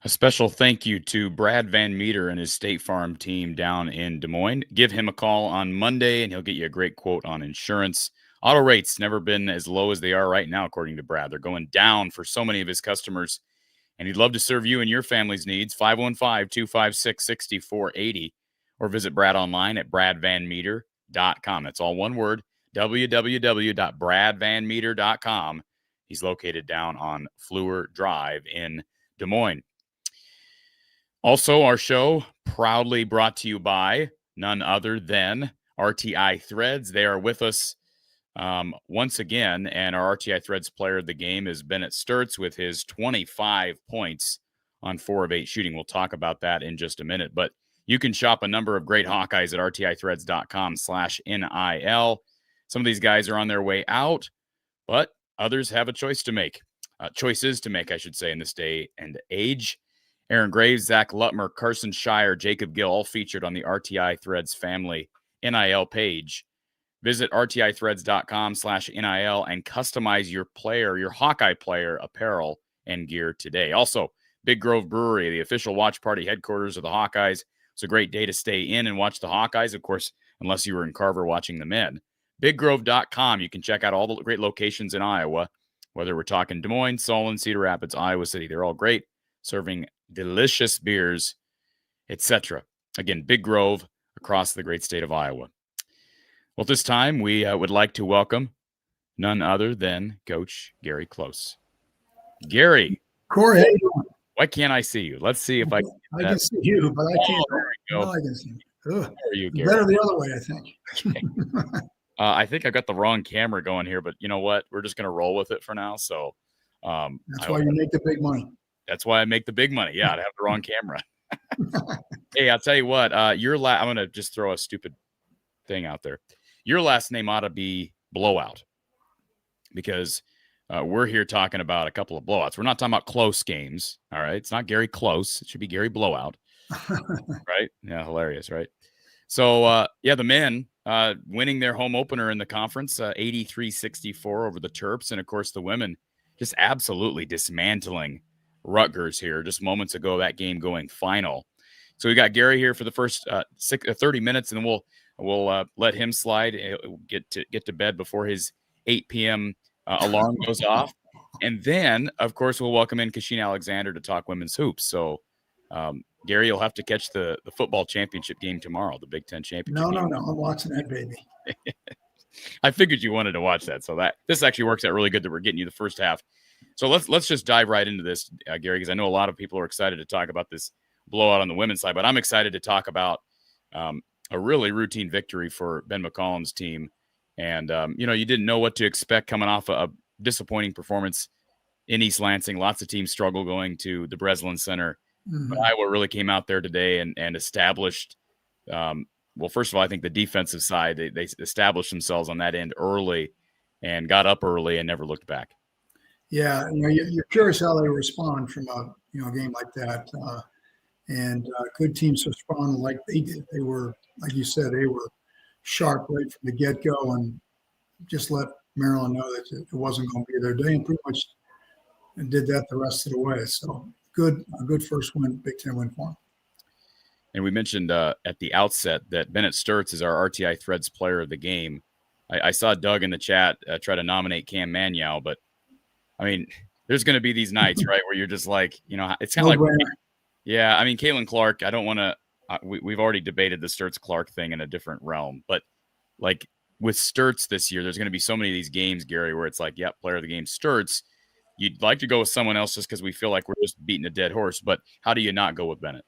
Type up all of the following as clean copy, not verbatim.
A special thank you to Brad Van Meter and his State Farm team down in Des Moines. Give him a call on Monday, and he'll get you a great quote on insurance. Auto rates never been as low as they are right now, according to Brad. They're going down for so many of his customers, and he'd love to serve you and your family's needs. 515-256-6480, or visit Brad online at bradvanmeter.com. That's all one word, www.bradvanmeter.com. He's located down on Fleur Drive in Des Moines. Also, our show proudly brought to you by none other than RTI Threads. They are with us once again, and our RTI Threads player of the game is Bennett Sturtz with his 25 points on 4 of 8 shooting. We'll talk about that in just a minute, but you can shop a number of great Hawkeyes at rtithreads.com/NIL. Some of these guys are on their way out, but others have a choices to make, I should say, in this day and age. Aaron Graves, Zach Lutmer, Carson Shire, Jacob Gill, all featured on the RTI Threads family NIL page. Visit rtithreads.com/NIL and customize your Hawkeye player apparel and gear today. Also, Big Grove Brewery, the official watch party headquarters of the Hawkeyes. It's a great day to stay in and watch the Hawkeyes, of course, unless you were in Carver watching the men. BigGrove.com, you can check out all the great locations in Iowa, whether we're talking Des Moines, Solon, Cedar Rapids, Iowa City. They're all great, serving delicious beers, etc. Again, Big Grove across the great state of Iowa. Well, this time we would like to welcome none other than Coach Gary Close. Gary. Corey, how you doing? Why can't I see you? Let's see if I can. I can see you, but I can't. There we go. No, I can see you. How are you, Gary? Better the other way, I think. I think I got the wrong camera going here, but you know what? We're just going to roll with it for now. So that's why you make the big money. That's why I make the big money. Yeah, I'd have the wrong camera. Hey, I'll tell you what. I'm going to just throw a stupid thing out there. Your last name ought to be Blowout, because we're here talking about a couple of blowouts. We're not talking about close games. All right. It's not Gary Close. It should be Gary Blowout. Right? Yeah, hilarious, right? So, the men winning their home opener in the conference, 83-64 over the Terps. And, of course, the women just absolutely dismantling Rutgers here just moments ago, that game going final. So we got Gary here for the first 30 minutes, and then we'll let him slide, get to bed before his 8 p.m. Alarm goes off. And then, of course, we'll welcome in Kasheen Alexander to talk women's hoops. So, Gary, you'll have to catch the football championship game tomorrow, the Big Ten championship game. No. I'm watching that, baby. I figured you wanted to watch that. So this actually works out really good that we're getting you the first half. So let's just dive right into this, Gary, because I know a lot of people are excited to talk about this blowout on the women's side, but I'm excited to talk about a really routine victory for Ben McCollum's team. And, you didn't know what to expect coming off a disappointing performance in East Lansing. Lots of teams struggle going to the Breslin Center. Mm-hmm. But Iowa really came out there today and established, first of all, I think the defensive side, they established themselves on that end early and got up early and never looked back. Yeah, you're curious how they respond from a game like that. And good teams respond like they did. They were, like you said, they were sharp right from the get-go and just let Maryland know that it wasn't going to be their day, and pretty much did that the rest of the way. So a good first win, Big Ten win for them. And we mentioned at the outset that Bennett Sturtz is our RTI Threads player of the game. I saw Doug in the chat try to nominate Cam Manyow, but I mean, there's going to be these nights, right, where you're just like, it's kind of like, yeah, I mean, Caitlin Clark, I don't want to, we've already debated the Sturtz-Clark thing in a different realm, but like with Sturtz this year, there's going to be so many of these games, Gary, where it's like, yeah, player of the game, Sturtz. You'd like to go with someone else just because we feel like we're just beating a dead horse, but how do you not go with Bennett?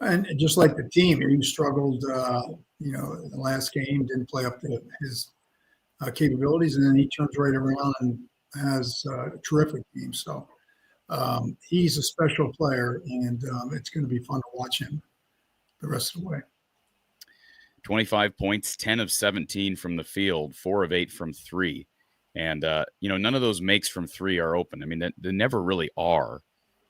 And just like the team, he struggled, the last game, didn't play up to his capabilities, and then he turns right around and has a terrific team. So he's a special player, and it's going to be fun to watch him the rest of the way. 25 points, 10 of 17 from the field, 4 of 8 from 3. And, none of those makes from 3 are open. I mean, they never really are.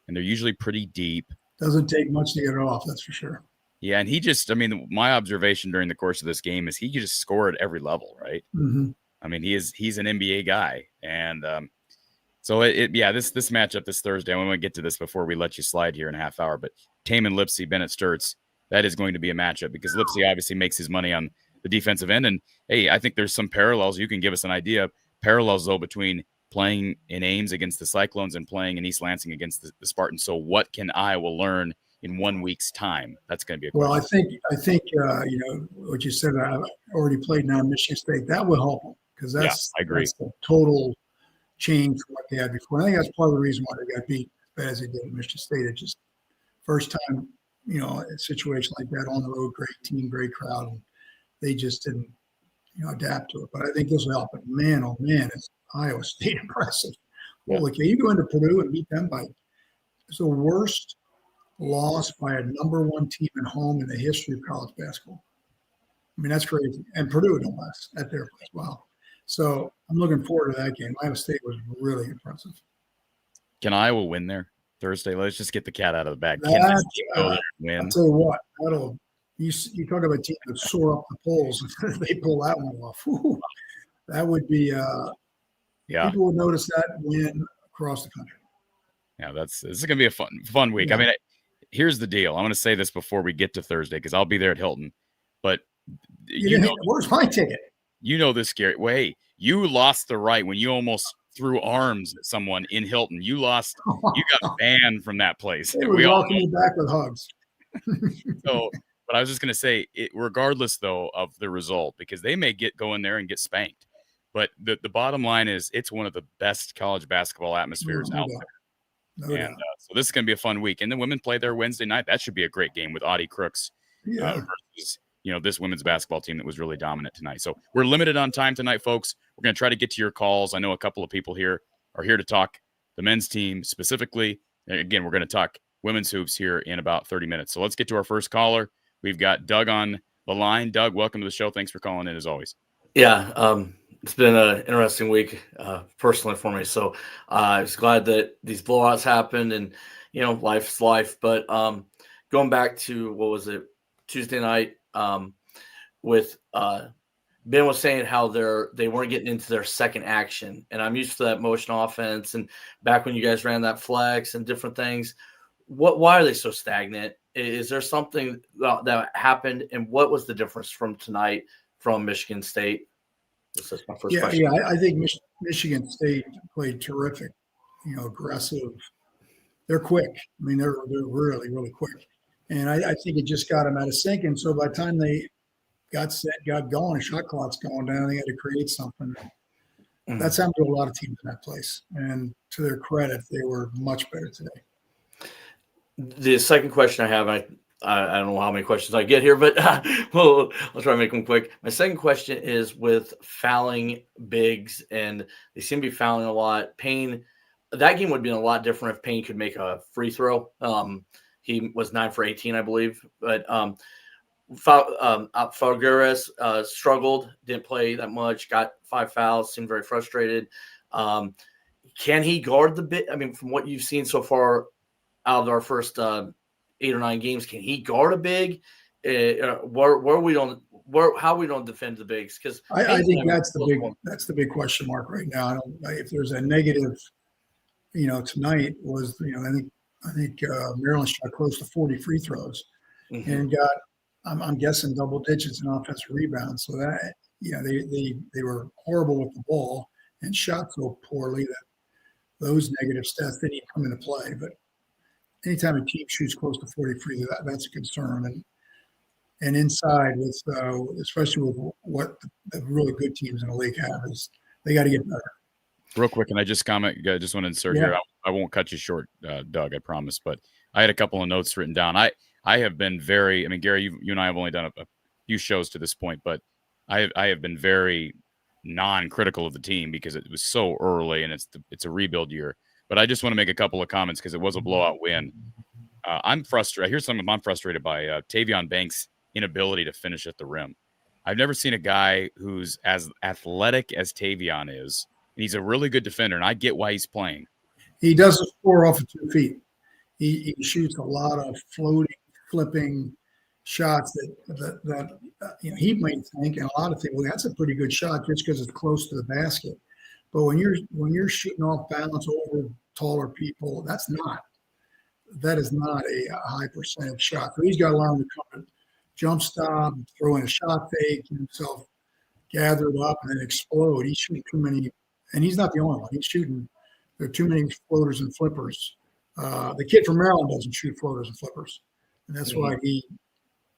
And they're usually pretty deep. Doesn't take much to get it off, that's for sure. Yeah, and my observation during the course of this game is he just score at every level, right? Mm-hmm. I mean, he's an NBA guy. And this matchup this Thursday, I want to get to this before we let you slide here in a half hour, but Taman Lipsey, Bennett Sturtz, that is going to be a matchup because Lipsey obviously makes his money on the defensive end. And, hey, I think there's some parallels. You can give us an idea. Parallels, though, between playing in Ames against the Cyclones and playing in East Lansing against the Spartans. So what can Iowa learn in 1 week's time? That's going to be a question. Well, I think what you said, I already played now in Michigan State. That will help them because I agree. That's the total change from what they had before. I think that's part of the reason why they got beat as bad as they did at Michigan State. It just first time, a situation like that on the road, great team, great crowd, and they just didn't, adapt to it. But I think this will help. But man, oh man, it's Iowa State impressive. Holy cow, you go into Purdue and beat them it's the worst loss by a number 1 team at home in the history of college basketball. I mean, that's crazy. And Purdue, no less, at their place. Wow. So I'm looking forward to that game. Iowa State was really impressive. Can Iowa win there Thursday? Let's just get the cat out of the bag. Can they go there and win? I'll tell you what, you talk about a team that soar up the polls. If they pull that one off, that would be people would notice that win across the country. Yeah, this is going to be a fun week. Yeah. I mean, here's the deal. I'm going to say this before we get to Thursday because I'll be there at Hilton. But where's my ticket? You know this, Gary. Well, hey, you lost the right when you almost threw arms at someone in Hilton. You lost. You got banned from that place. We welcome you back with hugs. But I was just going to say, regardless, though, of the result, because they may go in there and get spanked. But the bottom line is it's one of the best college basketball atmospheres out there. So this is going to be a fun week. And the women play there Wednesday night. That should be a great game with Audie Crooks versus this women's basketball team that was really dominant tonight. So we're limited on time tonight, folks. We're going to try to get to your calls. I know a couple of people here are here to talk the men's team specifically. Again, we're going to talk women's hoops here in about 30 minutes. So let's get to our first caller. We've got Doug on the line. Doug, welcome to the show. Thanks for calling in as always. Yeah, it's been an interesting week personally for me. So I was glad that these blowouts happened, and life's life. But going back to what was it, Tuesday night, with Ben was saying how they weren't getting into their second action, and I'm used to that motion offense. And back when you guys ran that flex and different things, why are they so stagnant? Is there something that happened, and what was the difference from tonight from Michigan State? This is my first question. Yeah, I think Michigan State played terrific. Aggressive. They're quick. I mean, they're really, really quick. And I think it just got them out of sync. And so by the time they got set, got going, shot clock's going down, they had to create something. Mm-hmm. That's happened to a lot of teams in that place. And to their credit, they were much better today. The second question I have, I don't know how many questions I get here, but I'll try to make them quick. My second question is with fouling bigs, and they seem to be fouling a lot. Payne, that game would have been a lot different if Payne could make a free throw. He was 9 for 18, I believe. But Falgueres struggled, didn't play that much, got 5 fouls, seemed very frustrated. Can he guard the big? I mean, from what you've seen so far out of our first 8 or 9 games, can he guard a big? How we don't defend the bigs? Because I think that's the big question mark right now. If there's a negative, tonight was I think Maryland shot close to 40 free throws, mm-hmm. and got I'm guessing double digits in offensive rebounds. So that they were horrible with the ball and shot so poorly that those negative stats didn't even come into play. But anytime a team shoots close to 40 free, that's a concern. And inside, with especially with what the really good teams in the league have, is they got to get better. Real quick, can I just comment? I just want to insert here. I won't cut you short, Doug, I promise. But I had a couple of notes written down. I have been very – I mean, Gary, you and I have only done a few shows to this point, but I have been very non-critical of the team because it was so early and it's a rebuild year. But I just want to make a couple of comments because it was a blowout win. I'm frustrated. Here's something I'm frustrated by. Tavion Banks' inability to finish at the rim. I've never seen a guy who's as athletic as Tavion is. And he's a really good defender, and I get why he's playing. He doesn't score off of 2 feet. He shoots a lot of floating, flipping shots that he might think, and a lot of people, that's a pretty good shot just because it's close to the basket. But when you're shooting off balance over taller people, that is not a high percentage shot. So he's got to learn to come to jump stop, throw in a shot fake, get himself gathered up, and then explode. He's shooting too many. And he's not the only one. He's shooting. There are too many floaters and flippers. The kid from Maryland doesn't shoot floaters and flippers, and that's why he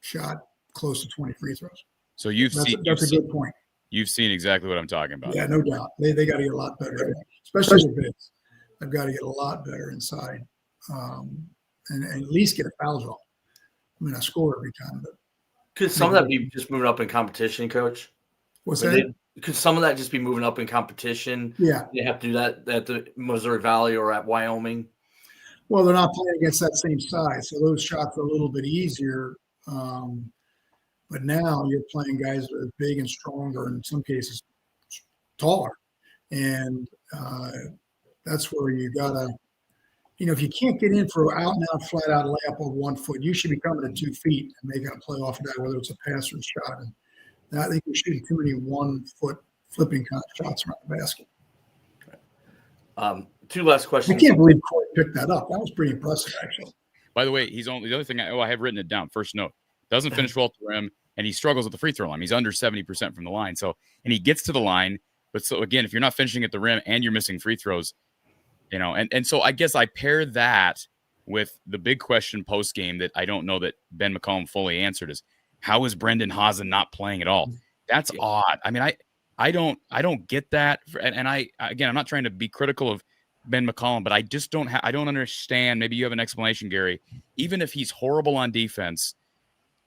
shot close to 20 free throws. So that's a good point. You've seen exactly what I'm talking about. Yeah, no doubt. They got to get a lot better, especially the bigs. They've got to get a lot better inside, and at least get a foul draw. I mean, I score every time, but could some of that be just moving up in competition, Coach? What's that? Could some of that just be moving up in competition? Yeah. They have to do that at the Missouri Valley or at Wyoming? Well, they're not playing against that same size, so those shots are a little bit easier. But now you're playing guys that are big and stronger, in some cases taller. And that's where you got to, if you can't get in for an out-and-out, flat-out layup of 1 foot, you should be coming to 2 feet and making a play off of that, whether it's a pass or a shot. And I think we're shooting too many 1 foot flipping kind of shots around the basket. 2 last questions. I can't believe Corey picked that up. That was pretty impressive, actually. By the way, the other thing I have written it down. First note, doesn't finish well at the rim, and he struggles at the free throw line. He's under 70% from the line. So, and he gets to the line, but so again, if you're not finishing at the rim and you're missing free throws, and so I guess I pair that with the big question post game that I don't know that Ben McCollum fully answered is, how is Brendan Hazen not playing at all? That's odd. I mean, I don't get that. And I'm not trying to be critical of Ben McCollum, but I just don't understand. Maybe you have an explanation, Gary. Even if he's horrible on defense,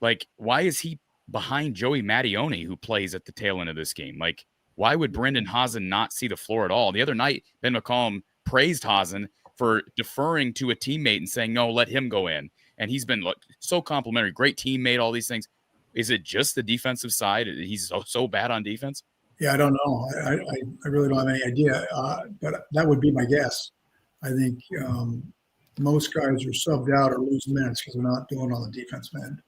like, why is he behind Joey Mattione, who plays at the tail end of this game? Like, why would Brendan Hazen not see the floor at all? The other night, Ben McCollum praised Hazen for deferring to a teammate and saying, no, let him go in. And he's been so complimentary, great teammate, all these things. Is it just the defensive side? He's so bad on defense? Yeah, I don't know. I really don't have any idea, but that would be my guess. I think most guys are subbed out or lose minutes because they're not doing on the defensive end.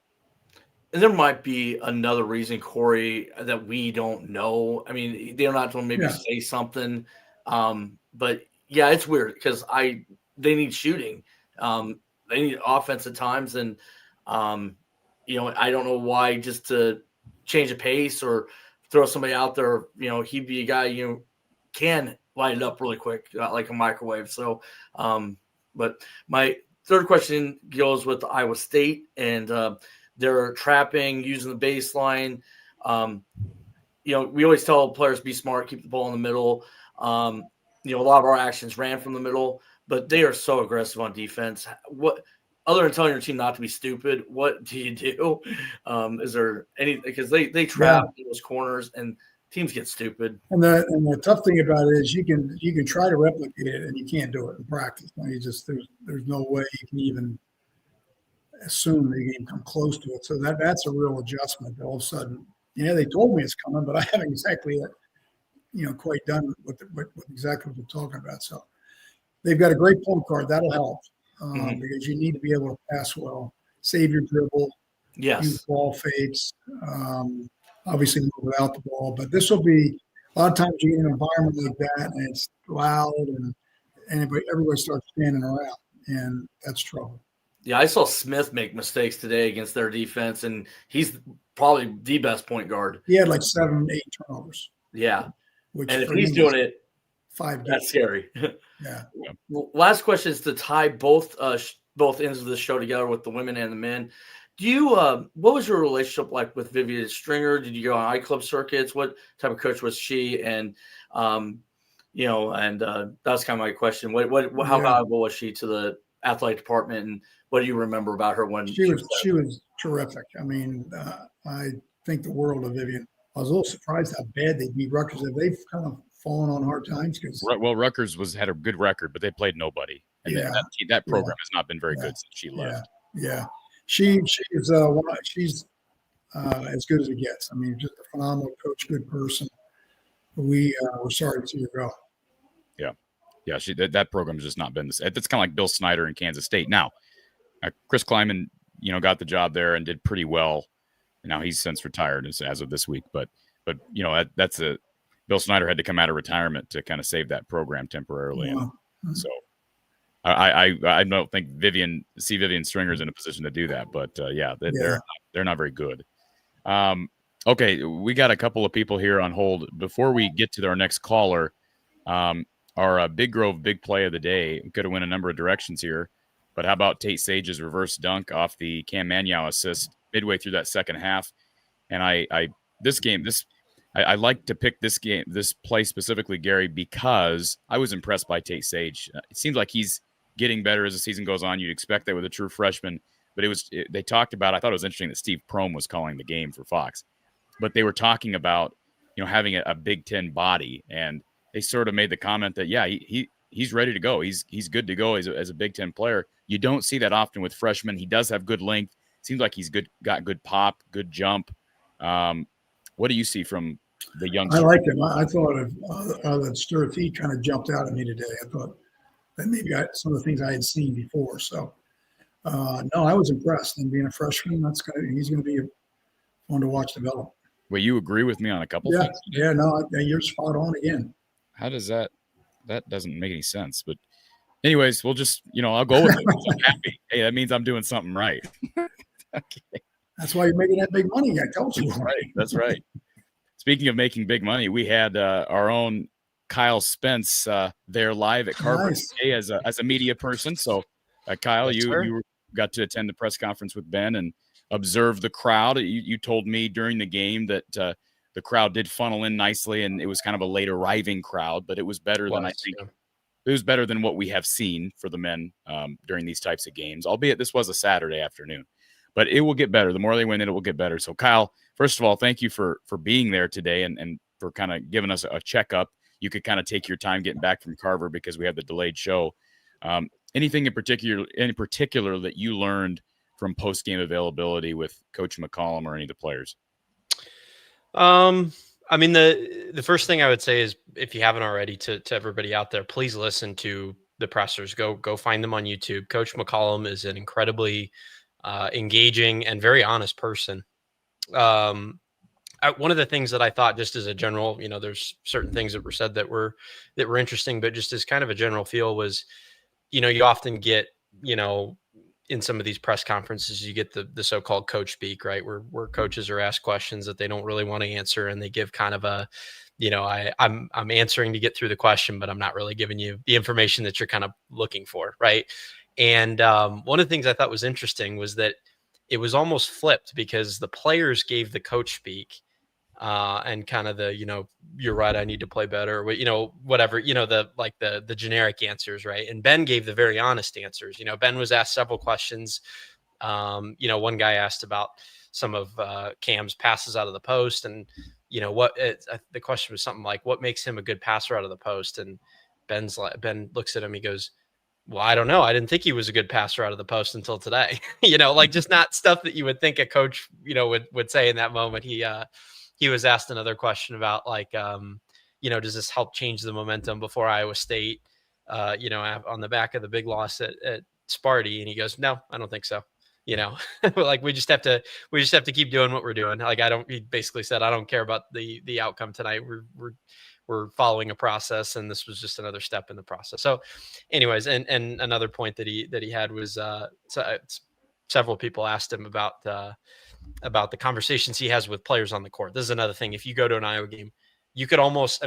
And there might be another reason, Corey, that we don't know. I mean, they're not going to maybe say something. But, yeah, it's weird because they need shooting. They need offense at times. And, you know, I don't know why just to change the pace or throw somebody out there, you know, he'd be a guy you can light it up really quick, like a microwave. So, but my third question goes with Iowa State and they're trapping, using the baseline. You know, we always tell players be smart, keep the ball in the middle. You know, a lot of our actions ran from the middle, but they are so aggressive on defense. What, other than telling your team not to be stupid, what do you do? Is there any, because they trap in those corners and teams get stupid. And the tough thing about it is you can try to replicate it and you can't do it in practice. I mean, there's no way you can even assume that you can come close to it. So that's a real adjustment. All of a sudden, they told me it's coming, but I haven't exactly, quite done what exactly what they're talking about. So they've got a great point guard. That'll help because you need to be able to pass well, save your dribble, use ball fakes, obviously move without the ball. But this will be a lot of times you get in an environment like that and it's loud and everybody starts standing around, and that's trouble. Yeah, I saw Smith make mistakes today against their defense, and he's probably the best point guard. He had like 7-8 turnovers. Yeah. And if he's doing it, 5 games. That's scary. Yeah. Last question is to tie both ends of the show together with the women and the men. Do you what was your relationship like with Vivian Stringer? Did you go on iClub circuits? What type of coach was she? And that's kind of my question. How valuable was she to the athletic department, and what do you remember about her when she was terrific? I mean, I think the world of Vivian. I was a little surprised how bad they beat Rutgers. They've kind of fallen on hard times because Rutgers had a good record, but they played nobody. And that program has not been very good since she left. Yeah. She's as good as it gets. I mean, just a phenomenal coach, good person. We're sorry to see her go. Yeah, that program has just not been this. It's kind of like Bill Snyder in Kansas State. Now, Chris Kleiman, got the job there and did pretty well. Now he's since retired as of this week. But that's Bill Snyder had to come out of retirement to kind of save that program temporarily. Yeah. And so I don't think Vivian Stringer's in a position to do that. But they're not very good. Okay, we got a couple of people here on hold. Before we get to our next caller, our Big Grove big play of the day could have went a number of directions here. But how about Tate Sage's reverse dunk off the Cam Manyow assist midway through that second half? And I like to pick this play specifically, Gary, because I was impressed by Tate Sage. It seems like he's getting better as the season goes on. You'd expect that with a true freshman. But they talked about, I thought it was interesting that Steve Prohm was calling the game for Fox. But they were talking about, having a Big Ten body. And they sort of made the comment that, he's ready to go. He's good to go as a Big Ten player. You don't see that often with freshmen. He does have good length. Seems like he's got good pop, good jump. What do you see from the young? I like him. I thought that Stuart Feet kind of jumped out at me today. I thought that maybe some of the things I had seen before. So, no, I was impressed. And being a freshman, he's going to be fun to watch develop. Well, you agree with me on a couple things? Yeah, no, you're spot on again. How does that doesn't make any sense. But anyways, we'll just, I'll go with it. I'm happy. Hey, that means I'm doing something right. Okay. That's why you're making that big money. I told you. That's right. Speaking of making big money, we had our own Kyle Spence there live at Carver-Hawkeye as a media person. So, Kyle, you got to attend the press conference with Ben and observe the crowd. You told me during the game that the crowd did funnel in nicely, and it was kind of a late arriving crowd, but it was better than I think. It was better than what we have seen for the men during these types of games, albeit this was a Saturday afternoon. But it will get better. The more they win, it will get better. So, Kyle, first of all, thank you for being there today and for kind of giving us a checkup. You could kind of take your time getting back from Carver because we have the delayed show. Anything in particular that you learned from post-game availability with Coach McCollum or any of the players? I mean, the first thing I would say is, if you haven't already, to everybody out there, please listen to the pressers. Go find them on YouTube. Coach McCollum is an incredibly engaging and very honest person. One of the things that I thought, just as a general, there's certain things that were said that were interesting, but just as kind of a general feel was, you often get, in some of these press conferences, you get the so-called coach speak, right? Where coaches are asked questions that they don't really want to answer, and they give kind of a, I'm answering to get through the question, but I'm not really giving you the information that you're kind of looking for, right? And one of the things I thought was interesting was that it was almost flipped, because the players gave the coach speak, and kind of the, you're right, I need to play better, whatever, the generic answers, right? And Ben gave the very honest answers. Ben was asked several questions. One guy asked about some of Cam's passes out of the post, and the question was something like, what makes him a good passer out of the post? And Ben looks at him, he goes, well, I don't know. I didn't think he was a good passer out of the post until today. Just not stuff that you would think a coach, would say in that moment. He was asked another question about, does this help change the momentum before Iowa State, on the back of the big loss at Sparty? And he goes, no, I don't think so. We just have to keep doing what we're doing. He basically said, I don't care about the outcome tonight. We're following a process, and this was just another step in the process. So anyways, and another point that he had was, several people asked him about the conversations he has with players on the court. This is another thing. If you go to an Iowa game, you could almost,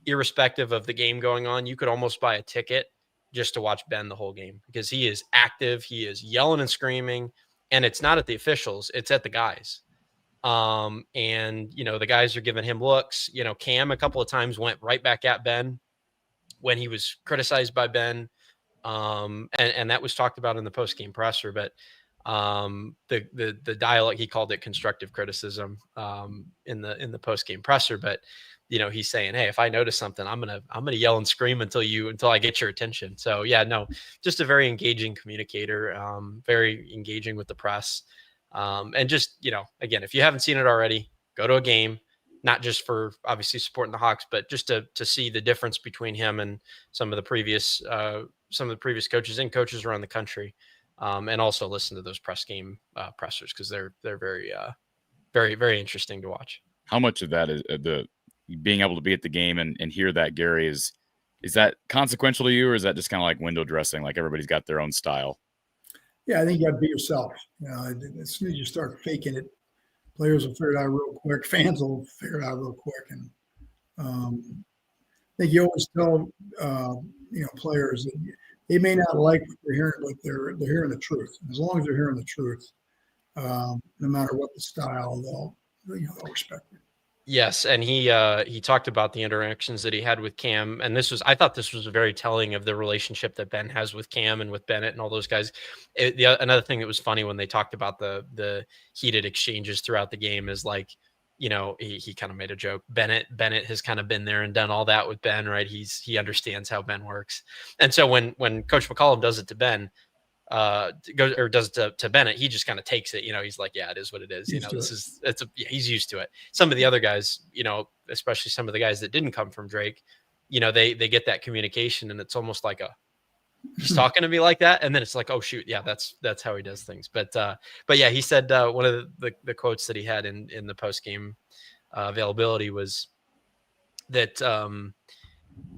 irrespective of the game going on, you could almost buy a ticket just to watch Ben the whole game, because he is active. He is yelling and screaming, and it's not at the officials, it's at the guys. And the guys are giving him looks. Cam a couple of times went right back at Ben when he was criticized by Ben. And that was talked about in the post-game presser, but the dialogue, he called it constructive criticism in the post-game presser. But he's saying, hey, if I notice something, I'm gonna yell and scream until I get your attention. So yeah, no, just a very engaging communicator, very engaging with the press. And just, again, if you haven't seen it already, go to a game, not just for obviously supporting the Hawks, but just to see the difference between him and some of the previous coaches and coaches around the country. And also listen to those press game pressers, because they're very, very, very interesting to watch. How much of that is the being able to be at the game and hear that, Gary, is that consequential to you, or is that just kind of like window dressing, like everybody's got their own style? Yeah, I think you got to be yourself. As soon as you start faking it, players will figure it out real quick. Fans will figure it out real quick. And I think you always tell players that they may not like what they're hearing, but they're hearing the truth. And as long as they're hearing the truth, no matter what the style, they'll respect it. Yes, and he talked about the interactions that he had with Cam, and I thought this was very telling of the relationship that Ben has with Cam and with Bennett and all those guys. Another thing that was funny when they talked about the heated exchanges throughout the game is he kind of made a joke. Bennett has kind of been there and done all that with Ben, right? He understands how Ben works, and so when Coach McCollum does it to Ben, does it to Bennett, he just kind of takes it. He's like, yeah, it is what it is. He's used to it. Some of the other guys, especially some of the guys that didn't come from Drake, they get that communication, and it's almost like he's talking to me like that, and then it's like, oh shoot, yeah, that's how he does things. But yeah, he said one of the quotes that he had in the post game availability was that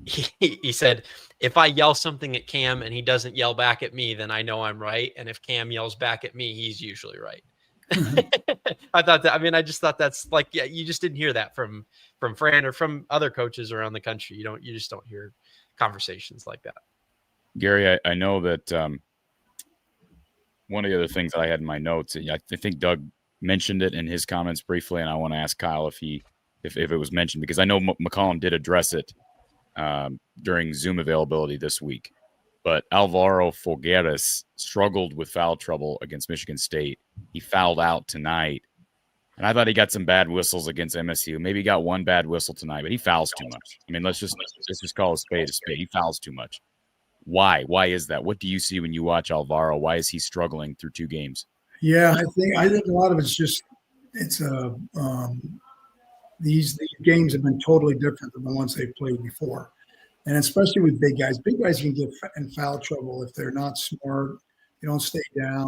he said, if I yell something at Cam and he doesn't yell back at me, then I know I'm right. And if Cam yells back at me, he's usually right. I thought that, I just thought that's like, yeah, you just didn't hear that from Fran or from other coaches around the country. You just don't hear conversations like that. Gary, I know that one of the other things that I had in my notes, I think Doug mentioned it in his comments briefly, and I want to ask Kyle if it was mentioned, because I know McCollum did address it during Zoom availability this week. But Alvaro Folgueras struggled with foul trouble against Michigan State. He fouled out tonight. And I thought he got some bad whistles against MSU. Maybe he got one bad whistle tonight, but he fouls too much. Let's just call a spade a spade. He fouls too much. Why? Why is that? What do you see when you watch Alvaro? Why is he struggling through 2 games? Yeah, I think a lot of it's just these games have been totally different than the ones they've played before, and especially with big guys. Big guys can get in foul trouble if they're not smart. They don't stay down.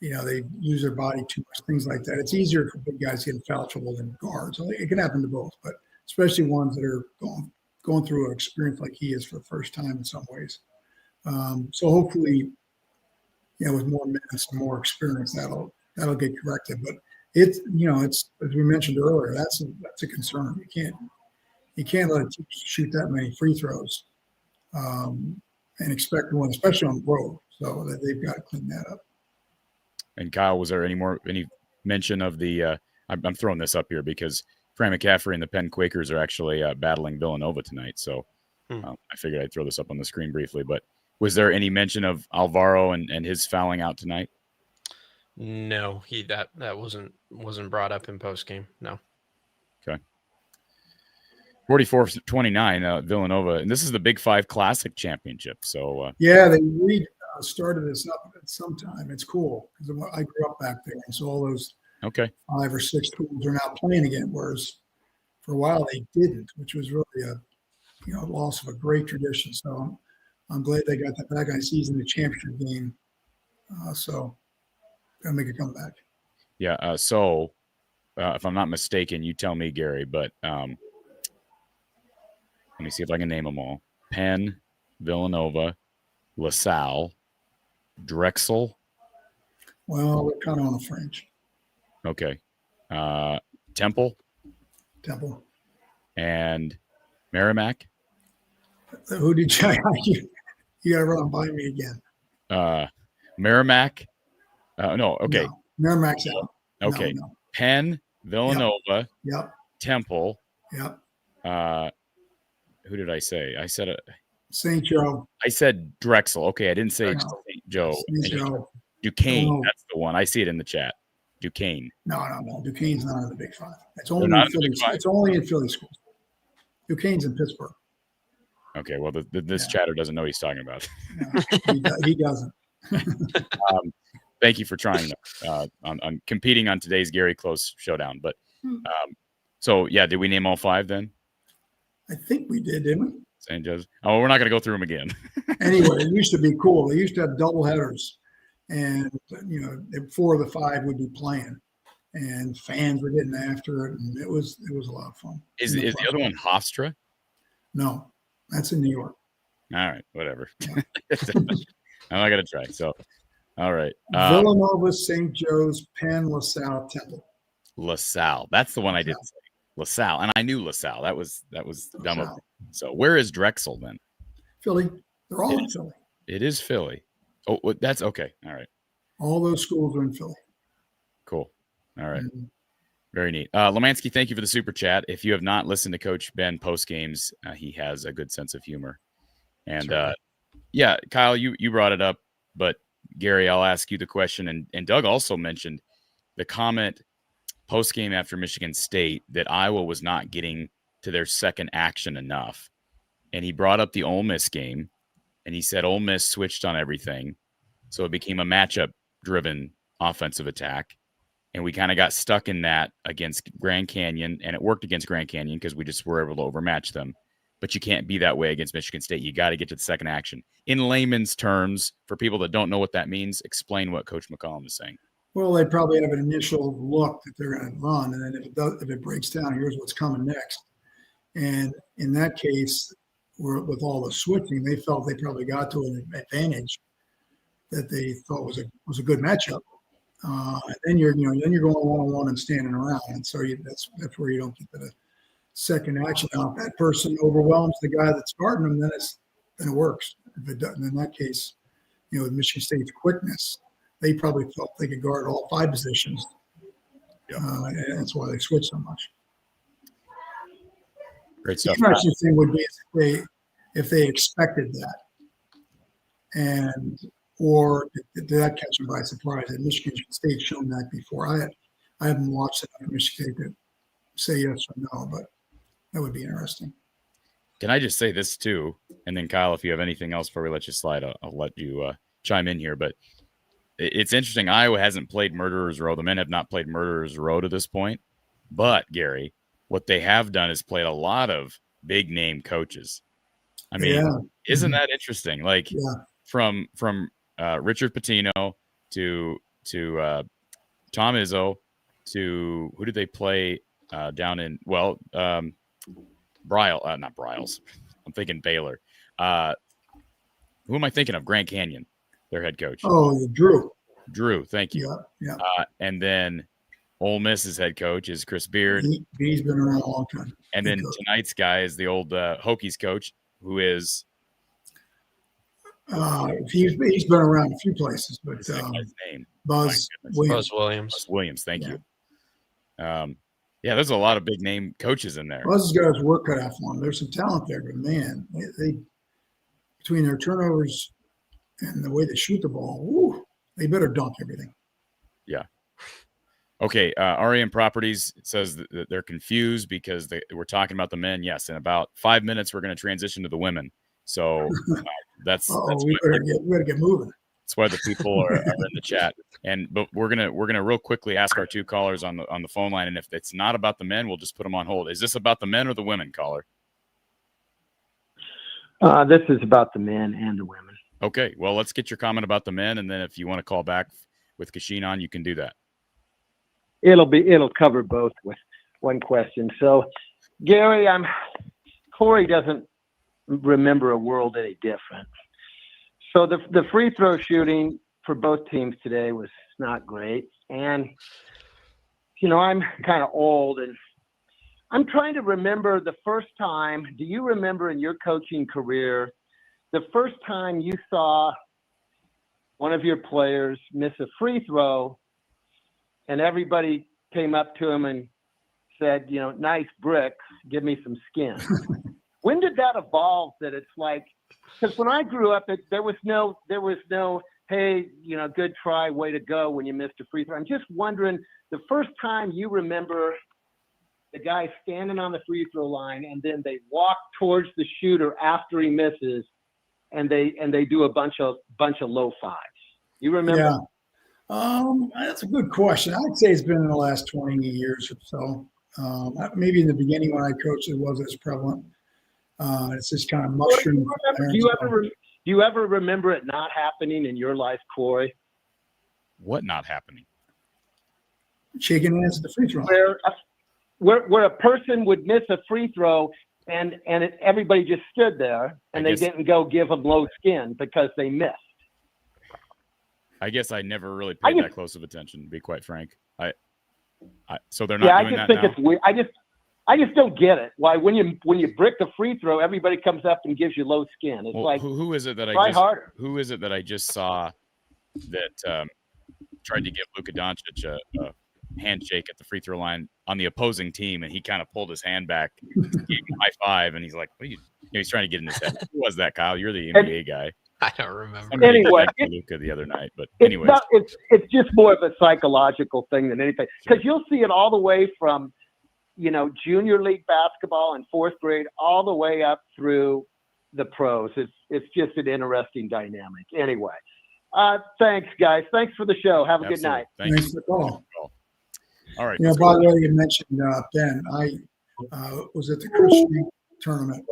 They use their body too much, things like that. It's easier for big guys to get in foul trouble than guards. It can happen to both, but especially ones that are going through an experience like he is for the first time in some ways. So hopefully, with more minutes and more experience, that'll get corrected. But it's as we mentioned earlier, that's a concern. You can't let a team shoot that many free throws and expect to win, especially on the road. So they've got to clean that up. And Kyle, was there any mention of the? I'm throwing this up here because Fran McCaffrey and the Penn Quakers are actually battling Villanova tonight. So I figured I'd throw this up on the screen briefly. But was there any mention of Alvaro and his fouling out tonight? No, that wasn't brought up in postgame. No. Okay. 44-29 Villanova, and this is the Big 5 Classic Championship. So they started this up at some time. It's cool because I grew up back there, and so all those 5 or 6 schools are now playing again, whereas for a while they didn't, which was really a loss of a great tradition. So I'm glad they got that back. I see he's in the championship game, so gotta make a comeback. Yeah. So if I'm not mistaken, you tell me, Gary, but let me see if I can name them all: Penn, Villanova, LaSalle, Drexel. Well, we're kind of on the fringe. Okay. Temple. And Merrimack. Who did you got to run by me again? Merrimack. No. Okay. No, Merrimack's out. Okay. No. Penn, Villanova. Yep. Temple. Yep. Who did I say? I said St. Joe. I said Drexel. Okay, I didn't say St. Joe. St. Joe. Duquesne. That's the one. I see it in the chat. Duquesne. No. Duquesne's not in the Big 5. It's only in Philly. It's only in Philly schools. Duquesne's in Pittsburgh. Okay, well, this chatter doesn't know what he's talking about. No, he doesn't. Thank you for trying on competing on today's Gary Close Showdown. But so, yeah, did we name all 5 then? I think we did, didn't we? St. Joe's. Oh, we're not going to go through them again. Anyway, it used to be cool. They used to have double headers, and 4 of the 5 would be playing, and fans were getting after it, and it was a lot of fun. Is the other one Hofstra? No, that's in New York. All right, whatever. Yeah. I'm not going to try. So, all right. Villanova, St. Joe's, Penn, LaSalle, Temple. LaSalle. That's the one I didn't say. LaSalle, and I knew LaSalle. That was dumb of me. So where is Drexel then? Philly. They're all in Philly. It is Philly. Oh, that's okay. All right. All those schools are in Philly. Cool. All right. Very neat. Lemansky, thank you for the super chat. If you have not listened to Coach Ben post games, he has a good sense of humor. And yeah, Kyle, you brought it up, but Gary, I'll ask you the question. And Doug also mentioned the comment post game after Michigan State that Iowa was not getting to their second action enough. And he brought up the Ole Miss game, and he said Ole Miss switched on everything. So it became a matchup-driven offensive attack. And we kind of got stuck in that against Grand Canyon, and it worked against Grand Canyon because we just were able to overmatch them. But you can't be that way against Michigan State. You got to get to the second action. In layman's terms, for people that don't know what that means, explain what Coach McCollum is saying. Well, they probably have an initial look that they're going to run, and then if it breaks down, here's what's coming next. And in that case, with all the switching, they felt they probably got to an advantage that they thought was a good matchup. And then you're going one-on-one and standing around, and so that's where you don't get to the second action. Now, if that person overwhelms the guy that's guarding them, then it works. If it doesn't, in that case, with Michigan State's quickness, they probably felt they could guard all 5 positions. And that's why they switched so much. Great stuff. The interesting thing would be if they expected that, or did that catch them by surprise? Had Michigan State shown that before? I haven't watched enough of Michigan State to say yes or no, but that would be interesting. Can I just say this too? And then Kyle, if you have anything else before we let you slide, I'll let you chime in here. But it's interesting. Iowa hasn't played Murderers Row. The men have not played Murderers Row to this point. But Gary, what they have done is played a lot of big name coaches. I mean, isn't that interesting? Like from Richard Pitino to Tom Izzo to who did they play down in not Bryles. I'm thinking Baylor. Who am I thinking of? Grand Canyon, their head coach. Oh, Drew. Drew, thank you. Yeah. And then Ole Miss's head coach is Chris Beard. He's been around a long time. And then tonight's guy is the old Hawkeyes coach, who is. He's been around a few places, but his name? Buzz Williams. Buzz Williams, thank you. There's a lot of big name coaches in there. Buzz has got his work cut out for him. There's some talent there, but man, they between their turnovers and the way they shoot the ball, they better dunk everything. Yeah. Okay. REM Properties says that they're confused because we're talking about the men. Yes. In about 5 minutes, we're going to transition to the women. So that's we better get moving. That's why the people are in the chat. But we're gonna real quickly ask our two callers on the phone line, and if it's not about the men, we'll just put them on hold. Is this about the men or the women, caller? This is about the men and the women. Okay, well, let's get your comment about the men, and then if you want to call back with Kasheen on, you can do that. It'll cover both with one question. So, Gary, Corey doesn't remember a world any different. So the free throw shooting for both teams today was not great. And, I'm kind of old and I'm trying to remember the first time. Do you remember in your coaching career, the first time you saw one of your players miss a free throw and everybody came up to him and said, nice bricks, give me some skin? When did that evolve that it's like, because when I grew up, there was no, hey, good try, way to go when you missed a free throw. I'm just wondering, the first time you remember the guy standing on the free throw line and then they walk towards the shooter after he misses and they do a bunch of low fives. You remember? Yeah. That's a good question. I'd say it's been in the last 20 years or so. Maybe in the beginning when I coached, it wasn't as prevalent. It's just kind of mushroom. Do you ever remember it not happening in your life, Corey? What not happening? Shaking hands at the free throw. Where a person would miss a free throw and everybody just stood there and they didn't go give them low skin because they missed. I guess I never really paid that close of attention, to be quite frank. So they're not doing that now? It's weird. I just don't get it. Why when you brick the free throw, everybody comes up and gives you low skin. It's like who is it that harder. Who is it that I just saw that tried to give Luka Doncic a handshake at the free throw line on the opposing team, and he kind of pulled his hand back, gave him a high five, and he's like, "What are you?" He's trying to get in his head. Who was that, Kyle? You're the NBA guy. I don't remember. Anyway, Luka the other night, but anyway, it's just more of a psychological thing than anything, because you'll see it all the way from junior league basketball in fourth grade all the way up through the pros. It's just an interesting dynamic. Anyway, thanks, guys. Thanks for the show. Have a good night. Thanks for the call. All right. By the way, you mentioned Ben. I was at the Christian tournament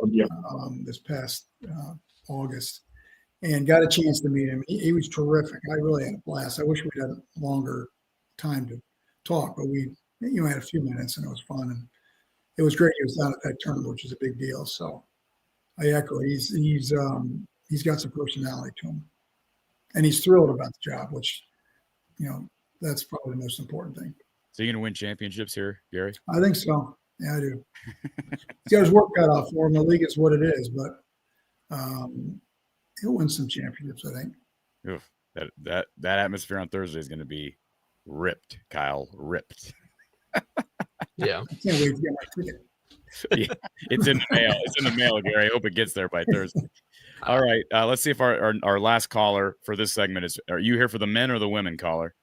this past August and got a chance to meet him. He was terrific. I really had a blast. I wish we'd had a longer time to talk, but we had a few minutes and it was fun. And it was great. He was down at that tournament, which is a big deal. So I echo it. He's got some personality to him. And he's thrilled about the job, which, that's probably the most important thing. So you're going to win championships here, Gary? I think so. Yeah, I do. He's got his work cut off for him. The league is what it is, but he'll win some championships, I think. Oof, that atmosphere on Thursday is going to be ripped, Kyle. Ripped. Yeah. I can't wait to get my ticket. Yeah, it's in the mail. It's in the mail, Gary. I hope it gets there by Thursday. All right. Let's see if our last caller for this segment is. Are you here for the men or the women, caller?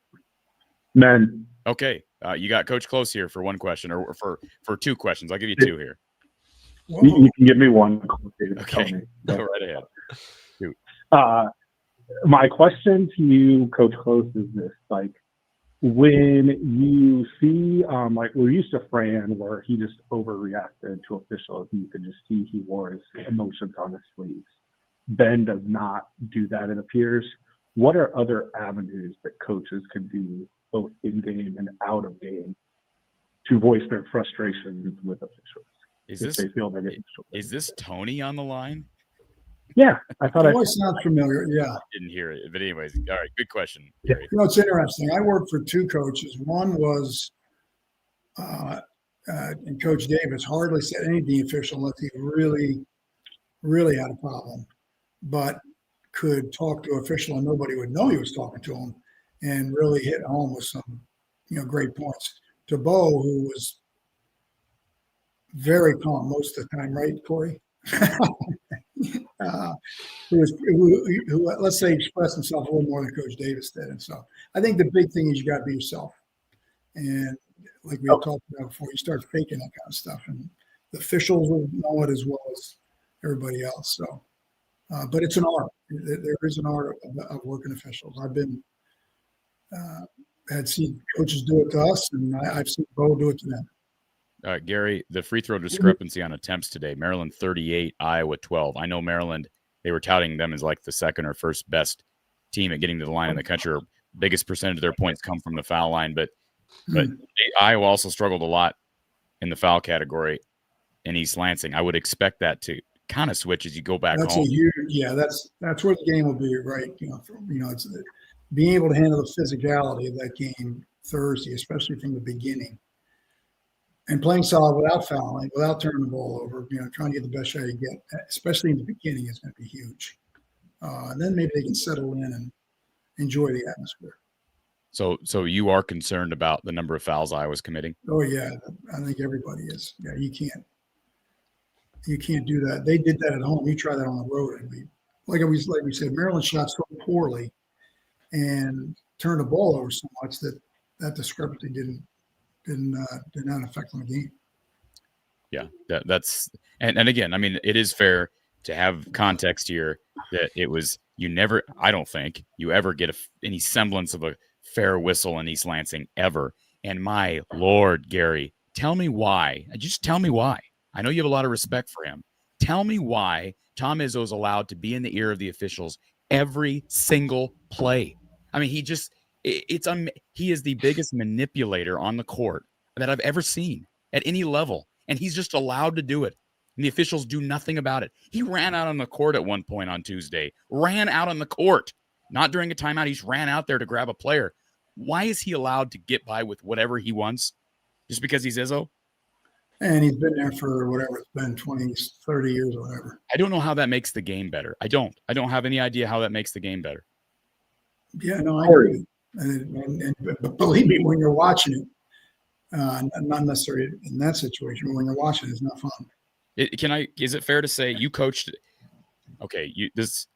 Men. Okay. You got Coach Close here for one question, or for two questions. I'll give you two here. You can give me one. Tell Okay, me. go right ahead. Shoot. My question to you, Coach Close, is this: like, when you see, like we're used to Fran, where he just overreacted to officials, and you could just see he wore his emotions on his sleeves. Ben does not do that, it appears. What are other avenues that coaches can do, both in game and out of game, to voice their frustrations with officials? They feel they're getting is this Tony on the line? Yeah, I thought The voice sounds familiar. Yeah. I didn't hear it, but anyways, all right, good question, Gary. You know, it's interesting. I worked for two coaches. One was, and Coach Davis hardly said anything official unless he really, really had a problem, but could talk to official and nobody would know he was talking to him, and really hit home with some, great points. To Bo, who was very calm most of the time, right, Corey? Who let's say expressed himself a little more than Coach Davis did. And so I think the big thing is you got to be yourself. And like we talked about before, you start faking that kind of stuff, and the officials will know it as well as everybody else. So, but it's an art. There is an art of working officials. I've been had seen coaches do it to us, and I've seen Bo do it to them. Gary, the free throw discrepancy on attempts today, Maryland 38, Iowa 12. I know Maryland, they were touting them as like the second or first best team at getting to the line in the country. Or biggest percentage of their points come from the foul line, but Iowa also struggled a lot in the foul category in East Lansing. I would expect that to kind of switch as you go back That's home. That's where the game will be, right? It's being able to handle the physicality of that game Thursday, especially from the beginning. And playing solid without fouling, without turning the ball over, trying to get the best shot you get, especially in the beginning, is going to be huge. And then maybe they can settle in and enjoy the atmosphere. So you are concerned about the number of fouls Iowa's committing? Oh yeah, I think everybody is. Yeah, you can't do that. They did that at home. You try that on the road, and like we said, Maryland shot so poorly and turned the ball over so much that discrepancy did not affect the game. Yeah, that's and again, I mean, it is fair to have context here that it was I don't think you ever get any semblance of a fair whistle in East Lansing ever. And my Lord, Gary, tell me why. Just tell me why. I know you have a lot of respect for him. Tell me why Tom Izzo is allowed to be in the ear of the officials every single play. I mean, he is the biggest manipulator on the court that I've ever seen at any level. And he's just allowed to do it. And the officials do nothing about it. He ran out on the court at one point on Tuesday. Ran out on the court. Not during a timeout. He's ran out there to grab a player. Why is he allowed to get by with whatever he wants? Just because he's Izzo? And he's been there for whatever it's been, 20, 30 years or whatever. I don't know how that makes the game better. I don't have any idea how that makes the game better. Yeah, no, I agree. But believe me, when you're watching it, not necessarily in that situation, but when you're watching it, it's not fun. Is it fair to say you coached? Okay,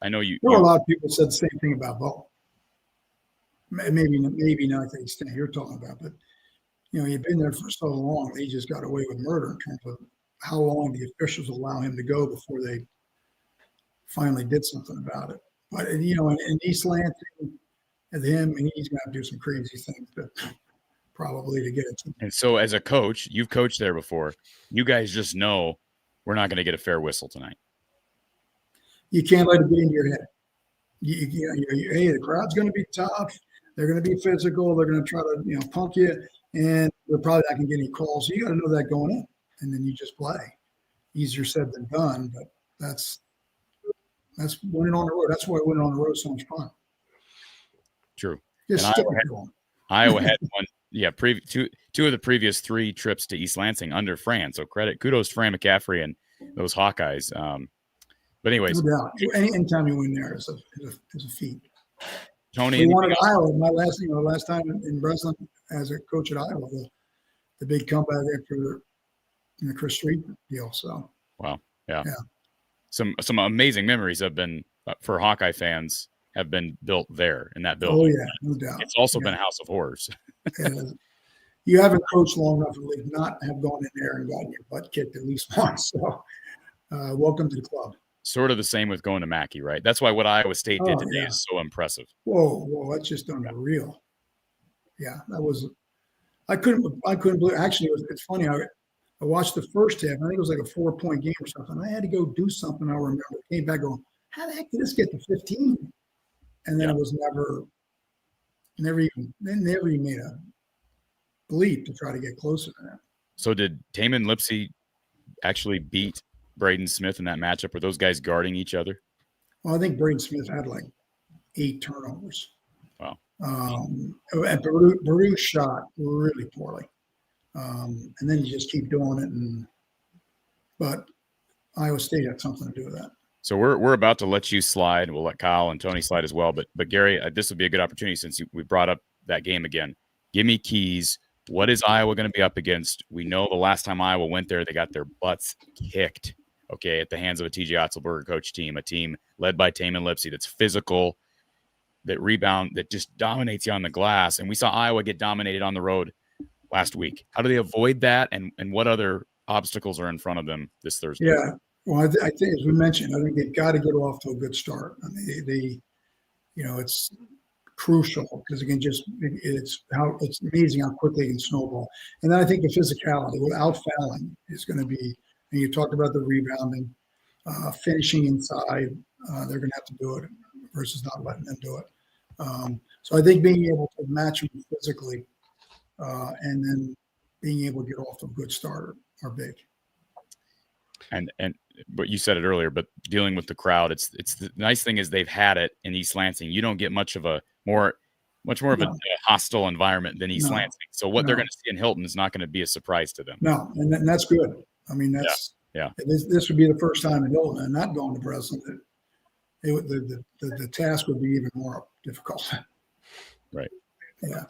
I know you. There were a lot of people said the same thing about Bo. Maybe not to the extent you're talking about, but you've been there for so long. He just got away with murder in terms of how long the officials allow him to go before they finally did something about it. But in East Lansing, and him, and he's going to do some crazy things probably to get it. And so, as a coach, you've coached there before. You guys just know we're not going to get a fair whistle tonight. You can't let it get into your head. Hey, the crowd's going to be tough. They're going to be physical. They're going to try to punk you, and they're probably not going to get any calls. So you got to know that going in, and then you just play. Easier said than done, but that's winning on the road. That's why winning on the road is so much fun. True. Iowa had one. Yeah, two of the previous 3 trips to East Lansing under Fran. So kudos to Fran McCaffrey and those Hawkeyes. But anyways, no doubt. Anytime you win there is a feat. Tony, we won at Iowa. My last time in Breslin as a coach at Iowa, the big comeback after the Chris Street deal. So wow, yeah. Some amazing memories have been for Hawkeye fans have been built there in that building. Oh yeah, no doubt. It's also been a house of horrors. You haven't coached long enough to not have gone in there and gotten your butt kicked at least once. So welcome to the club. Sort of the same with going to Mackey, right? That's why what Iowa State did today Yeah. is so impressive. Whoa, that's just unreal. Yeah, that was. I couldn't believe. Actually, it's funny. I watched the first half. I think it was like a 4-point game or something. I had to go do something. I remember. Came back going, how the heck did this get to 15? And then it was never even made a bleep to try to get closer to that. So did Taman Lipsey actually beat Braden Smith in that matchup? Were those guys guarding each other? Well, I think Braden Smith had like 8 turnovers. Wow. And Baru shot really poorly. And then you just keep doing it. But Iowa State had something to do with that. So we're about to let you slide. We'll let Kyle and Tony slide as well. But Gary, this would be a good opportunity since we brought up that game again. Give me keys. What is Iowa going to be up against? We know the last time Iowa went there, they got their butts kicked, okay, at the hands of a TJ Otzelberger coach team, a team led by Taman Lipsey that's physical, that rebound, that just dominates you on the glass. And we saw Iowa get dominated on the road last week. How do they avoid that? And what other obstacles are in front of them this Thursday? Yeah. Well, I think, as we mentioned, I think they've got to get off to a good start. I mean, it's crucial because it's amazing how quickly it can snowball. And then I think the physicality without fouling is going to be. And you talked about the rebounding, finishing inside. They're going to have to do it versus not letting them do it. So I think being able to match them physically and then being able to get off to a good start are big. And but you said it earlier, but dealing with the crowd, it's the nice thing is they've had it in East Lansing. You don't get much more of a hostile environment than East Lansing. So what they're going to see in Hilton is not going to be a surprise to them. No, and that's good. I mean, this would be the first time in Hilton and not going to Breslin. The task would be even more difficult. Right. Yeah.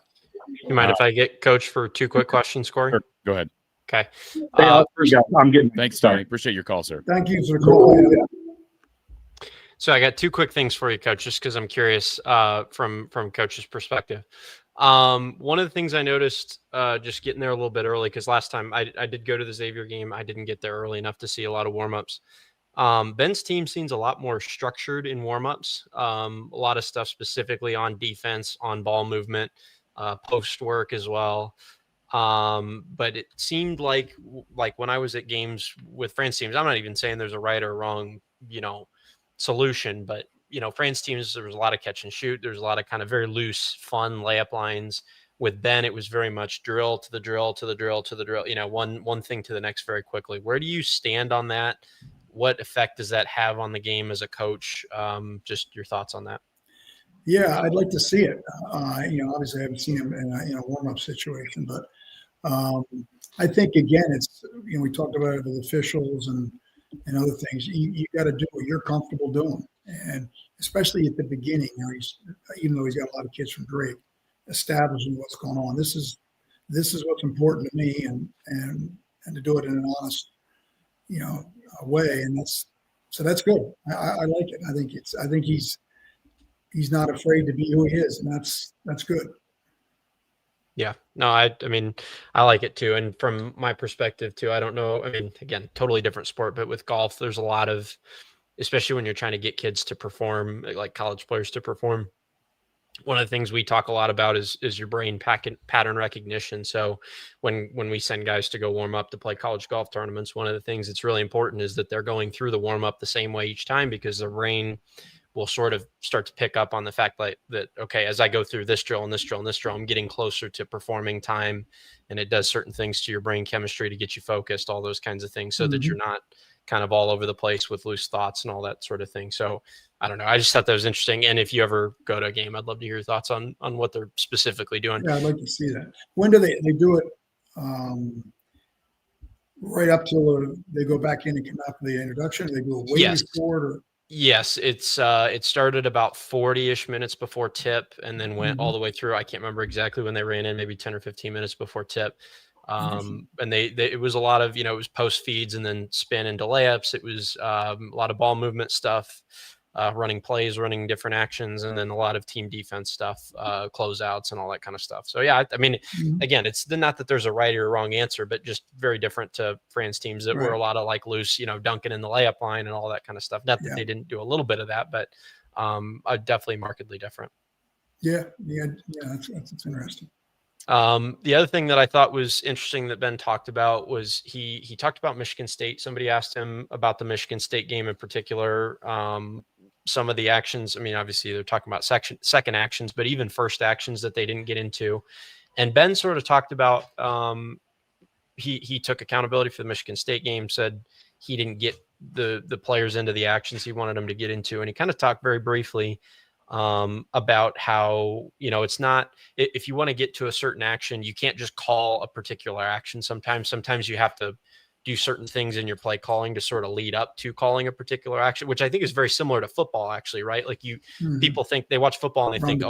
You mind if I get Coach for 2 quick questions, Corey? Sure. Go ahead. Okay. I'm getting. Thanks, Tony. Appreciate your call, sir. Thank you for the call. So I got 2 quick things for you, Coach, just because I'm curious from Coach's perspective. One of the things I noticed just getting there a little bit early, because last time I did go to the Xavier game, I didn't get there early enough to see a lot of warm-ups. Ben's team seems a lot more structured in warm-ups. A lot of stuff specifically on defense, on ball movement, post work as well. But it seemed like when I was at games with France teams, I'm not even saying there's a right or wrong, solution, but France teams, there was a lot of catch and shoot. There's a lot of kind of very loose, fun layup lines. With Ben, it was very much drill to the drill to the drill to the drill, one thing to the next very quickly. Where do you stand on that? What effect does that have on the game as a coach? Just your thoughts on that. Yeah, I'd like to see it. Obviously I haven't seen him in a warm-up situation, but I think, again, it's, we talked about it with officials and other things. You got to do what you're comfortable doing. And especially at the beginning, even though he's got a lot of kids from Drake, establishing what's going on. This is what's important to me, and to do it in an honest, way. And that's good. I like it. I think he's not afraid to be who he is, and that's good. Yeah, no, I mean, I like it too. And from my perspective too, I don't know. I mean, again, totally different sport, but with golf, there's a lot of, especially when you're trying to get kids to perform, like college players to perform. One of the things we talk a lot about is your brain pattern recognition. So when we send guys to go warm up to play college golf tournaments, one of the things that's really important is that they're going through the warm up the same way each time, because the brain will sort of start to pick up on the fact that, okay, as I go through this drill and this drill and this drill, I'm getting closer to performing time. And it does certain things to your brain chemistry to get you focused, all those kinds of things, so that you're not kind of all over the place with loose thoughts and all that sort of thing. So I don't know. I just thought that was interesting. And if you ever go to a game, I'd love to hear your thoughts on what they're specifically doing. Yeah, I'd like to see that. When do they do it? Right up till they go back in and come out for the introduction? They go way before it, or? Yes, it started about 40-ish minutes before tip, and then went all the way through. I can't remember exactly when they ran in, maybe 10 or 15 minutes before tip. And it was a lot of, it was post feeds and then spin into layups. It was a lot of ball movement stuff. running plays, running different actions, and then a lot of team defense stuff, closeouts and all that kind of stuff. So yeah, I mean, again, it's not that there's a right or wrong answer, but just very different to Fran's teams that were a lot of like loose, dunking in the layup line and all that kind of stuff. Not that they didn't do a little bit of that, but definitely markedly different. Yeah, that's interesting. The other thing that I thought was interesting that Ben talked about was he talked about Michigan State. Somebody asked him about the Michigan State game in particular. Some of the actions, I mean, obviously they're talking about second actions, but even first actions that they didn't get into. And Ben sort of talked about he took accountability for the Michigan State game, said he didn't get the players into the actions he wanted them to get into. And he kind of talked very briefly about how, it's not, if you want to get to a certain action, you can't just call a particular action. Sometimes you have to do certain things in your play calling to sort of lead up to calling a particular action, which I think is very similar to football, actually, right? Like people think they watch football and they think,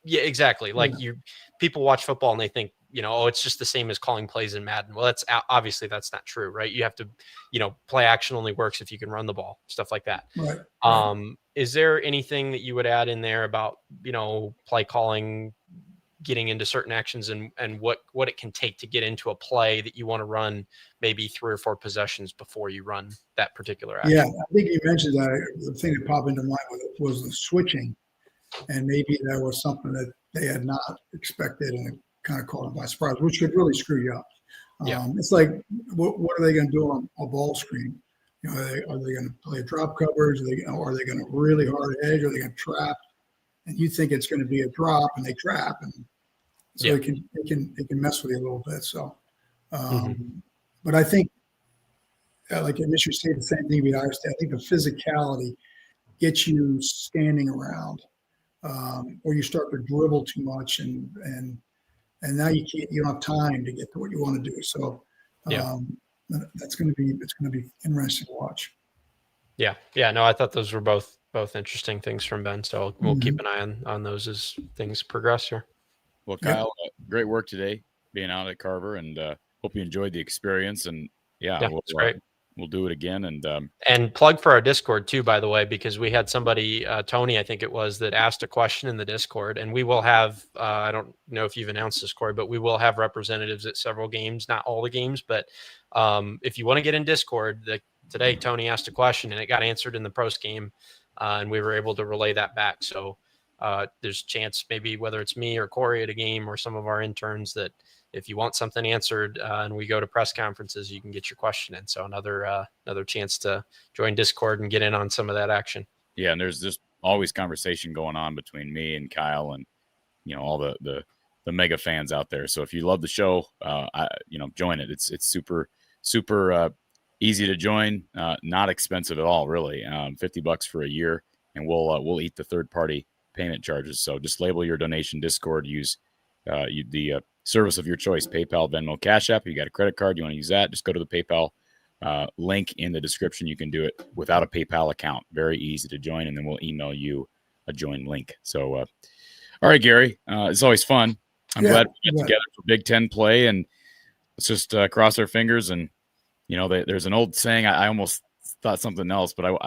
yeah, exactly. Like people watch football and they think, it's just the same as calling plays in Madden. Well, that's obviously that's not true, right? You have to, play action only works if you can run the ball, stuff like that. Right. Is there anything that you would add in there about, play calling, getting into certain actions and what it can take to get into a play that you want to run maybe 3 or 4 possessions before you run that particular action? Yeah, I think you mentioned that. The thing that popped into mind was the switching. And maybe that was something that they had not expected and it kind of caught them by surprise, which could really screw you up. It's like, what are they going to do on a ball screen? Are they going to play drop covers? Are they going to really hard edge? Are they going to trap? And you think it's going to be a drop, and they trap, and so it can mess with you a little bit. So, but I think, like at Michigan State, the same thing with Iowa State. I think the physicality gets you standing around, or you start to dribble too much, and now you don't have time to get to what you want to do. So, it's going to be interesting to watch. Yeah. No, I thought those were both interesting things from Ben. So we'll keep an eye on those as things progress here. Well, Kyle, great work today being out at Carver, and hope you enjoyed the experience. And it's great. We'll do it again. And plug for our Discord too, by the way, because we had somebody, Tony, I think it was, that asked a question in the Discord, and we will have, I don't know if you've announced this, Corey, but we will have representatives at several games, not all the games, but if you want to get in Discord, today Tony asked a question and it got answered in the post game, and we were able to relay that back. So there's a chance maybe whether it's me or Corey at a game or some of our interns that if you want something answered and we go to press conferences, you can get your question in. So another chance to join Discord and get in on some of that action. Yeah. And there's just always conversation going on between me and Kyle and, all the mega fans out there. So if you love the show, join it. It's super, super easy to join. Not expensive at all, really. $50 for a year, and we'll eat the third-party payment charges. So just label your donation Discord, use the service of your choice, PayPal, Venmo, Cash App. You got a credit card, you want to use that, just go to the PayPal link in the description. You can do it without a PayPal account. Very easy to join, and then we'll email you a join link. So, all right, Gary, it's always fun. I'm glad we get together for Big Ten play, and let's just cross our fingers. And, there's an old saying, I almost thought something else, but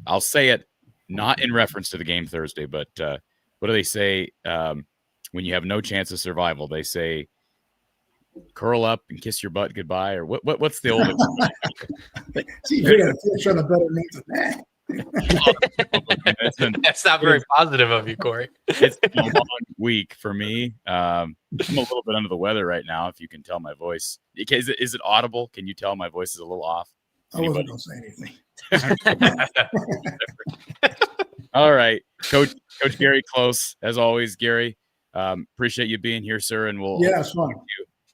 I'll say it not in reference to the game Thursday, but what do they say? When you have no chance of survival, they say, curl up and kiss your butt goodbye, or what's the old? See, you got to fish on a better name than that. That's not very positive of you, Corey. It's been a long week for me. I'm a little bit under the weather right now, if you can tell my voice. Is it audible? Can you tell my voice is a little off? Anybody? I wasn't going to say anything. All right. Coach Gary Close, as always, Gary. Appreciate you being here, sir, and it's fun.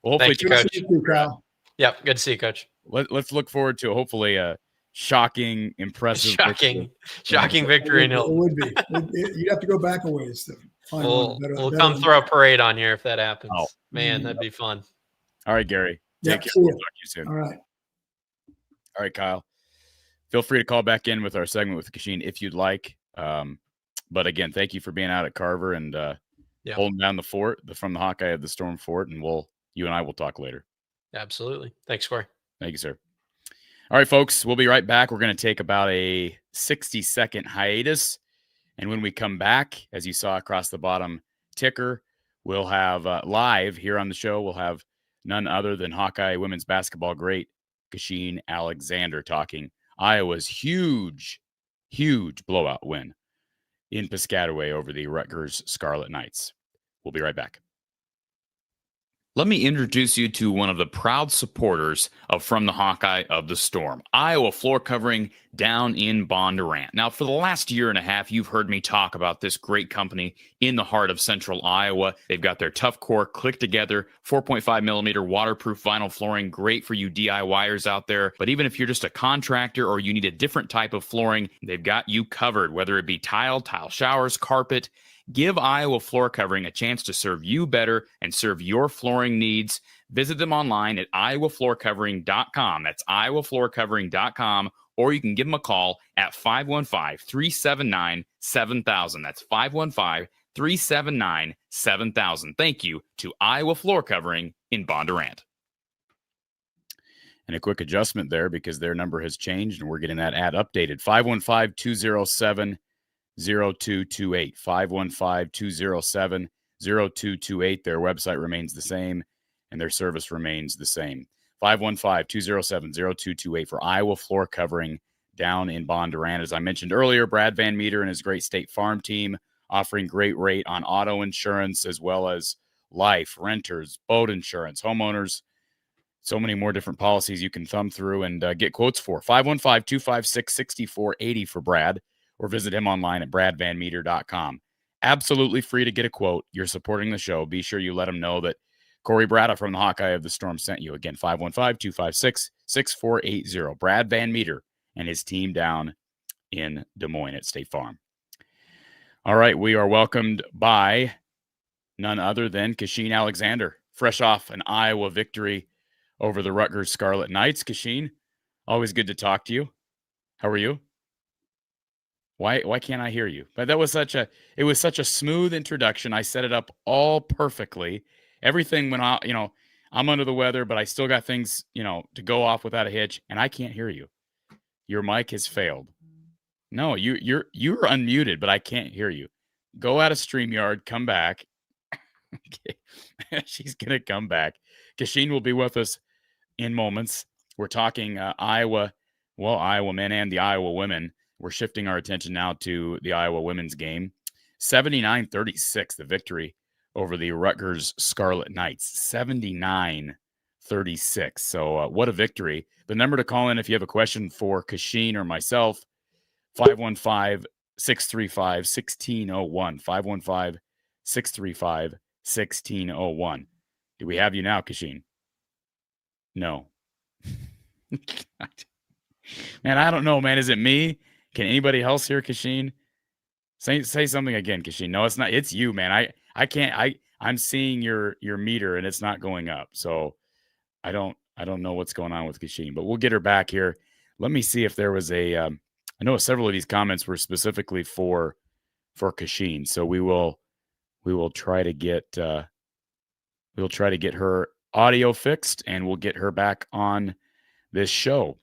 Well, hopefully, thank you, Coach. See you, Kyle. Yep, good to see you, Coach. Let's look forward to hopefully a shocking, impressive, shocking victory in Hilton. It would be. You'd have to go back a ways to find we'll come throw a parade on here if that happens. Oh, man, that'd be fun. All right, Gary. Take care. We'll talk to you soon. All right, Kyle. Feel free to call back in with our segment with Kachine if you'd like. But again, thank you for being out at Carver and holding down the fort from the Hawkeye of the Storm Fort, and you and I will talk later. Absolutely. Thanks, Corey. Thank you, sir. All right, folks, we'll be right back. We're going to take about a 60-second hiatus. And when we come back, as you saw across the bottom ticker, we'll have live here on the show, we'll have none other than Hawkeye women's basketball great Kasheen Alexander talking Iowa's huge blowout win in Piscataway over the Rutgers Scarlet Knights. We'll be right back. Let me introduce you to one of the proud supporters of From the Hawkeye of the Storm, Iowa floor covering down in Bondurant. Now, for the last year and a half, you've heard me talk about this great company in the heart of central Iowa. They've got their tough core, click together, 4.5 millimeter waterproof vinyl flooring, great for you DIYers out there. But even if you're just a contractor or you need a different type of flooring, they've got you covered, whether it be tile showers, carpet. Give Iowa Floor Covering a chance to serve you better and serve your flooring needs. Visit them online at iowafloorcovering.com. That's iowafloorcovering.com, or you can give them a call at 515-379-7000. That's 515-379-7000. Thank you to Iowa Floor Covering in Bondurant. And a quick adjustment there because their number has changed and we're getting that ad updated. 515-207-0228. 515-207-0228. Their website remains the same and their service remains the same. 515-207-0228 for Iowa Floor Covering down in Bondurant. As I mentioned earlier, Brad Van Meter and his great State Farm team offering great rate on auto insurance as well as life, renters, boat insurance, homeowners. So many more different policies you can thumb through and get quotes for. 515-256-6480 for Brad. Or visit him online at bradvanmeter.com. Absolutely free to get a quote. You're supporting the show. Be sure you let him know that Corey Brada from the Hawkeye of the Storm sent you. Again, 515-256-6480. Brad Van Meter and his team down in Des Moines at State Farm. All right, we are welcomed by none other than Kasheen Alexander, fresh off an Iowa victory over the Rutgers Scarlet Knights. Kasheen, always good to talk to you. How are you? Why can't I hear you? But it was such a smooth introduction. I set it up all perfectly. Everything went out, I'm under the weather, but I still got things, to go off without a hitch, and I can't hear you. Your mic has failed. No, you're unmuted, but I can't hear you. Go out of StreamYard, come back. Okay. She's gonna come back. Kasheen will be with us in moments. We're talking Iowa men and the Iowa women. We're shifting our attention now to the Iowa women's game. 79-36, the victory over the Rutgers Scarlet Knights. 79-36. So what a victory. The number to call in if you have a question for Kasheen or myself, 515-635-1601. 515-635-1601. Do we have you now, Kasheen? No. Man, I don't know, man. Is it me? Can anybody else hear Kasheen? Say something again, Kasheen. No, it's not. It's you, man. I can't. I'm seeing your meter and it's not going up. So I don't know what's going on with Kasheen, but we'll get her back here. Let me see if there was a. I know several of these comments were specifically for Kasheen. So we will try to get her audio fixed and we'll get her back on this show.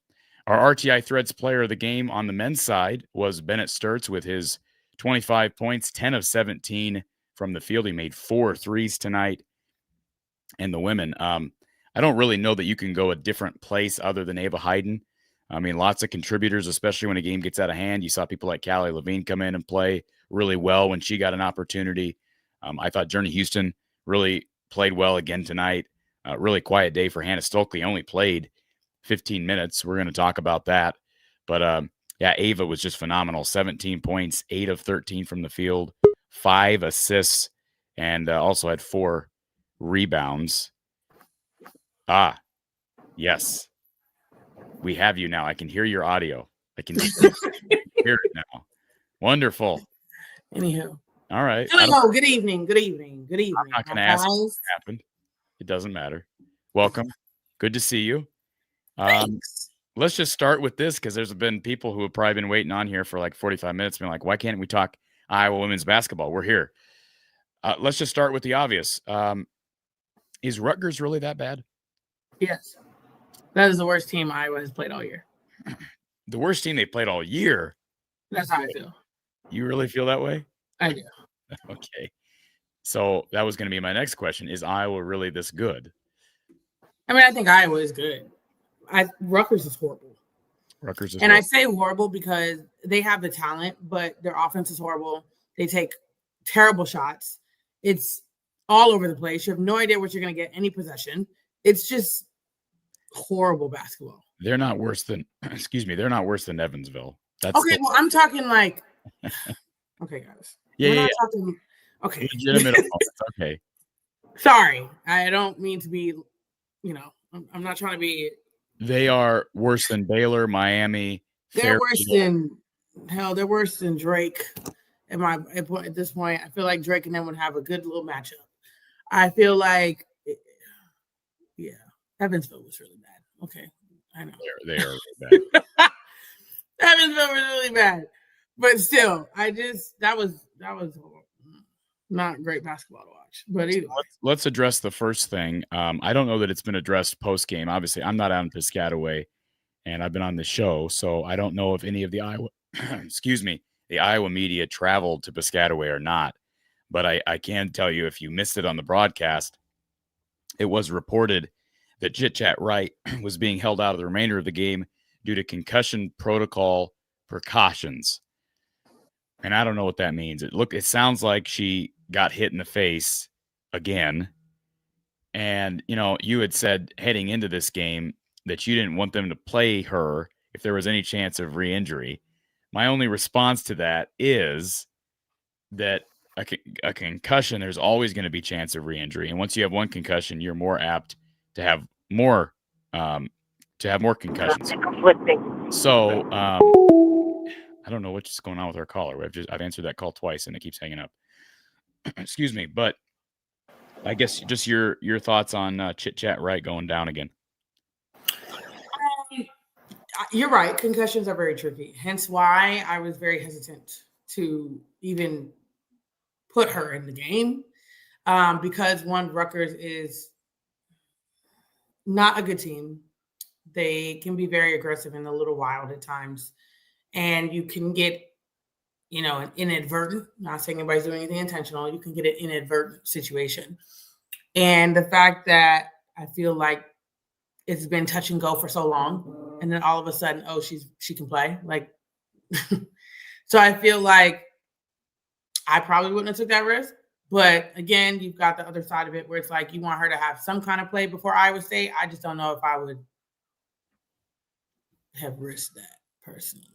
Our RTI Threads player of the game on the men's side was Bennett Sturtz with his 25 points, 10 of 17 from the field. He made 4 threes tonight. And the women, I don't really know that you can go a different place other than Ava Hayden. I mean, lots of contributors, especially when a game gets out of hand. You saw people like Callie Levine come in and play really well when she got an opportunity. I thought Journey Houston really played well again tonight. Really quiet day for Hannah Stokely. Only played 15 minutes. We're going to talk about that. But Ava was just phenomenal. 17 points, 8 of 13 from the field, 5 assists, and also had 4 rebounds. Yes. We have you now. I can hear your audio. I can hear it now. Wonderful. Anywho. All right. Hello. Good evening. I'm not going to ask what happened. It doesn't matter. Welcome. Good to see you. Let's just start with this because there's been people who have probably been waiting on here for like 45 minutes being like, why can't we talk Iowa women's basketball? We're here. Let's just start with the obvious. Is Rutgers really that bad? Yes. That is the worst team Iowa has played all year. the worst team they played all year. That's how I feel. You really feel that way? I do. Okay. So that was going to be my next question. Is Iowa really this good? I mean, I think Iowa is good. Rutgers is horrible. Rutgers is And I horrible. say horrible because they have the talent, but their offense is horrible. They take terrible shots. It's all over the place. You have no idea what you're going to get any possession. It's just horrible basketball. They're not worse than, they're not worse than Evansville. That's Okay, well, I'm talking like, okay, guys. Yeah, We're yeah, not talking, okay. legitimate opponents. Okay. Sorry, I don't mean to be, I'm not trying to be. They are worse than Baylor, Miami. They're worse than Drake. At this point, I feel like Drake and them would have a good little matchup. I feel like, yeah, Evansville was really bad. Okay, I know. They are really bad. Evansville was really bad. But still, that was not great basketball to watch. But either way. Let's address the first thing. I don't know that it's been addressed post game. Obviously, I'm not out in Piscataway, and I've been on the show, so I don't know if any of the Iowa, the Iowa media traveled to Piscataway or not. But I can tell you, if you missed it on the broadcast, it was reported that Chit-Chat Wright was being held out of the remainder of the game due to concussion protocol precautions. And I don't know what that means. It sounds like she got hit in the face again. And, you had said heading into this game that you didn't want them to play her if there was any chance of re-injury. My only response to that is that a concussion, there's always going to be chance of re-injury. And once you have one concussion, you're more apt to have more concussions. So, I don't know what's going on with our caller. I've answered that call twice and it keeps hanging up. Excuse me, but I guess just your thoughts on Chit-Chat Wright going down again. You're right. Concussions are very tricky. Hence why I was very hesitant to even put her in the game because Rutgers is not a good team. They can be very aggressive and a little wild at times. And you can get, an inadvertent, not saying anybody's doing anything intentional, you can get an inadvertent situation. And the fact that I feel like it's been touch and go for so long, and then all of a sudden, she can play. Like, so I feel like I probably wouldn't have took that risk. But again, you've got the other side of it where it's like you want her to have some kind of play before Iowa State. I just don't know if I would have risked that personally.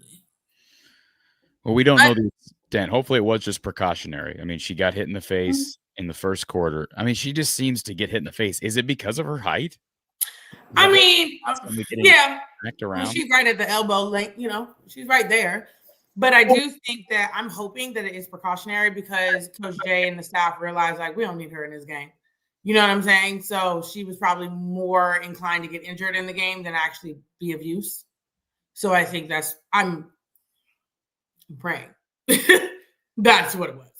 Well, we don't know the extent. Hopefully it was just precautionary. I mean, she got hit in the face in the first quarter. I mean, she just seems to get hit in the face. Is it because of her height? I mean, yeah. Around? She's right at the elbow length, she's right there. But I do think that I'm hoping that it is precautionary because Coach Jay and the staff realized, like, we don't need her in this game. You know what I'm saying? So she was probably more inclined to get injured in the game than actually be of use. So I think I'm praying. That's what it was.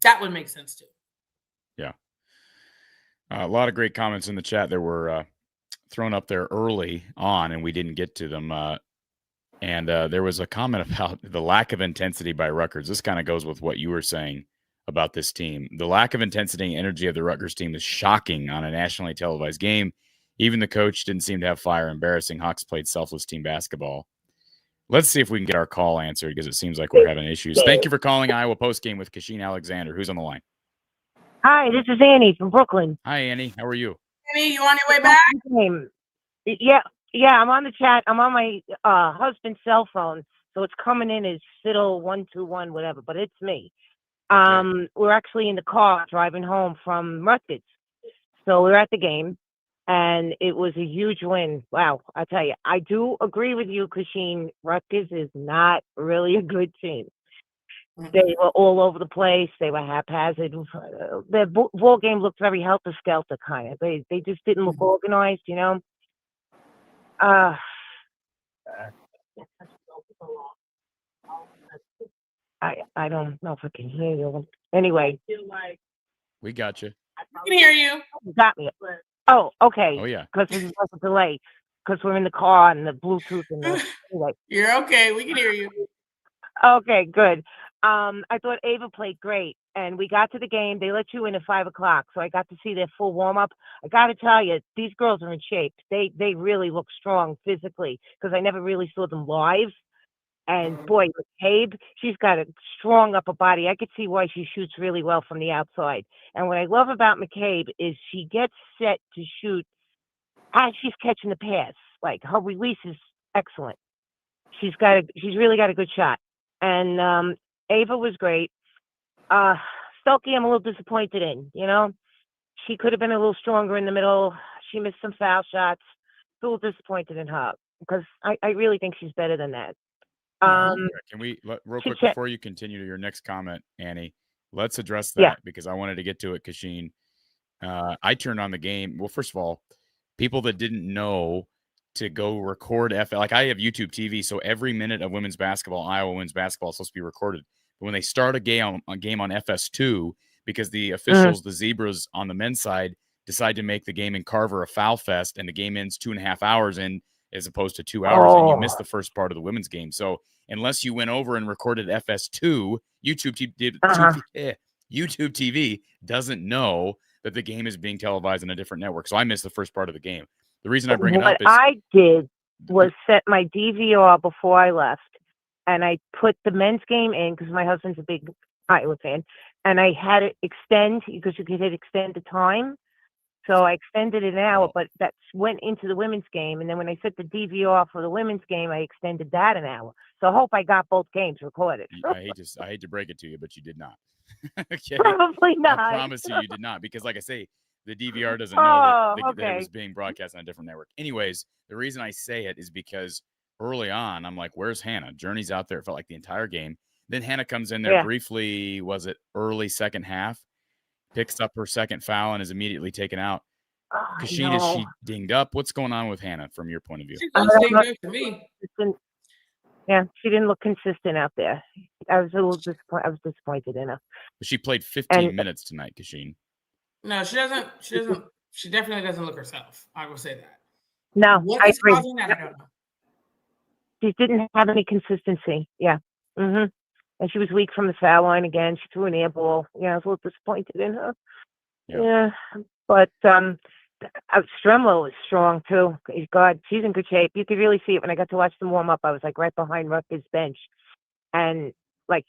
That would make sense too. Yeah. A lot of great comments in the chat that were thrown up there early on, and we didn't get to them. And there was a comment about the lack of intensity by Rutgers. This kind of goes with what you were saying about this team. The lack of intensity and energy of the Rutgers team is shocking on a nationally televised game. Even the coach didn't seem to have fire. Embarrassing. Hawks played selfless team basketball. Let's see if we can get our call answered because it seems like we're having issues. Thank you for calling Iowa Postgame with Kasheen Alexander. Who's on the line? Hi, this is Annie from Brooklyn. Hi, Annie. How are you? Annie, you on your way back? Yeah, I'm on the chat. I'm on my husband's cell phone, so it's coming in as Fiddle121, whatever, but it's me. Okay. We're actually in the car driving home from Rutgers. So we're at the game, and it was a huge win. Wow, I tell you, I do agree with you, Kasheen. Rutgers is not really a good team. They were all over the place. They were haphazard. Their ball game looked very helter-skelter kind of. They just didn't look organized, I don't know if I can hear you. Anyway. We got you. I can hear you. You got me. Oh, okay. Oh, yeah. Because there's a delay. because we're in the car and the Bluetooth and the anyway. You're okay. We can hear you. Okay, good. I thought Ava played great, and we got to the game. They let you in at 5:00, so I got to see their full warm up. I got to tell you, these girls are in shape. They really look strong physically because I never really saw them live. And boy, McCabe, she's got a strong upper body. I could see why she shoots really well from the outside. And what I love about McCabe is she gets set to shoot as she's catching the pass. Like her release is excellent. She's really got a good shot. And Ava was great. Stokey, I'm a little disappointed in. She could have been a little stronger in the middle. She missed some foul shots. A little disappointed in her because I really think she's better than that. Can we real quick before you continue to your next comment, Annie? Let's address that because I wanted to get to it, Kasheen. I turned on the game. Well, first of all, people that didn't know to go record like I have YouTube TV, so every minute of women's basketball, Iowa women's basketball, is supposed to be recorded. But when they start a game on FS2, because the officials, the Zebras on the men's side, decide to make the game in Carver a foul fest, and the game ends 2.5 hours in as opposed to 2 hours, and you missed the first part of the women's game. So unless you went over and recorded FS2, YouTube TV doesn't know that the game is being televised on a different network. So I missed the first part of the game. The reason I bring it up is what I did was set my DVR before I left, and I put the men's game in because my husband's a big Iowa fan, and I had it extend because you could hit extend the time. So I extended it an hour, but that went into the women's game. And then when I set the DVR for the women's game, I extended that an hour. So I hope I got both games recorded. I hate to break it to you, but you did not. Okay? Probably not. I promise you did not, because like I say, the DVR doesn't know that it was being broadcast on a different network. Anyways, the reason I say it is because early on, I'm like, where's Hannah? Journey's out there. It felt like the entire game. Then Hannah comes in there briefly, was it early second half? Picks up her second foul and is immediately taken out. Kasheen, is she dinged up? What's going on with Hannah from your point of view? She looks dinged up to me. Yeah, she didn't look consistent out there. I was a little disappointed. I was disappointed in her. But she played 15 minutes tonight, Kasheen. No, she doesn't. She definitely doesn't look herself. I will say that. No, I agree. Causing that? I don't know. She didn't have any consistency. Yeah. And she was weak from the foul line again. She threw an air ball. Yeah, I was a little disappointed in her. Yeah. But Stremlo is strong too. God, she's in good shape. You could really see it when I got to watch them warm up. I was like right behind Rutgers bench, and like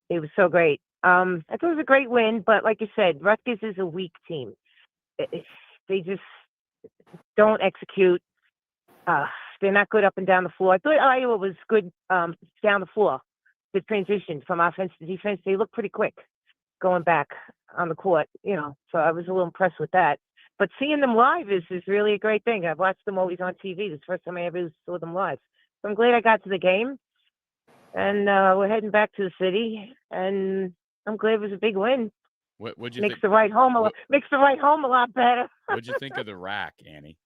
it was so great. I thought it was a great win, but like you said, Rutgers is a weak team. They just don't execute. They're not good up and down the floor. I thought Iowa was good down the floor. The transition from offense to defense, they look pretty quick going back on the court, so I was a little impressed with that. But seeing them live is really a great thing. I've watched them always on TV. This is the first time I ever saw them live. So I'm glad I got to the game. And we're heading back to the city, and I'm glad it was a big win. What'd you makes think? the ride home a lot better. What'd you think of the rack, Annie?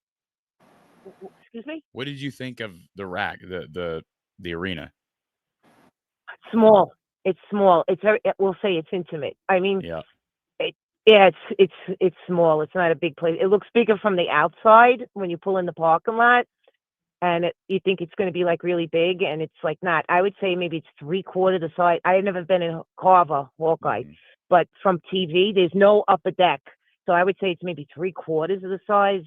Excuse me? What did you think of the rack, the arena? Small. It's small. We'll say it's intimate. I mean, it's small. It's not a big place. It looks bigger from the outside when you pull in the parking lot, and you think it's going to be like really big, and it's like not. I would say maybe it's 3/4 the size. I have never been in Carver-Hawkeye, but from TV, there's no upper deck, so I would say it's maybe 3/4 of the size.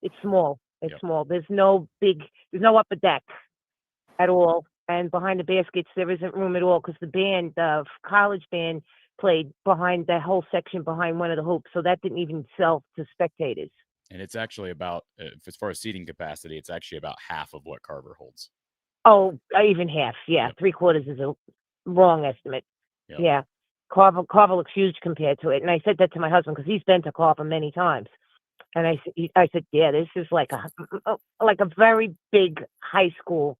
It's small. It's small. There's no upper deck at all. And behind the baskets, there isn't room at all because the college band played behind the whole section behind one of the hoops. So that didn't even sell to spectators. And it's actually about, as far as seating capacity, it's actually about half of what Carver holds. Oh, even half. Yeah. 3/4 is a wrong estimate. Yeah. Carver looks huge compared to it. And I said that to my husband because he's been to Carver many times. And I said, yeah, this is like a very big high school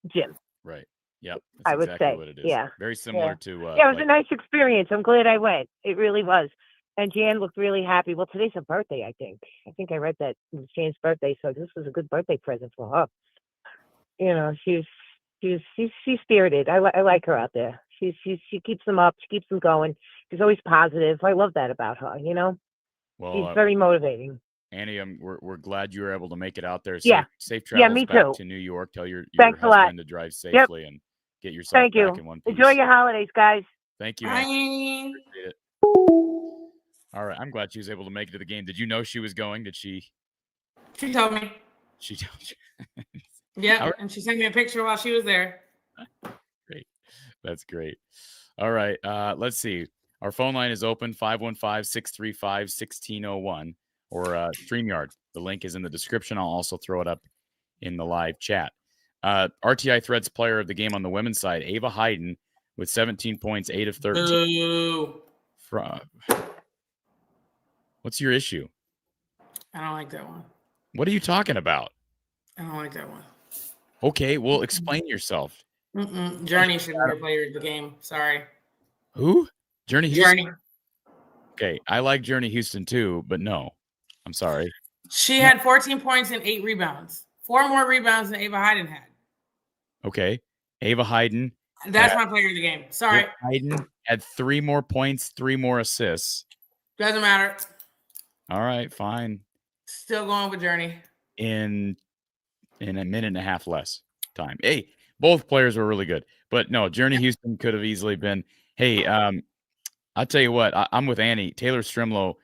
gym. Right. Yep. I would say, what it is. Yeah. Very similar to. It was a nice experience. I'm glad I went. It really was. And Jan looked really happy. Well, today's her birthday, I think. I think I read that it was Jan's birthday, so this was a good birthday present for her. She's spirited. I like her out there. She keeps them up. She keeps them going. She's always positive. I love that about her. Well, she's very motivating. Annie, we're glad you were able to make it out there. Yeah. Safe Yeah, travels me back too. to New York. Tell your Thanks a lot. husband to drive safely and get yourself Thank back you. in one piece. Enjoy your holidays, guys. Thank you, Bye. Annie. Appreciate it. All right. I'm glad she was able to make it to the game. Did you know she was going? Did she? She told me. She told you. Yeah, All and she sent me a picture while she was there. Great. That's great. All right. Let's see. Our phone line is open 515-635-1601 or StreamYard. The link is in the description. I'll also throw it up in the live chat. RTI Threads player of the game on the women's side, Ava Hayden, with 17 points, 8 of 13. Boo. What's your issue? I don't like that one. What are you talking about? I don't like that one. Okay, well, explain yourself. Journey should be the player of the game. Sorry. Who? Journey Houston? Journey. Okay, I like Journey Houston too, but no. I'm sorry. She had 14 points and 8 rebounds. 4 more rebounds than Ava Hayden had. Okay. Ava Hayden. That's my player of the game. Sorry. Ava Hayden had 3 more points, 3 more assists. Doesn't matter. All right, fine. Still going with Journey. In a minute and a half less time. Hey, both players were really good. But no, Journey Houston could have easily been. Hey, I'll tell you what. I'm with Annie. Taylor Strimlow.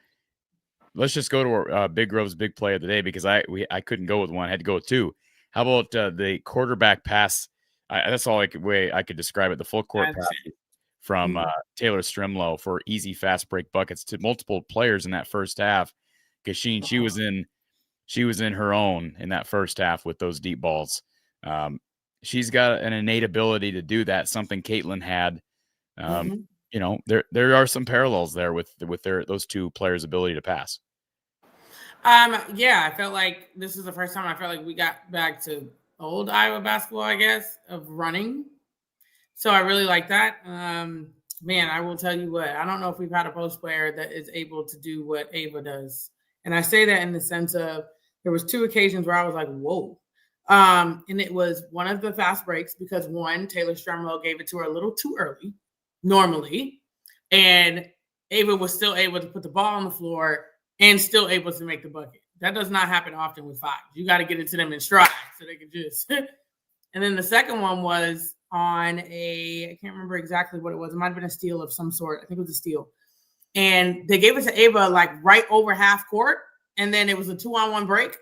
Let's just go to our Big Grove's big play of the day because I couldn't go with one. I had to go with 2. How about the quarterback pass? That's all way I could describe it. The full court pass from Taylor Strimlow for easy fast break buckets to multiple players in that first half. Kachine, she was in her own in that first half with those deep balls. She's got an innate ability to do that. Something Caitlin had. You know, there are some parallels there with those 2 players' ability to pass. Yeah, I felt like this is the first time I felt like we got back to old Iowa basketball, I guess, of running. So I really like that. Man, I will tell you what, I don't know if we've had a post player that is able to do what Ava does. And I say that in the sense of there was 2 occasions where I was like, whoa. And it was one of the fast breaks because one, Taylor Strimlow gave it to her a little too early, normally. And Ava was still able to put the ball on the floor and still able to make the bucket. That does not happen often with 5. You got to get it to them in stride so they can just. And then the second one was on I can't remember exactly what it was. It might have been a steal of some sort. I think it was a steal. And they gave it to Ava like right over half court. And then it was a 2-on-1 break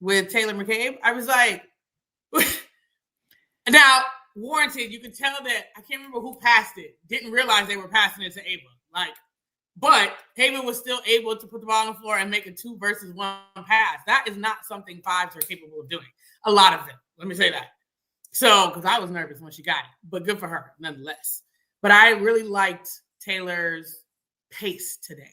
with Taylor McCabe. I was like, now, warranted, you can tell that I can't remember who passed it. Didn't realize they were passing it to Ava. But Ava was still able to put the ball on the floor and make a 2 versus 1 pass. That is not something 5s are capable of doing. A lot of them. Let me say that. So, because I was nervous when she got it, but good for her nonetheless. But I really liked Taylor's pace today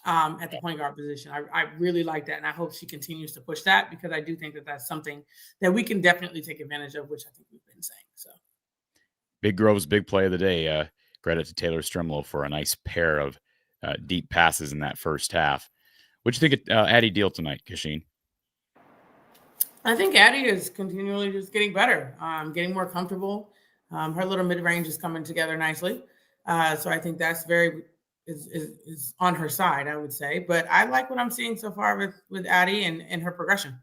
at the point guard position. I really like that, and I hope she continues to push that because I do think that that's something that we can definitely take advantage of, which I think we've been saying. So, Big Grove's big play of the day. Credit to Taylor Strimlow for a nice pair of deep passes in that first half. What do you think of Addie Deal tonight, Kasheen? I think Addie is continually just getting better, getting more comfortable. Her little mid-range is coming together nicely. So I think that's is on her side, I would say. But I like what I'm seeing so far with Addie and her progression.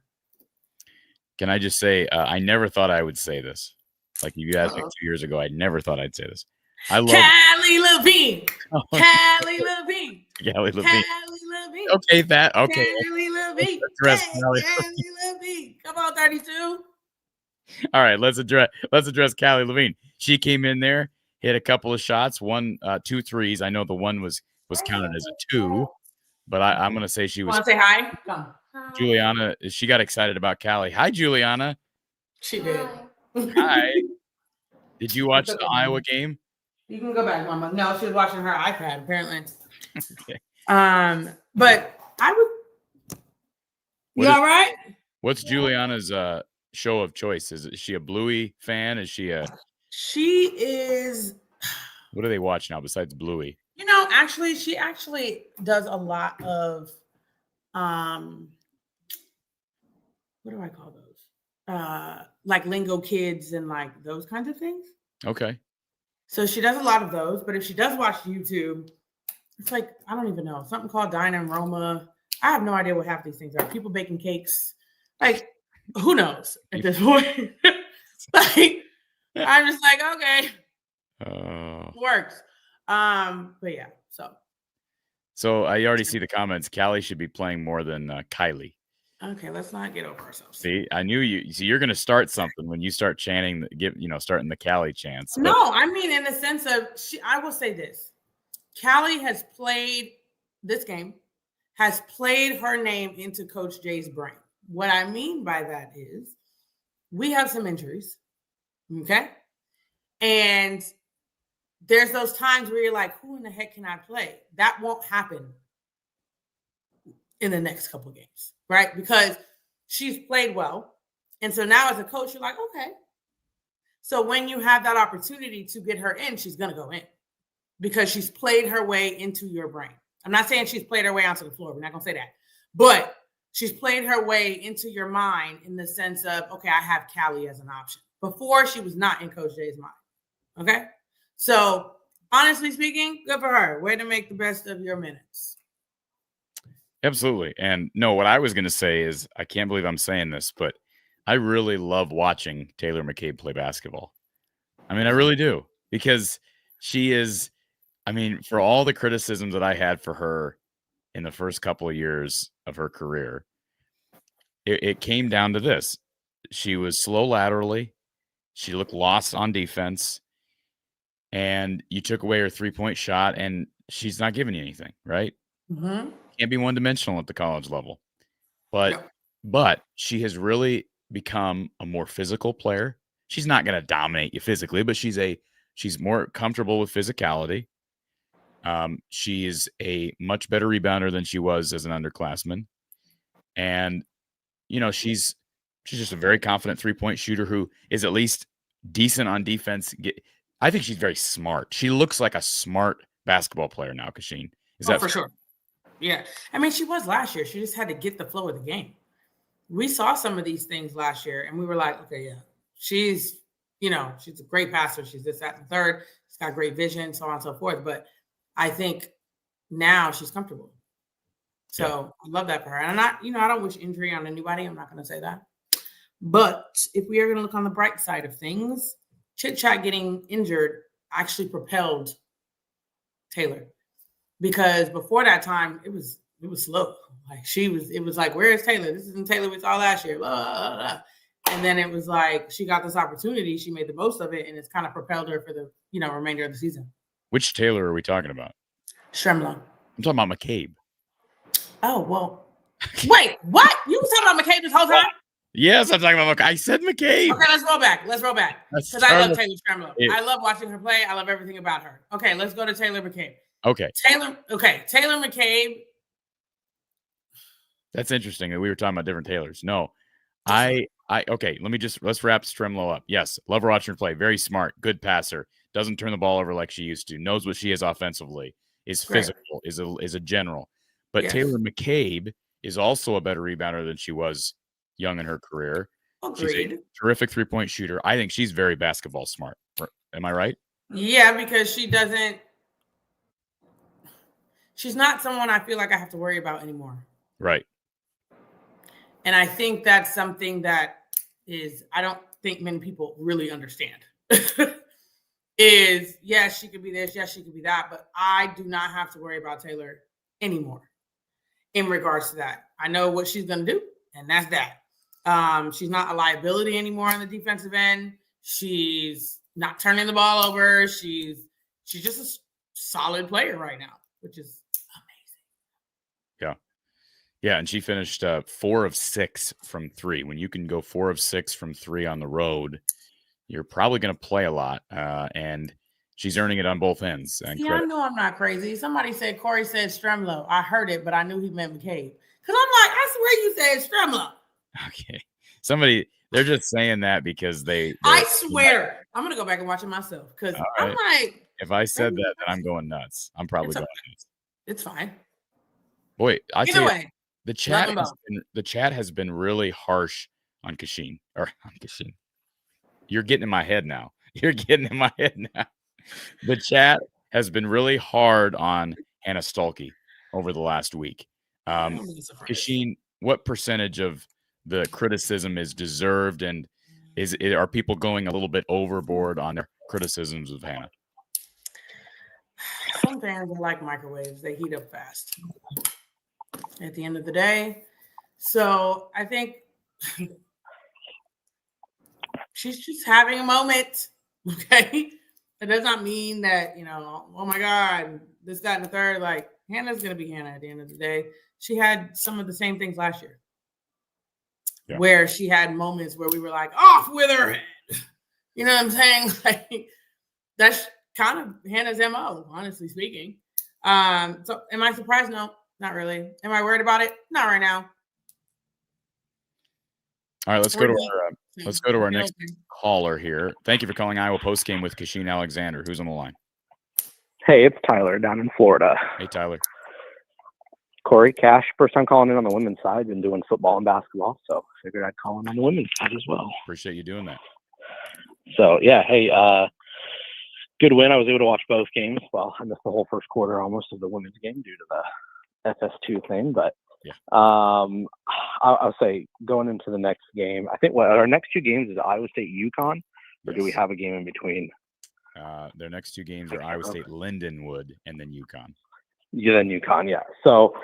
Can I just say, I never thought I would say this. Like you asked me 2 years ago, I never thought I'd say this. I love Callie Levine. Callie Levine. Callie Levine. Callie Levine. Okay, that okay. Callie Levine. Address Callie Levine. Come on, 32. All right, let's address Callie Levine. She came in there, hit a couple of shots, 2 threes. I know the one was counted as a 2, but I'm gonna say she was. Want to say hi? Come. Juliana, she got excited about Callie. Hi, Juliana. She did. Hi. Did you watch the Iowa game? You can go back, Mama. No, she was watching her iPad, apparently. Okay. But I would. You all right? What's Juliana's show of choice? Is she a Bluey fan? Is she a? She is. What do they watch now besides Bluey? You know, actually, she actually does a lot of, what do I call those? Like Lingo Kids and like those kinds of things. Okay. So she does a lot of those, but if she does watch YouTube, it's like, I don't even know, something called Dina and Roma. I have no idea what half these things are. People baking cakes. Like, who knows at this point? Like, I'm just like, okay, works. But yeah, So I already see the comments. Callie should be playing more than Kylie. okay, let's not get over ourselves. See, I knew you. See, you're going to start something when you start chanting, starting the Callie chants. No, I mean, in the sense of, I will say this. Callie has played this game, has played her name into Coach J's brain. What I mean by that is we have some injuries, okay? And there's those times where you're like, who in the heck can I play? That won't happen in the next couple of games, right? Because she's played well. And so now as a coach, you're like, okay. So when you have that opportunity to get her in, she's going to go in because she's played her way into your brain. I'm not saying she's played her way onto the floor. We're not going to say that. But she's played her way into your mind in the sense of, okay, I have Callie as an option. Before, she was not in Coach J's mind. Okay? So honestly speaking, good for her. Way to make the best of your minutes. Absolutely. And no, what I was going to say is, I can't believe I'm saying this, but I really love watching Taylor McCabe play basketball. I mean, I really do, because she is, I mean, for all the criticisms that I had for her in the first couple of years of her career, it came down to this. She was slow laterally. She looked lost on defense. And you took away her three-point shot, and she's not giving you anything, right? Mm-hmm. Can't be one-dimensional at the college level. But she has really become a more physical player. She's not going to dominate you physically, but she's more comfortable with physicality. She is a much better rebounder than she was as an underclassman. And, she's just a very confident three-point shooter who is at least decent on defense. I think she's very smart. She looks like a smart basketball player now, Kasheen. Is that for sure? Yeah. I mean, she was last year. She just had to get the flow of the game. We saw some of these things last year, and we were like, okay, yeah, she's a great passer. She's this, that, and third. She's got great vision, so on and so forth. But I think now she's comfortable. So I love that for her. And I don't wish injury on anybody. I'm not going to say that. But if we are going to look on the bright side of things, Chit Chat getting injured actually propelled Taylor, because before that time it was slow. Like it was like, where is Taylor? This isn't Taylor we saw last year. Blah, blah, blah. And then it was like she got this opportunity, she made the most of it, and it's kind of propelled her for the remainder of the season. Which Taylor are we talking about? Stremlo. I'm talking about McCabe. Oh well. Wait, what? You was talking about McCabe this whole time? Yes, I'm talking about McCabe. I said McCabe. Okay, let's roll back. Because I love Taylor Stremlo. I love watching her play. I love everything about her. Okay, let's go to Taylor McCabe. Okay. Taylor McCabe. That's interesting that we were talking about different Taylors. No, okay. Let's wrap Stremlo up. Yes, love her watching her play. Very smart, good passer. Doesn't turn the ball over like she used to. Knows what she is offensively. Is physical. Is a general. But yes. Taylor McCabe is also a better rebounder than she was young in her career. Agreed. She's a terrific three-point shooter. I think she's very basketball smart. Am I right? Yeah, because she's not someone I feel like I have to worry about anymore. Right. And I think that's something that I don't think many people really understand. Yes, she could be this, yes, she could be that, but I do not have to worry about Taylor anymore in regards to that. I know what she's going to do, and that's that. She's not a liability anymore on the defensive end. She's not turning the ball over. She's just a solid player right now, which is amazing. Yeah, and she finished 4 of 6 from 3. When you can go 4 of 6 from 3 on the road, you're probably going to play a lot, and she's earning it on both ends. See, I know I'm not crazy. Somebody said Corey said Stremlo. I heard it, but I knew he meant McCabe. Because I'm like, I swear you said Stremlo. Okay. They're just saying that because I swear. I'm going to go back and watch it myself. Because I'm like. If I said that, then I'm going nuts. I'm probably going nuts. It's fine. Boy, Either way. The chat has been really harsh on Kachine. You're getting in my head now. The chat has been really hard on Hannah Stuelke over the last week. Kasheen, what percentage of the criticism is deserved, and are people going a little bit overboard on their criticisms of Hannah? Some fans are like microwaves; they heat up fast. At the end of the day, so I think she's just having a moment. Okay, it does not mean that oh my God, this, that, and the third. Like Hannah's gonna be Hannah at the end of the day. She had some of the same things last year. Yeah. Where she had moments where we were like, off with her head. You know what I'm saying? Like that's kind of Hannah's MO, honestly speaking. So am I surprised? No, not really. Am I worried about it? Not right now. All right, let's go to our next caller here. Thank you for calling Iowa Postgame with Kasheen Alexander. Who's on the line? Hey, it's Tyler down in Florida. Hey, Tyler. Corey, Cash, first time calling in on the women's side. Been doing football and basketball, so figured I'd call in on the women's side as well. Appreciate you doing that. So, yeah, hey, good win. I was able to watch both games. Well, I missed the whole first quarter almost of the women's game due to the FS2 thing, but yeah. I'll say going into the next game, I think our next two games is Iowa State UConn, or do we have a game in between? Their next two games are Iowa State Lindenwood and then UConn. Yeah, then UConn, yeah. So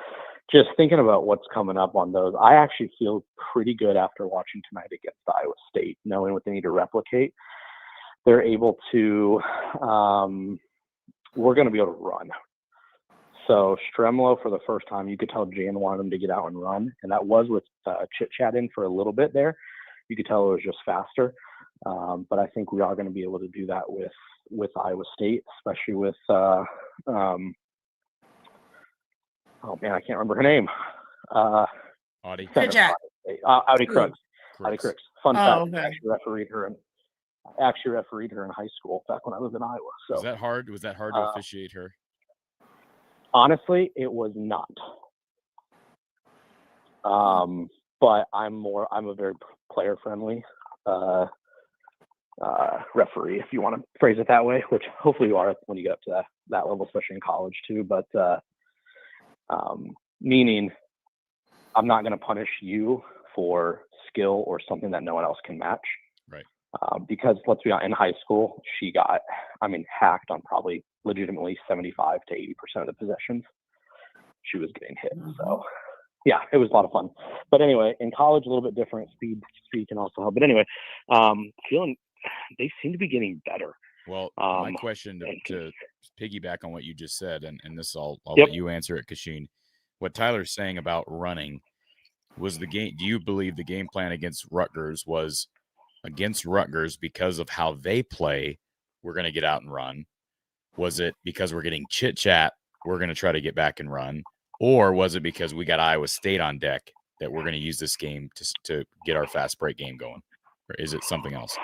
just thinking about what's coming up on those, I actually feel pretty good after watching tonight against Iowa State, knowing what they need to replicate. They're able to we're going to be able to run. So Stremlo, for the first time, you could tell Jan wanted him to get out and run, and that was with chit-chat in for a little bit there. You could tell it was just faster. But I think we are going to be able to do that with Iowa State, especially with oh man, I can't remember her name. Audie. Audie Cruggs. Audie Cruggs. Fun fact, okay. I actually refereed her in high school back when I was in Iowa. So was that hard? Was that hard to officiate her? Honestly, it was not. But I'm a very player friendly referee, if you want to phrase it that way, which hopefully you are when you get up to that level, especially in college too. But meaning I'm not going to punish you for skill or something that no one else can match. Right. Because let's be honest, in high school, she got, hacked on probably legitimately 75 to 80% of the possessions. She was getting hit. So yeah, it was a lot of fun. But anyway, in college, a little bit different. Speed can also help. But anyway, feeling they seem to be getting better. Well, my question to piggyback on what you just said, and this I'll let you answer it, Kasheen. What Tyler's saying about running was the game. Do you believe the game plan against Rutgers was against Rutgers because of how they play? We're going to get out and run. Was it because we're getting chit chat? We're going to try to get back and run, or was it because we got Iowa State on deck that we're going to use this game to get our fast break game going, or is it something else?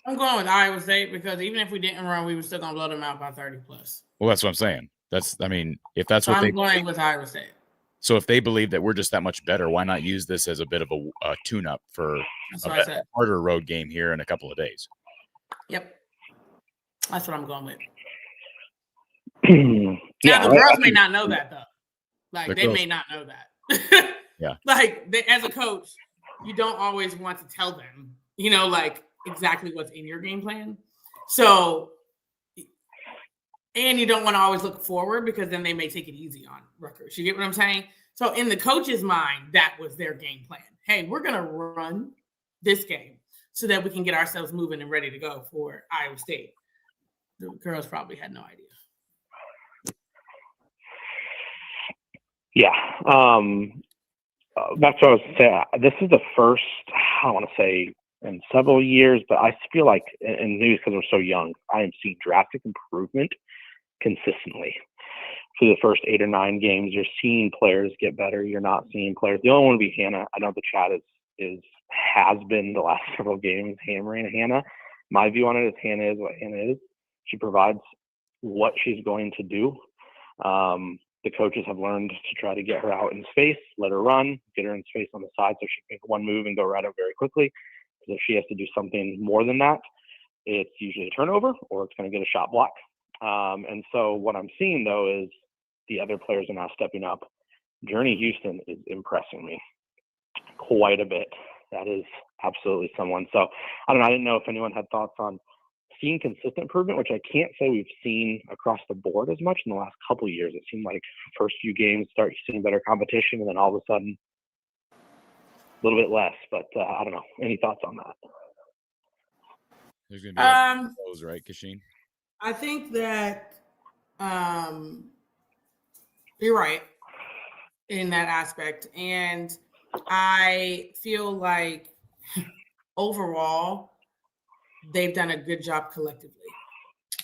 I'm going with Iowa State because even if we didn't run, we were still going to blow them out by 30 plus. Well, that's what I'm saying. If that's what I'm going with Iowa State. So if they believe that we're just that much better, why not use this as a bit of a tune-up for a harder road game here in a couple of days? Yep. That's what I'm going with. Yeah, now, the girls may not know that, though. Like, they may not know that. Yeah. Like, as a coach, you don't always want to tell them, exactly what's in your game plan. So, and you don't want to always look forward because then they may take it easy on Rutgers. You get what I'm saying? So in the coach's mind, that was their game plan. Hey, we're going to run this game so that we can get ourselves moving and ready to go for Iowa State. The girls probably had no idea. Yeah. That's what I was saying. This is the first, I want to say, in several years, but I feel like, and maybe because we're so young, I am seeing drastic improvement consistently. For the first 8 or 9 games, you're seeing players get better. You're not seeing players. The only one would be Hannah. I know the chat has been the last several games hammering Hannah. My view on it is Hannah is what Hannah is. She provides what she's going to do. The coaches have learned to try to get her out in space, let her run, get her in space on the side so she can make one move and go right up very quickly. Because if she has to do something more than that, it's usually a turnover or it's going to get a shot block. And so what I'm seeing, though, is the other players are now stepping up Journey Houston is impressing me quite a bit. That is absolutely someone. So I don't know. I didn't know if anyone had thoughts on seeing consistent improvement, which I can't say we've seen across the board as much in the last couple of years. It seemed like first few games start seeing better competition, and then all of a sudden a little bit less. But I don't know. Any thoughts on that? There's going to be those, right, Kasheen? I think that you're right in that aspect. And I feel like overall, they've done a good job collectively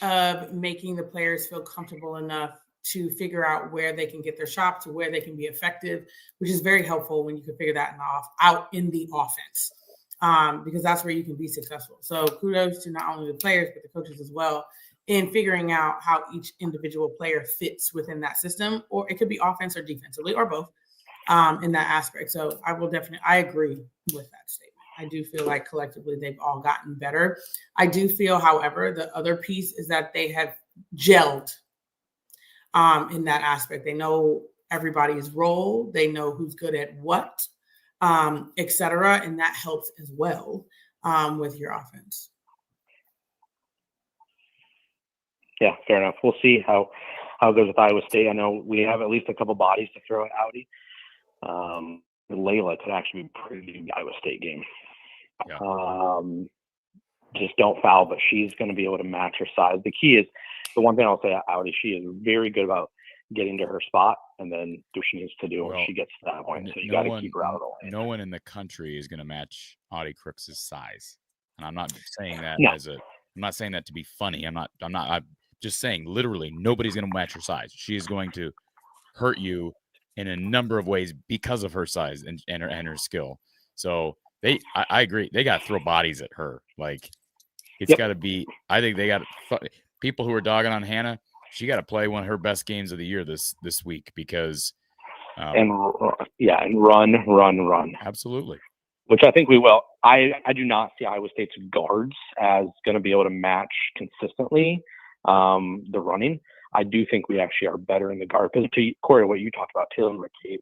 of making the players feel comfortable enough to figure out where they can get their shot, to where they can be effective, which is very helpful when you can figure that out in the offense, because that's where you can be successful. So kudos to not only the players, but the coaches as well in figuring out how each individual player fits within that system, or it could be offense or defensively or both in that aspect. So I agree with that statement. I do feel like collectively they've all gotten better. I do feel, however, the other piece is that they have gelled in that aspect. They know everybody's role. They know who's good at what, et cetera. And that helps as well with your offense. Yeah, fair enough. We'll see how it goes with Iowa State. I know we have at least a couple bodies to throw at Audi. Layla could actually be pretty good in the Iowa State game. Yeah. Just don't foul, but she's going to be able to match her size. The key is, the one thing I'll say, Audi, she is very good about getting to her spot and then do what she needs to do when she gets to that point. So you got to keep her out of the lane. No one in the country is going to match Audi Crooks' size. And I'm not saying that I'm not saying that to be funny. I'm just saying literally nobody's going to match her size. She is going to hurt you in a number of ways because of her size and her skill. So I agree. They got to throw bodies at her. Like it's got to be. I think they got people who are dogging on Hannah. She got to play one of her best games of the year this week because. And run. Absolutely. Which I think we will. I do not see Iowa State's guards as going to be able to match consistently the running. I do think we actually are better in the guard position. Corey, what you talked about, Taylor McCabe,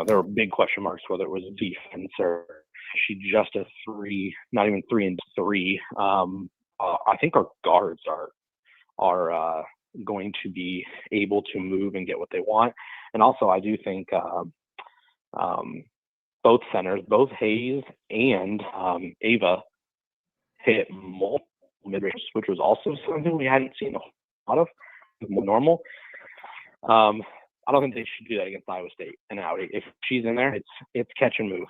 there were big question marks whether it was defense or she just a 3, not even 3 and 3. I think our guards are going to be able to move and get what they want. And also, I do think both centers, both Hayes and Ava, hit multiple mid-range, which was also something we hadn't seen a lot of, more normal. I don't think they should do that against Iowa State and Audi. If she's in there, it's catch and move.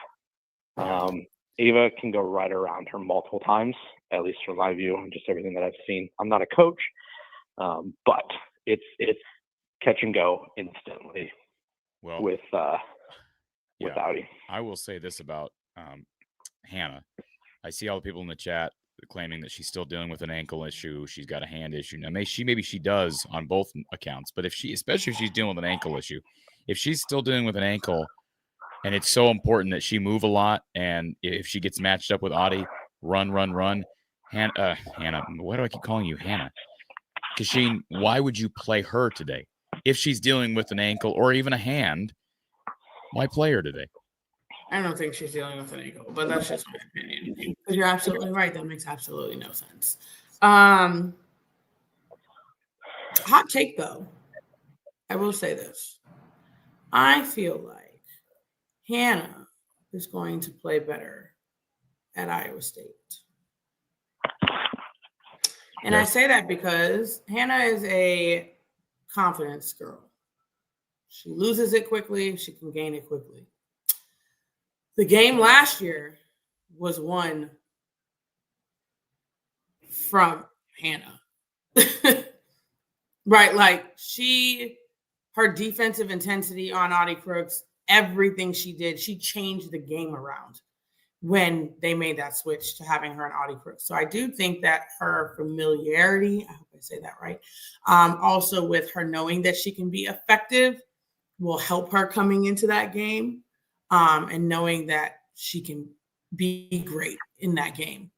Ava can go right around her multiple times, at least from my view and just everything that I've seen. I'm not a coach, but it's catch and go instantly with Audi. I will say this about Hannah. I see all the people in the chat claiming that she's still dealing with an ankle issue. She's got a hand issue. Now, maybe she does on both accounts, but especially if she's dealing with an ankle issue, if she's still dealing with an ankle and it's so important that she move a lot, and if she gets matched up with Audi, run. Hannah, why do I keep calling you Hannah? Kasheen, why would you play her today? If she's dealing with an ankle or even a hand, why play her today? I don't think she's dealing with an ankle, but that's just my opinion. Because you're absolutely right. That makes absolutely no sense. Hot take, though. I will say this. I feel like Hannah is going to play better at Iowa State. And I say that because Hannah is a confidence girl. She loses it quickly. She can gain it quickly. The game last year was won from Hannah. Right? Like her defensive intensity on Audi Crooks, everything she did, she changed the game around when they made that switch to having her on Audi Crooks. So I do think that her familiarity, I hope I say that right, also with her knowing that she can be effective will help her coming into that game. And knowing that she can be great in that game.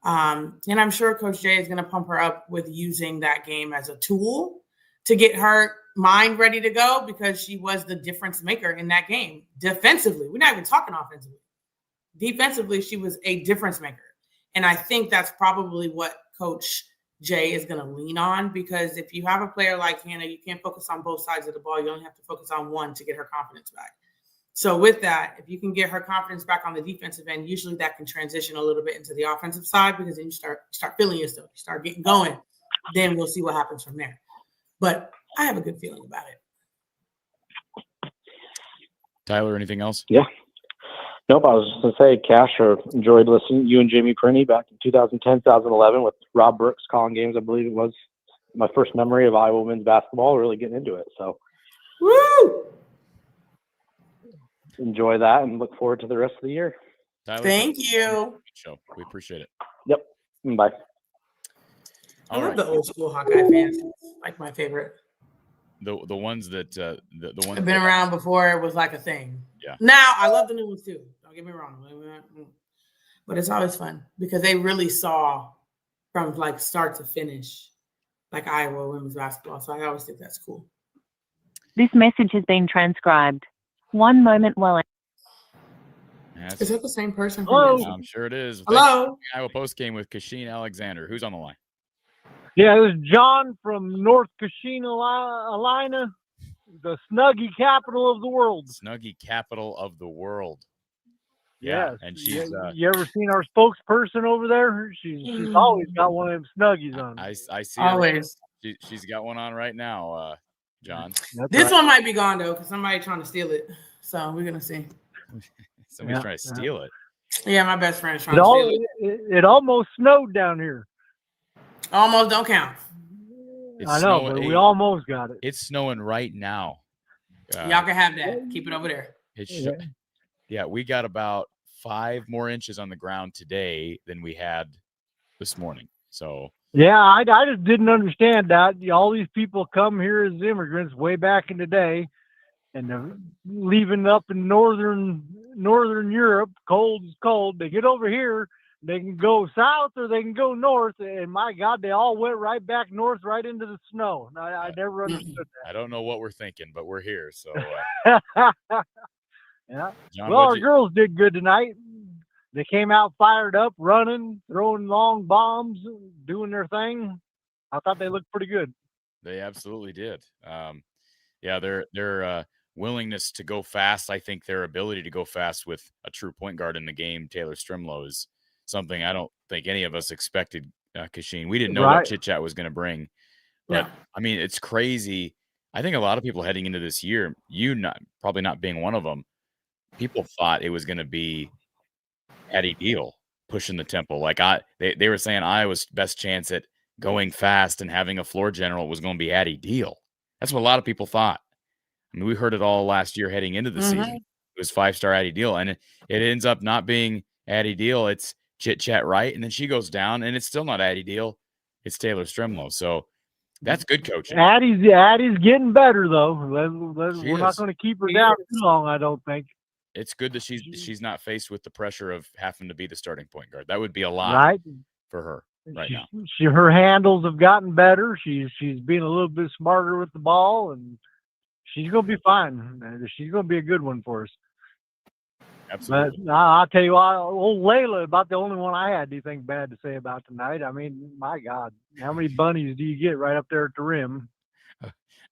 And I'm sure Coach Jay is going to pump her up with using that game as a tool to get her mind ready to go because she was the difference maker in that game. Defensively, we're not even talking offensively. Defensively, she was a difference maker. And I think that's probably what Coach Jay is going to lean on, because if you have a player like Hannah, you can't focus on both sides of the ball. You only have to focus on one to get her confidence back. So with that, if you can get her confidence back on the defensive end, usually that can transition a little bit into the offensive side, because then you start feeling yourself, you start getting going. Then we'll see what happens from there. But I have a good feeling about it. Tyler, anything else? Yeah. Nope, I was just going to say, Cash, enjoyed listening to you and Jamie Prinny back in 2010, 2011 with Rob Brooks calling games. I believe it was my first memory of Iowa women's basketball, really getting into it. So Woo! Enjoy that and look forward to the rest of the year. Tyler, Thank you. show. We appreciate it. Yep. Bye. I love the old school Hawkeye fans. Like my favorite. The ones that the ones I've been around before it was like a thing. Yeah. Now I love the new ones too. Don't get me wrong. But it's always fun because they really saw from like start to finish like Iowa women's basketball. So I always think that's cool. This message has been transcribed. One moment while Is that the same person? Hello? I'm sure it is. Hello. Iowa Postgame with Kasheen Alexander. Who's on the line? Yeah, this is John from North Kasheen, Alina, the Snuggie capital of the world. Snuggie capital of the world. Yes. And she's you ever seen our spokesperson over there? She's always got one of them Snuggies on. I see always. She's got one on right now, John. This one might be gone though, because somebody's trying to steal it. So we're gonna see. Somebody's trying to steal it. Yeah, my best friend is trying to steal it. It almost snowed down here. Almost don't count. I know, but we almost got it. It's snowing right now. Y'all can have that. Keep it over there. Yeah, we got about 5 more inches on the ground today than we had this morning. So yeah, I just didn't understand that. All these people come here as immigrants way back in the day, and they're leaving up in northern Europe. Cold is cold. They get over here. They can go south or they can go north, and my God, they all went right back north, right into the snow. I never understood that. I don't know what we're thinking, but we're here. So, yeah. John, well, our girls did good tonight. They came out fired up, running, throwing long bombs, doing their thing. I thought they looked pretty good. They absolutely did. Yeah, their willingness to go fast. I think their ability to go fast with a true point guard in the game, Taylor Strimlow, is something I don't think any of us expected, Kasheen. We didn't know what Chit Chat was going to bring. But, I mean, it's crazy. I think a lot of people heading into this year, probably not being one of them, people thought it was going to be Addie Deal pushing the tempo. Like they were saying Iowa's best chance at going fast and having a floor general was going to be Addie Deal. That's what a lot of people thought. I mean, we heard it all last year heading into the season. It was 5-star Addie Deal, and it ends up not being Addie Deal. It's Chit Chat Right, and then she goes down, and it's still not Addie Deal. It's Taylor Strimlow. So that's good coaching. Addie's getting better though. We're not going to keep her down too long, I don't think. It's good that she's not faced with the pressure of having to be the starting point guard. That would be a lot for her right now. Her handles have gotten better. She's being a little bit smarter with the ball, and she's going to be fine. She's going to be a good one for us. Absolutely. But I'll tell you what, old Layla, about the only one I had anything bad to say about tonight. I mean, my God, how many bunnies do you get right up there at the rim?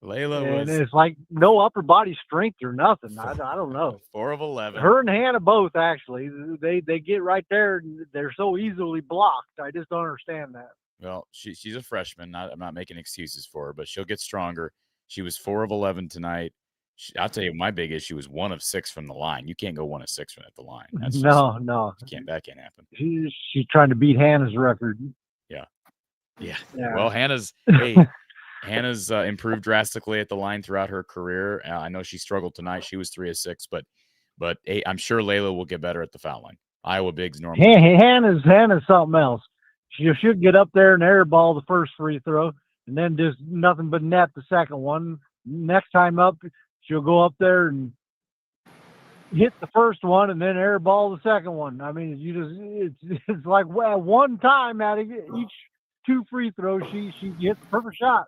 Layla it's like no upper body strength or nothing. I don't know. 4 of 11. Her and Hannah both, actually. They get right there, and they're so easily blocked. I just don't understand that. Well, she's a freshman. I'm not making excuses for her, but she'll get stronger. She was 4 of 11 tonight. I'll tell you, my big issue was 1 of 6 from the line. You can't go 1 of 6 from at the line. That's no. That can't happen. She's trying to beat Hannah's record. Yeah. Well, Hannah's improved drastically at the line throughout her career. I know she struggled tonight. She was 3 of 6, but I'm sure Layla will get better at the foul line. Iowa bigs normally. Hannah's something else. She'll get up there and airball the first free throw, and then just nothing but net the second one. Next time up, she'll go up there and hit the first one and then airball the second one. I mean, it's like one time out of each 2 free throws, she hits the perfect shot.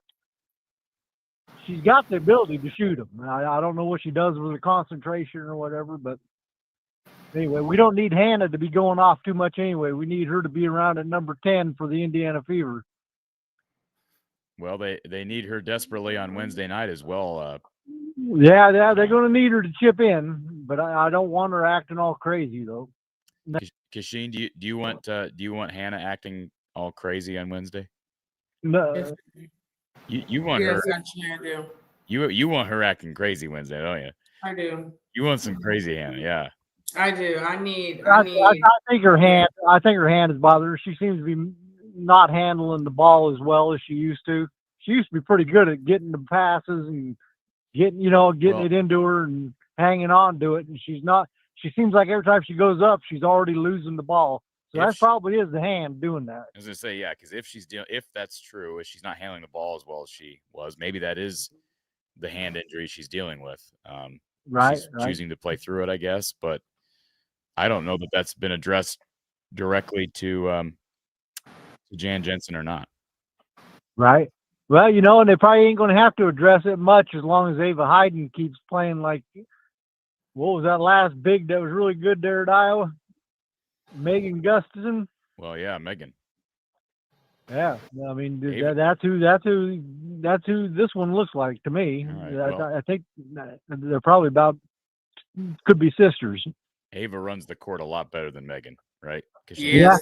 she's got the ability to shoot them. I don't know what she does with her concentration or whatever, but anyway, we don't need Hannah to be going off too much anyway. We need her to be around at number 10 for the Indiana Fever. Well, they need her desperately on Wednesday night as well. Yeah, they're going to need her to chip in, but I don't want her acting all crazy though. Kasheen, do you want Hannah acting all crazy on Wednesday? No. You want Yes, her? actually, I do. You want her acting crazy Wednesday, don't you? I do. You want some crazy Hannah, yeah. I do. I think her hand is bothering her. She seems to be not handling the ball as well as she used to. She used to be pretty good at getting the passes and getting it into her and hanging on to it. And she's not. She seems like every time she goes up, she's already losing the ball. So that probably is the hand doing that. I was gonna say, yeah, because if that's true, if she's not handling the ball as well as she was, maybe that is the hand injury she's dealing with. She's choosing to play through it, I guess, but I don't know that that's been addressed directly to Jan Jensen or not. Right. Well, and they probably ain't going to have to address it much as long as Ava Hayden keeps playing like, what was that last big that was really good there at Iowa? Megan Gustafson. Well, yeah, Megan. Yeah, I mean that's who this one looks like to me. Right, I think they're probably could be sisters. Ava runs the court a lot better than Megan, right? Yeah.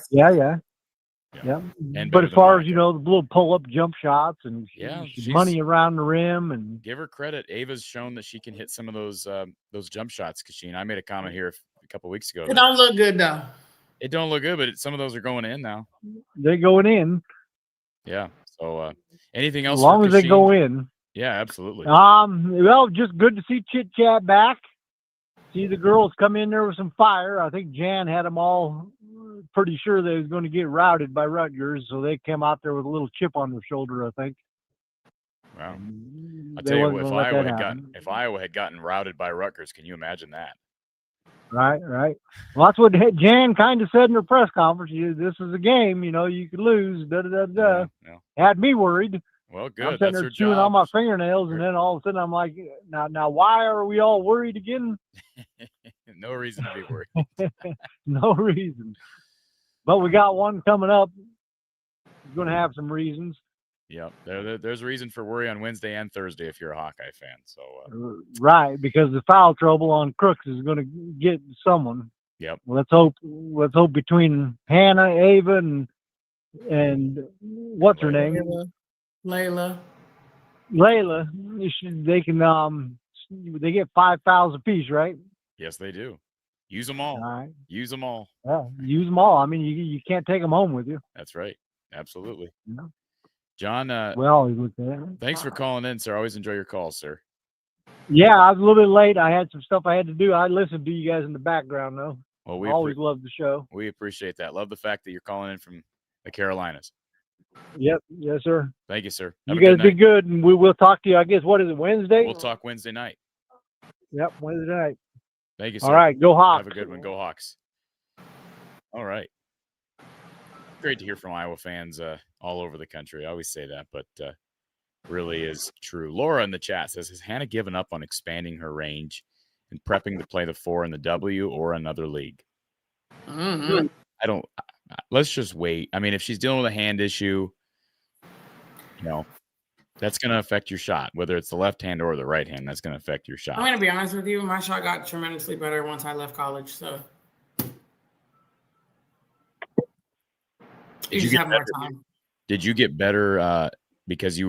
But as far as the little pull-up jump shots and she's money around the rim, and give her credit. Ava's shown that she can hit some of those jump shots. Kasheen, I made a comment here a couple weeks ago. It don't look good though. It don't look good, but some of those are going in now. They're going in. Yeah. So anything else? As long as they go in. Yeah, absolutely. Well, just good to see Chit Chat back. See the girls come in there with some fire. I think Jan had them all pretty sure they was going to get routed by Rutgers, so they came out there with a little chip on their shoulder, I think. Wow. I'll tell you what, if Iowa had gotten routed by Rutgers, can you imagine that? Right. Well, that's what Jan kind of said in her press conference. This is a game, you could lose. Yeah. Had me worried. Well, good. I'm sitting there chewing on my fingernails, and then all of a sudden I'm like, now, why are we all worried again? No reason to be worried. No reason. But we got one coming up. We're going to have some reasons. Yep. There's a reason for worry on Wednesday and Thursday if you're a Hawkeye fan. So right, because the foul trouble on Crooks is going to get someone. Yep. Let's hope between Hannah, Ava, and what's her name? Layla. They can they get 5 fouls apiece, right? Yes, they do. Use them all. All right. Use them all. Yeah, use them all. I mean, you can't take them home with you. That's right. Absolutely. Yeah. John, thanks for calling in, sir. Always enjoy your calls, sir. Yeah, I was a little bit late. I had some stuff I had to do. I listened to you guys in the background, though. Well, we always love the show. We appreciate that. Love the fact that you're calling in from the Carolinas. Yep. Yes, sir. Thank you, sir. You guys be good, and we will talk to you, I guess, what is it, Wednesday? We'll talk Wednesday night. Yep, Wednesday night. Thank you, sir. All right, go Hawks. Have a good one. Go Hawks. All right. Great to hear from Iowa fans all over the country. I always say that, but really is true. Laura in the chat says, has Hannah given up on expanding her range and prepping to play the 4 in the W or another league? Mm-hmm. Let's just wait. I mean, if she's dealing with a hand issue, that's going to affect your shot, whether it's the left hand or the right hand. That's going to affect your shot. I'm going to be honest with you. My shot got tremendously better once I left college. So you just have more time. Did you get better because you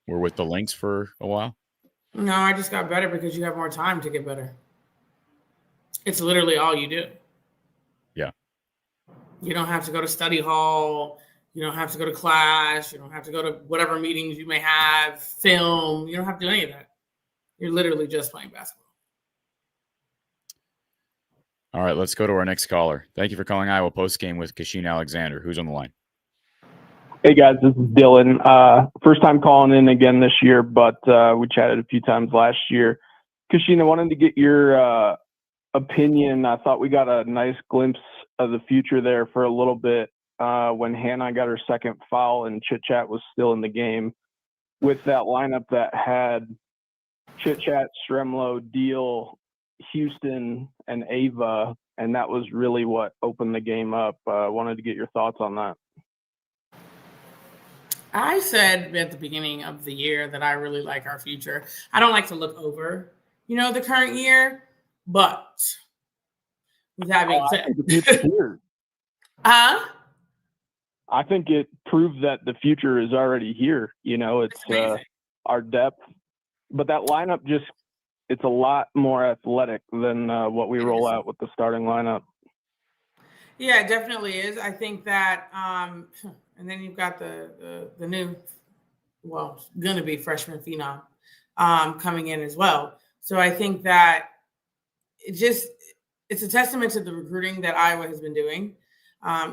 were with the Lynx for a while? No, I just got better because you have more time to get better. It's literally all you do. Yeah. You don't have to go to study hall. You don't have to go to class. You don't have to go to whatever meetings you may have, film. You don't have to do any of that. You're literally just playing basketball. All right, let's go to our next caller. Thank you for calling Iowa Postgame with Kasheen Alexander. Who's on the line? Hey, guys, this is Dylan. First time calling in again this year, but we chatted a few times last year. Kasheen, I wanted to get your opinion. I thought we got a nice glimpse of the future there for a little bit when Hannah got her second foul and Chit Chat was still in the game. with that lineup that had Chit Chat, Stremlo, Deal, Houston, and Ava, and that was really what opened the game up. Wanted to get your thoughts on that. I said at the beginning of the year that I really like our future. I don't like to look over, the current year, but with that being said, I think it proves that the future is already here. It's our depth, but that lineup it's a lot more athletic than what we roll out with the starting lineup. Yeah, it definitely is. I think that, and then you've got the new, going to be freshman phenom coming in as well. So I think that it's a testament to the recruiting that Iowa has been doing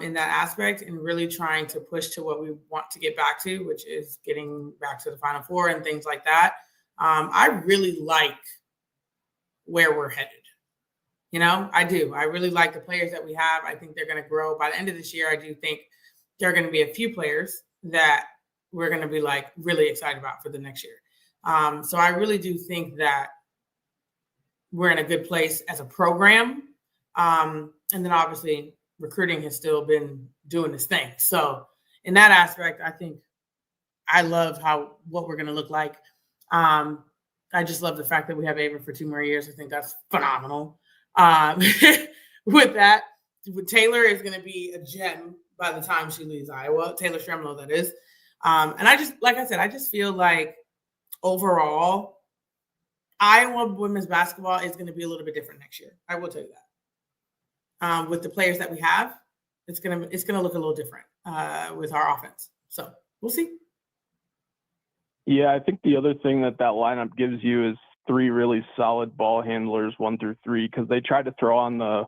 in that aspect, and really trying to push to what we want to get back to, which is getting back to the Final Four and things like that. I really like where we're headed. I do. I really like the players that we have. I think they're going to grow. By the end of this year, I do think there are going to be a few players that we're going to be really excited about for the next year. So I really do think that we're in a good place as a program. And then obviously recruiting has still been doing this thing. So in that aspect, I think I love what we're going to look like. I just love the fact that we have Ava for 2 more years. I think that's phenomenal. With that, Taylor is going to be a gem by the time she leaves Iowa. Taylor Stremlo, that is. And I just, like I said, I just feel like overall, Iowa women's basketball is going to be a little bit different next year. I will tell you that. With the players that we have, it's gonna look a little different with our offense. So we'll see. Yeah, I think the other thing that lineup gives you is 3 really solid ball handlers, 1 through 3, because they tried to throw on the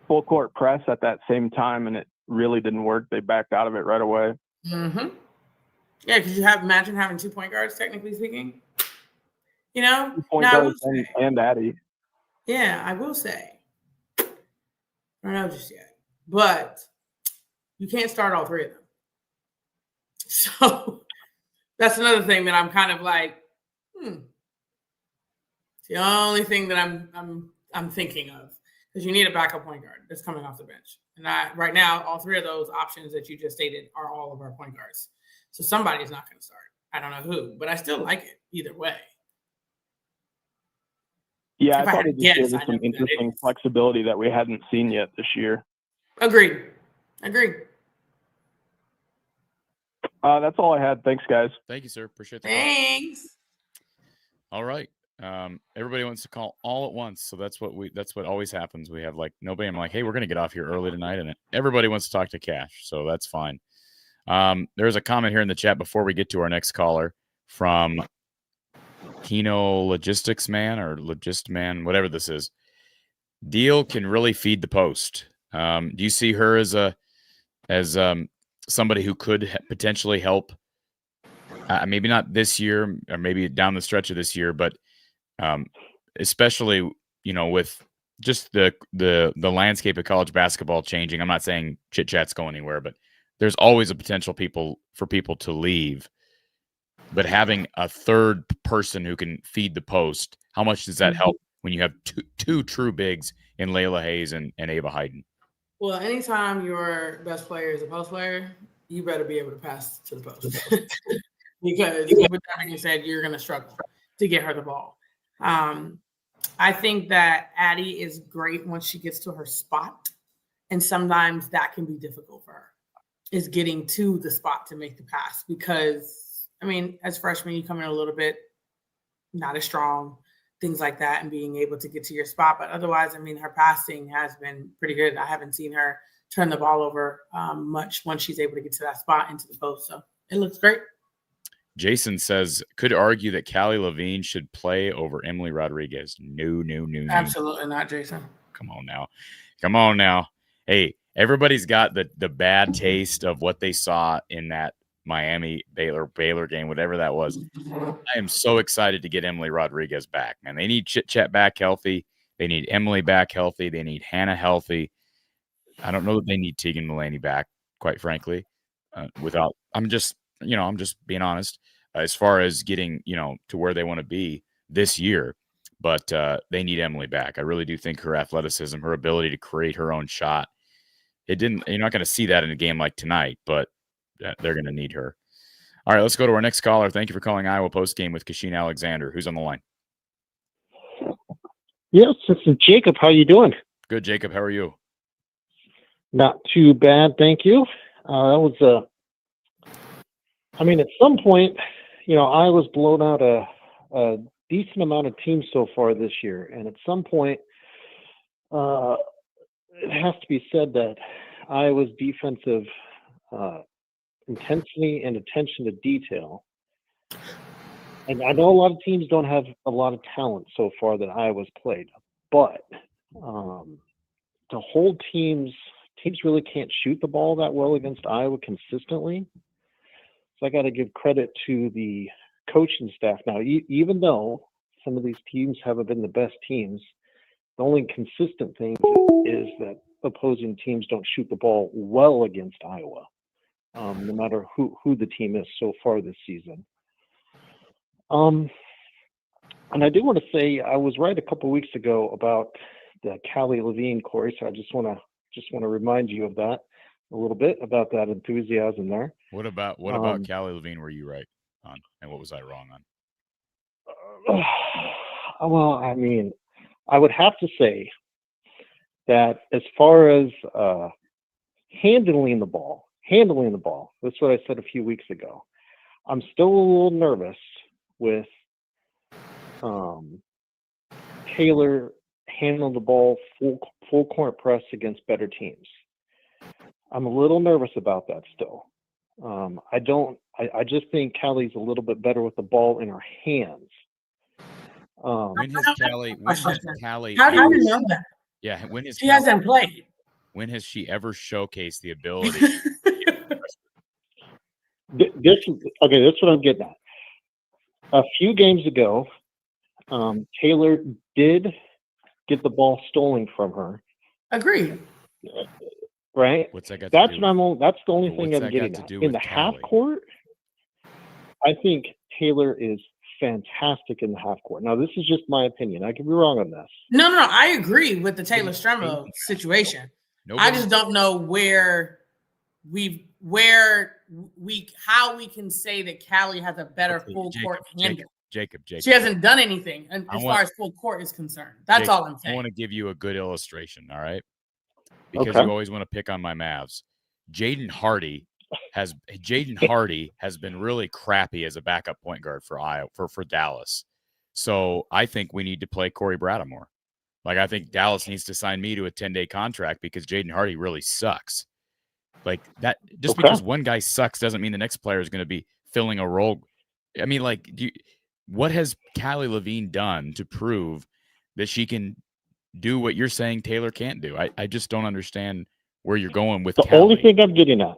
full court press at that same time, and it really didn't work. They backed out of it right away. Mm-hmm. Yeah, because imagine having 2 point guards, technically speaking. 2 point guards and Addie. Yeah, I will say. I don't know just yet, but you can't start all 3 of them. So that's another thing that I'm kind of like, It's the only thing that I'm thinking of, because you need a backup point guard that's coming off the bench. And right now, all 3 of those options that you just stated are all of our point guards. So somebody's not going to start. I don't know who, but I still like it either way. Yeah, I thought it just gave us some interesting flexibility that we hadn't seen yet this year. Agreed. That's all I had. Thanks, guys. Thank you, sir. Appreciate the call. Thanks. All right. Everybody wants to call all at once, so that's what always happens. We have nobody. I'm like, hey, we're gonna get off here early tonight, and everybody wants to talk to Cash, so that's fine. There's a comment here in the chat before we get to our next caller from Kino Logistics Man or Logist Man, whatever this is. Deal can really feed the post. Do you see her as somebody who could potentially help? Maybe not this year, or maybe down the stretch of this year, but especially with just the landscape of college basketball changing. I'm not saying Chit Chat's going anywhere, but there's always a potential for people to leave. But having a third person who can feed the post, how much does that help when you have two true bigs in Layla Hayes and Ava Hayden? Well, anytime your best player is a post player, you better be able to pass to the post. Because with that being said, you're going to struggle to get her the ball. I think that Addie is great once she gets to her spot. And sometimes that can be difficult for her, is getting to the spot to make the pass. Because, as freshmen, you come in a little bit not as strong, things like that, and being able to get to your spot. But otherwise, her passing has been pretty good. I haven't seen her turn the ball over much once she's able to get to that spot into the post. So it looks great. Jason says, could argue that Callie Levine should play over Emily Rodriguez. No. Absolutely not, Jason. Come on now. Hey, everybody's got the bad taste of what they saw in that Miami Baylor game, whatever that was. I am so excited to get Emily Rodriguez back, man. They need Chit Chat back healthy. They need Emily back healthy. They need Hannah healthy. I don't know that they need Tegan Mulaney back, quite frankly. I'm just being honest. as far as getting, to where they want to be this year. But they need Emily back. I really do think her athleticism, her ability to create her own shot, you're not going to see that in a game like tonight, but they're going to need her. All right, let's go to our next caller. Thank you for calling Iowa Postgame with Kasheen Alexander. Who's on the line? Yes, this is Jacob. How you doing? Good, Jacob. How are you? Not too bad, thank you. At some point, Iowa's blown out a decent amount of teams so far this year, and at some point, it has to be said that Iowa's defensive intensity and attention to detail. And I know a lot of teams don't have a lot of talent so far that Iowa's played, but to hold teams really can't shoot the ball that well against Iowa consistently. So I got to give credit to the coaching staff. Now, even though some of these teams haven't been the best teams, the only consistent thing is that opposing teams don't shoot the ball well against Iowa, no matter who the team is so far this season. And I do want to say I was right a couple of weeks ago about the Callie Levine, Corey. So I just want to remind you of that a little bit, about that enthusiasm there. What about Callie Levine were you right on, and what was I wrong on? Well, I would have to say that as far as handling the ball, that's what I said a few weeks ago. I'm still a little nervous with Taylor handling the ball full court press against better teams. I'm a little nervous about that still. I just think Callie's a little bit better with the ball in her hands. When has Callie? How do you know that? Yeah, when has she hasn't played? When has she ever showcased the ability? This is what I'm getting at. A few games ago, Taylor did get the ball stolen from her. Agreed. Right? What's that got That's to do that's the only with, thing what's I'm that got getting to at. do In with the half Callie? court, I think Taylor is fantastic in the half court. Now, this is just my opinion. I could be wrung on this. No, I agree with the Taylor Stremo situation. I just don't know how we can say that Callie has a better full court handle. Jacob. She hasn't done anything as far as full court is concerned. That's all I'm saying. I want to give you a good illustration, all right? Because you always want to pick on my Mavs. Jaden Hardy has been really crappy as a backup point guard for Iowa for Dallas. So I think we need to play Corey Brattamore. Like, I think Dallas needs to sign me to a 10-day contract because Jaden Hardy really sucks. Like that, just because one guy sucks doesn't mean the next player is going to be filling a role. I mean, like, what has Callie Levine done to prove that she can do what you're saying Taylor can't do? I just don't understand where you're going with the Callie. Only thing I'm getting at.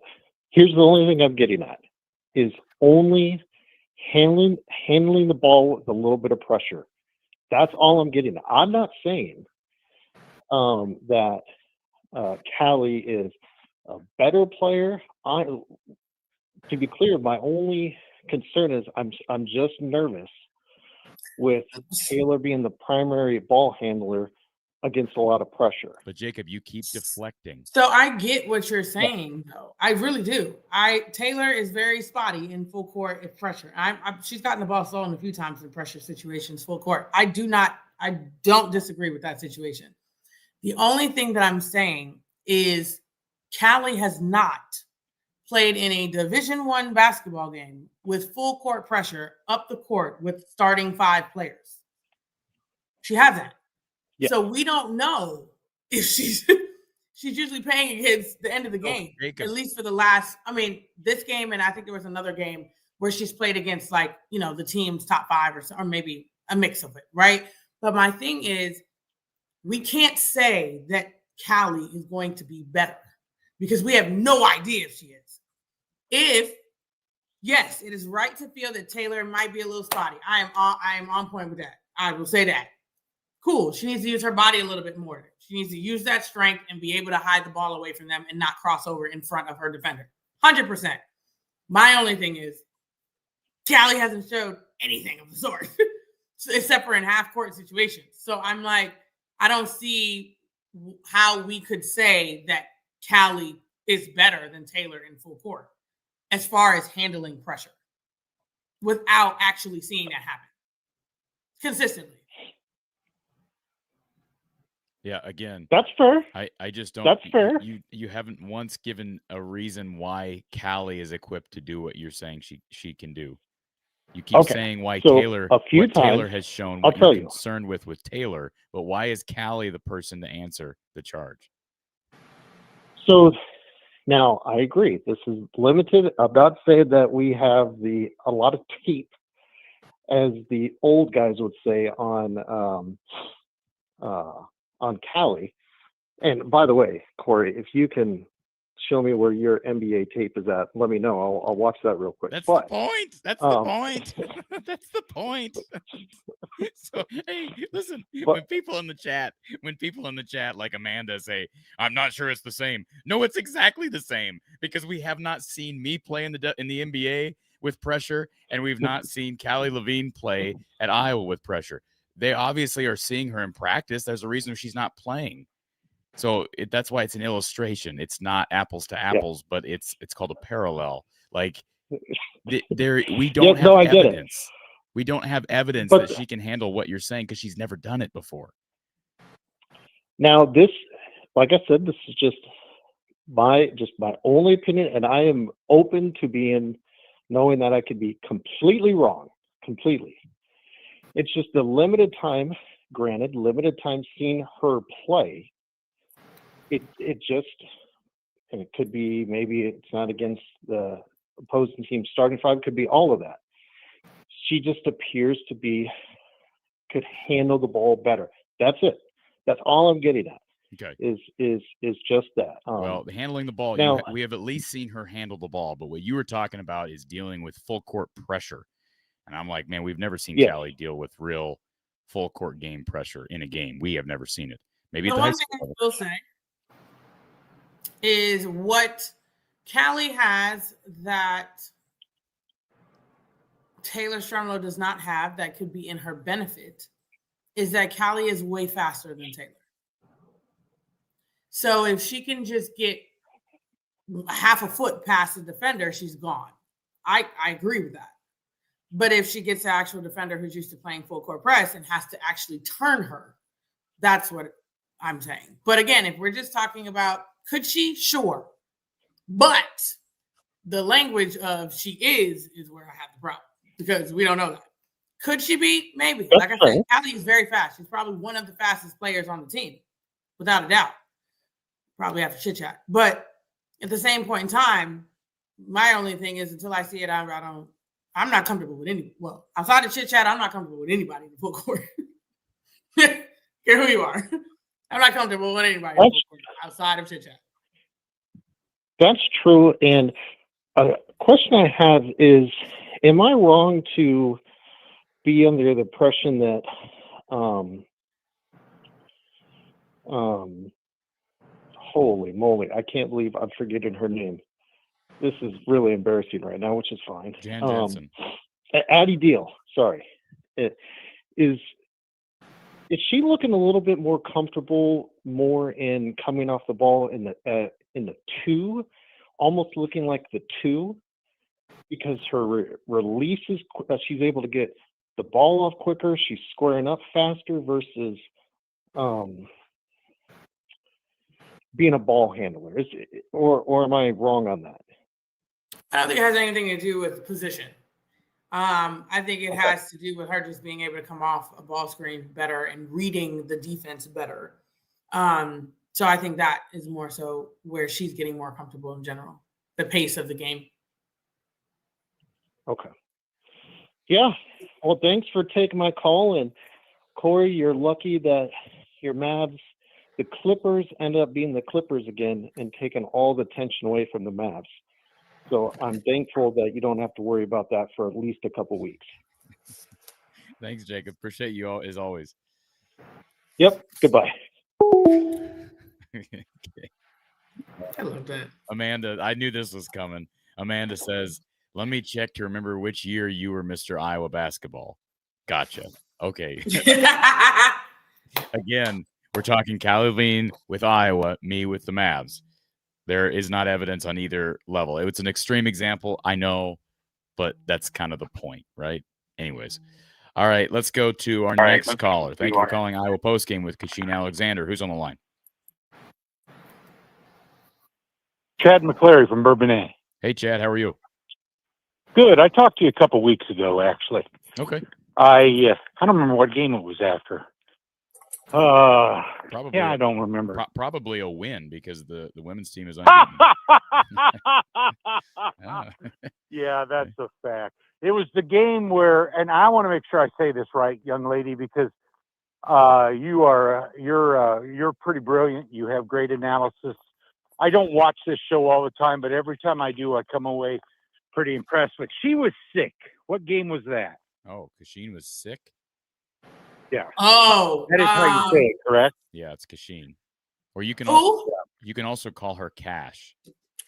Here's the only thing I'm getting at is only handling the ball with a little bit of pressure. That's all I'm getting at. I'm not saying that Callie is a better player. To be clear, my only concern is I'm just nervous with Taylor being the primary ball handler against a lot of pressure. But Jacob, you keep deflecting. So I get what you're saying, though. I really do. Taylor is very spotty in full court pressure. She's gotten the ball stolen a few times in pressure situations, full court. I don't disagree with that situation. The only thing that I'm saying is Callie has not played in a Division I basketball game with full court pressure up the court with starting 5 players. She hasn't. Yeah. So we don't know if she's usually playing against the end of the game, at least for the last, this game. And I think there was another game where she's played against the team's top 5 or maybe a mix of it. Right. But my thing is, we can't say that Callie is going to be better because we have no idea if she is. Yes, it is right to feel that Taylor might be a little spotty. I am on point with that. I will say that. Cool. She needs to use her body a little bit more. She needs to use that strength and be able to hide the ball away from them and not cross over in front of her defender. 100%. My only thing is, Callie hasn't showed anything of the sort, except for in half-court situations. So I'm like, I don't see how we could say that Callie is better than Taylor in full court as far as handling pressure without actually seeing that happen consistently. Yeah, again, That's fair. I just don't. That's fair. You haven't once given a reason why Callie is equipped to do what you're saying she can do. You keep saying why so Taylor, a few what Taylor times, has shown, I'll what tell you're you. concerned with Taylor, but why is Callie the person to answer the charge? So now I agree. This is limited. I'm not saying that we have a lot of tape, as the old guys would say, on Callie. And by the way, Corey, if you can show me where your NBA tape is at, let me know. I'll watch that real quick. That's the point. That's the point. That's the point. So hey, listen, when people in the chat like Amanda say, I'm not sure it's the same. No, it's exactly the same, because we have not seen me play in the NBA with pressure, and we've not seen Callie Levine play at Iowa with pressure. They obviously are seeing her in practice. There's a reason she's not playing. So that's why it's an illustration. It's not apples to apples, but it's called a parallel. Like we don't have evidence. We don't have evidence that she can handle what you're saying because she's never done it before. Now, this, like I said, this is just my only opinion, and I am open to knowing that I could be completely wrong, completely. It's just the limited time seeing her play. It just, and it could be, maybe it's not against the opposing team's starting five, could be all of that. She just appears to could handle the ball better. That's it. That's all I'm getting at. Okay. Is just that. Well, handling the ball, now, we have at least seen her handle the ball, but what you were talking about is dealing with full court pressure. And I'm like, man, we've never seen Callie deal with real full court game pressure in a game. We have never seen it. Maybe the one thing I will say is what Callie has that Taylor Strumlow does not have, that could be in her benefit, is that Callie is way faster than Taylor. So if she can just get half a foot past the defender, she's gone. I agree with that. But if she gets an actual defender who's used to playing full court press and has to actually turn her, that's what I'm saying. But again, if we're just talking about could she? Sure. But the language of she is where I have the problem, because we don't know that. Could she be? Maybe. Like I said, Callie is very fast. She's probably one of the fastest players on the team, without a doubt. Probably have to chit chat. But at the same point in time, my only thing is until I see it, I'm not comfortable with any. Well, outside of chit chat, I'm not comfortable with anybody in the full court. Care who you are. I'm not comfortable with anybody outside of chit chat. That's true. And a question I have is, am I wrong to be under the impression that holy moly, I can't believe I'm forgetting her name. This is really embarrassing right now, which is fine. Jan Jensen. Addie Deal, sorry. Is she looking a little bit more comfortable, more in coming off the ball in the two, almost looking like the two, because her release is, she's able to get the ball off quicker, she's squaring up faster versus being a ball handler. Or am I wrong on that? I don't think it has anything to do with position. I think it has to do with her just being able to come off a ball screen better and reading the defense better. So I think that is more so where she's getting more comfortable in general, the pace of the game. Okay. Yeah. Well, thanks for taking my call. And Corey, you're lucky that your Mavs, the Clippers, ended up being the Clippers again and taking all the tension away from the Mavs. So I'm thankful that you don't have to worry about that for at least a couple weeks. Thanks, Jacob. Appreciate you all as always. Yep. Goodbye. Okay. I love that. Amanda, I knew this was coming. Amanda says, Let me check to remember which year you were Mr. Iowa basketball. Gotcha. Okay. Again, we're talking Callie Levine with Iowa, me with the Mavs. There is not evidence on either level. It's an extreme example, I know, but that's kind of the point, right? Anyways. All right, let's go to our next caller. Thank you for calling Iowa Postgame with Kasheen Alexander. Who's on the line? Chad McClary from Bourbonnais. Hey, Chad, how are you? Good. I talked to you a couple weeks ago, actually. Okay. I don't remember what game it was after. Probably. Yeah, I don't remember. Probably a win because the women's team is unbeaten. Yeah, that's a fact. It was the game where, and I want to make sure I say this right, young lady, because you're pretty brilliant. You have great analysis. I don't watch this show all the time, but every time I do, I come away pretty impressed. But she was sick. What game was that? Oh, Kasheen was sick? Yeah. Oh, that is how you say it, correct? Yeah, it's Kasheen. Or you can also call her Cash.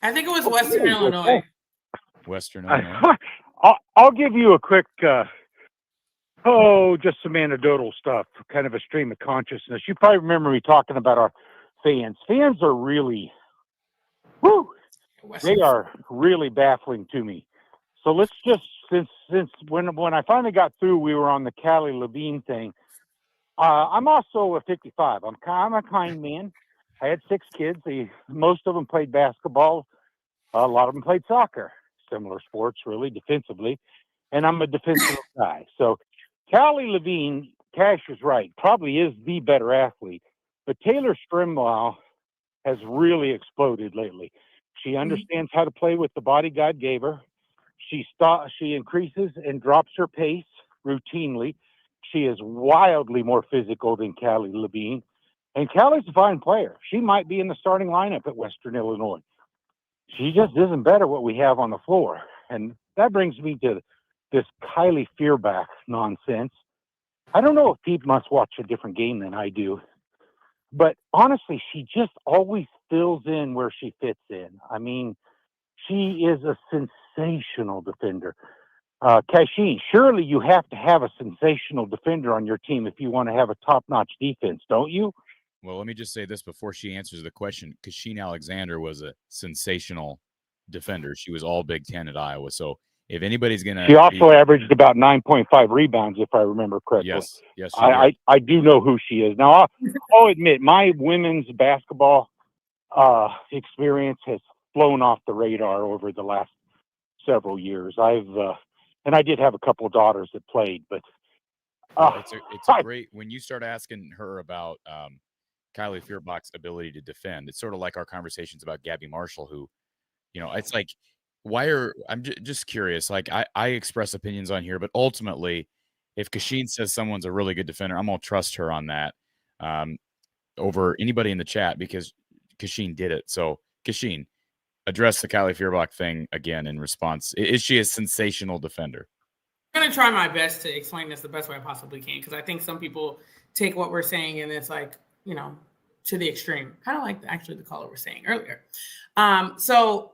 I think it was Western Illinois. Western Illinois. I'll give you a quick, just some anecdotal stuff, kind of a stream of consciousness. You probably remember me talking about our fans. Fans are really, they are really baffling to me. So let's just, since when I finally got through, we were on the Callie Levine thing. I'm also a 55. I'm a kind man. I had 6 kids. Most of them played basketball. A lot of them played soccer. Similar sports, really, defensively. And I'm a defensive guy. So Callie Levine, Cash is right, probably is the better athlete. But Taylor Strimlau has really exploded lately. She understands how to play with the body God gave her. She increases and drops her pace routinely. She is wildly more physical than Callie Levine. And Callie's a fine player. She might be in the starting lineup at Western Illinois. She just isn't better what we have on the floor. And that brings me to this Kylie Fearbach nonsense. I don't know if people must watch a different game than I do. But honestly, she just always fills in where she fits in. I mean, she is a sensational defender. Kasheen, surely you have to have a sensational defender on your team if you want to have a top-notch defense, don't you? Well, let me just say this before she answers the question. Kasheen Alexander was a sensational defender. She was all Big Ten at Iowa. So if anybody's going to... She also averaged about 9.5 rebounds, if I remember correctly. Yes. I do know who she is. Now, I'll admit, my women's basketball experience has flown off the radar over the last several years. And I did have a couple of daughters that played, but... it's a great... When you start asking her about... Kylie Fearbach's ability to defend. It's sort of like our conversations about Gabby Marshall, who, it's like, I'm just curious. Like I express opinions on here, but ultimately, if Kasheen says someone's a really good defender, I'm going to trust her on that over anybody in the chat because Kasheen did it. So Kasheen, address the Kylie Fearbach thing again in response. Is she a sensational defender? I'm going to try my best to explain this the best way I possibly can because I think some people take what we're saying and it's like, to the extreme, kind of like actually the caller was saying earlier. So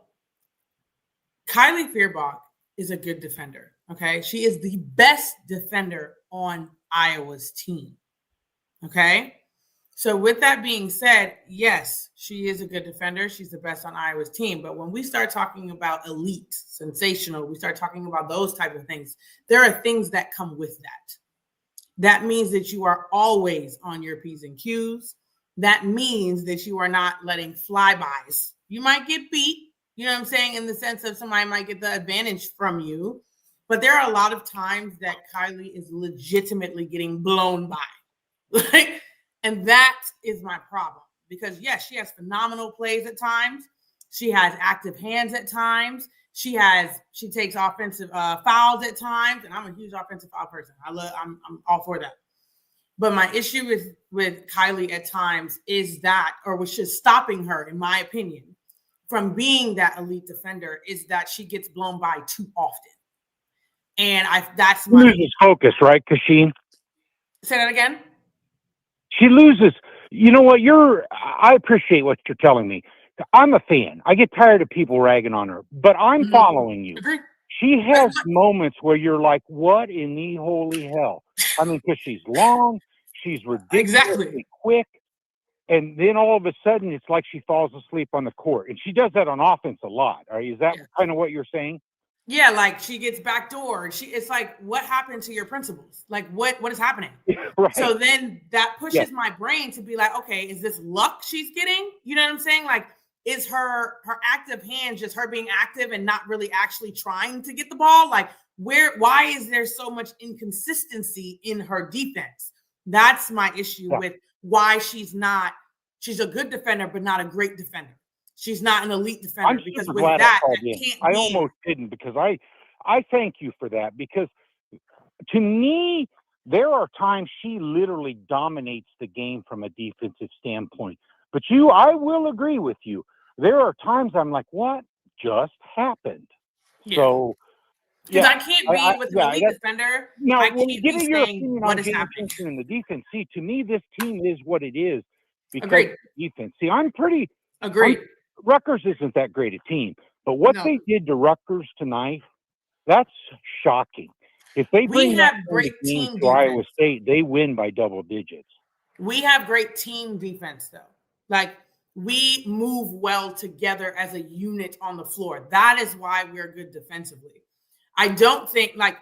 Kylie Fearbach is a good defender. Okay. She is the best defender on Iowa's team. Okay. So with that being said, yes, she is a good defender. She's the best on Iowa's team. But when we start talking about elite, sensational, we start talking about those type of things, there are things that come with that. That means that you are always on your P's and Q's. That means that you are not letting flybys. You might get beat, you know what I'm saying, in the sense of somebody might get the advantage from you. But there are a lot of times that Kylie is legitimately getting blown by. And that is my problem. Because, yes, she has phenomenal plays at times. She has active hands at times. She takes offensive fouls at times, and I'm a huge offensive foul person. I'm all for that. But my issue with Kylie at times is that, or which is stopping her, in my opinion, from being that elite defender, is that she gets blown by too often. And that's my loses focus, right, Kasheen? Say that again. She loses. You know what? I appreciate what you're telling me. I'm a fan. I get tired of people ragging on her, but I'm following you. She has moments where you're like, what in the holy hell? I mean, because she's long, she's ridiculously quick, and then all of a sudden it's like she falls asleep on the court. And she does that on offense a lot. Is that kind of what you're saying? Yeah, like she gets backdoor. It's like, what happened to your principles? Like, what is happening? Right. So then that pushes my brain to be like, okay, is this luck she's getting? You know what I'm saying? Like, is her active hand just her being active and not really actually trying to get the ball? Like, why is there so much inconsistency in her defense? That's my issue with why she's a good defender, but not a great defender. She's not an elite defender. I'm because super with glad that, I called that in. can't I be. almost didn't, because I thank you for that, because to me, there are times she literally dominates the game from a defensive standpoint. But I will agree with you. There are times I'm like, what just happened? Yeah. So, because I can't be with an elite defender. Now, I can't give be me your saying opinion what on is James happening. Simpson in the defense. See, to me, this team is what it is because Agreed. of the defense. See, I'm pretty Agreed. Rutgers isn't that great a team, but what they did to Rutgers tonight, that's shocking. If they bring that great game team to Iowa defense. State, they win by double digits. We have great team defense, though. Like, we move well together as a unit on the floor. That is why we're good defensively. I don't think, like,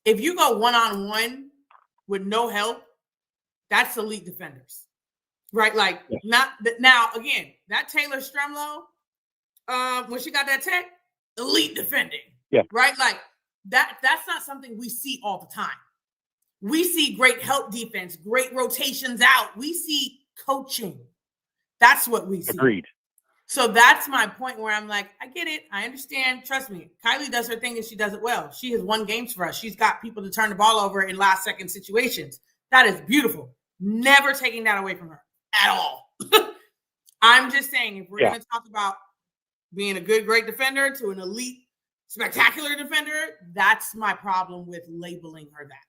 if you go one-on-one with no help, that's elite defenders, right? Like, not now, again, that Taylor Stremlow, when she got that tech, elite defending, right? Like, that's not something we see all the time. We see great help defense, great rotations out. We see coaching. That's what we see. Agreed. So that's my point where I'm like, I get it. I understand. Trust me. Kylie does her thing and she does it well. She has won games for us. She's got people to turn the ball over in last second situations. That is beautiful. Never taking that away from her at all. I'm just saying, if we're going to talk about being a good, great defender to an elite, spectacular defender, that's my problem with labeling her that.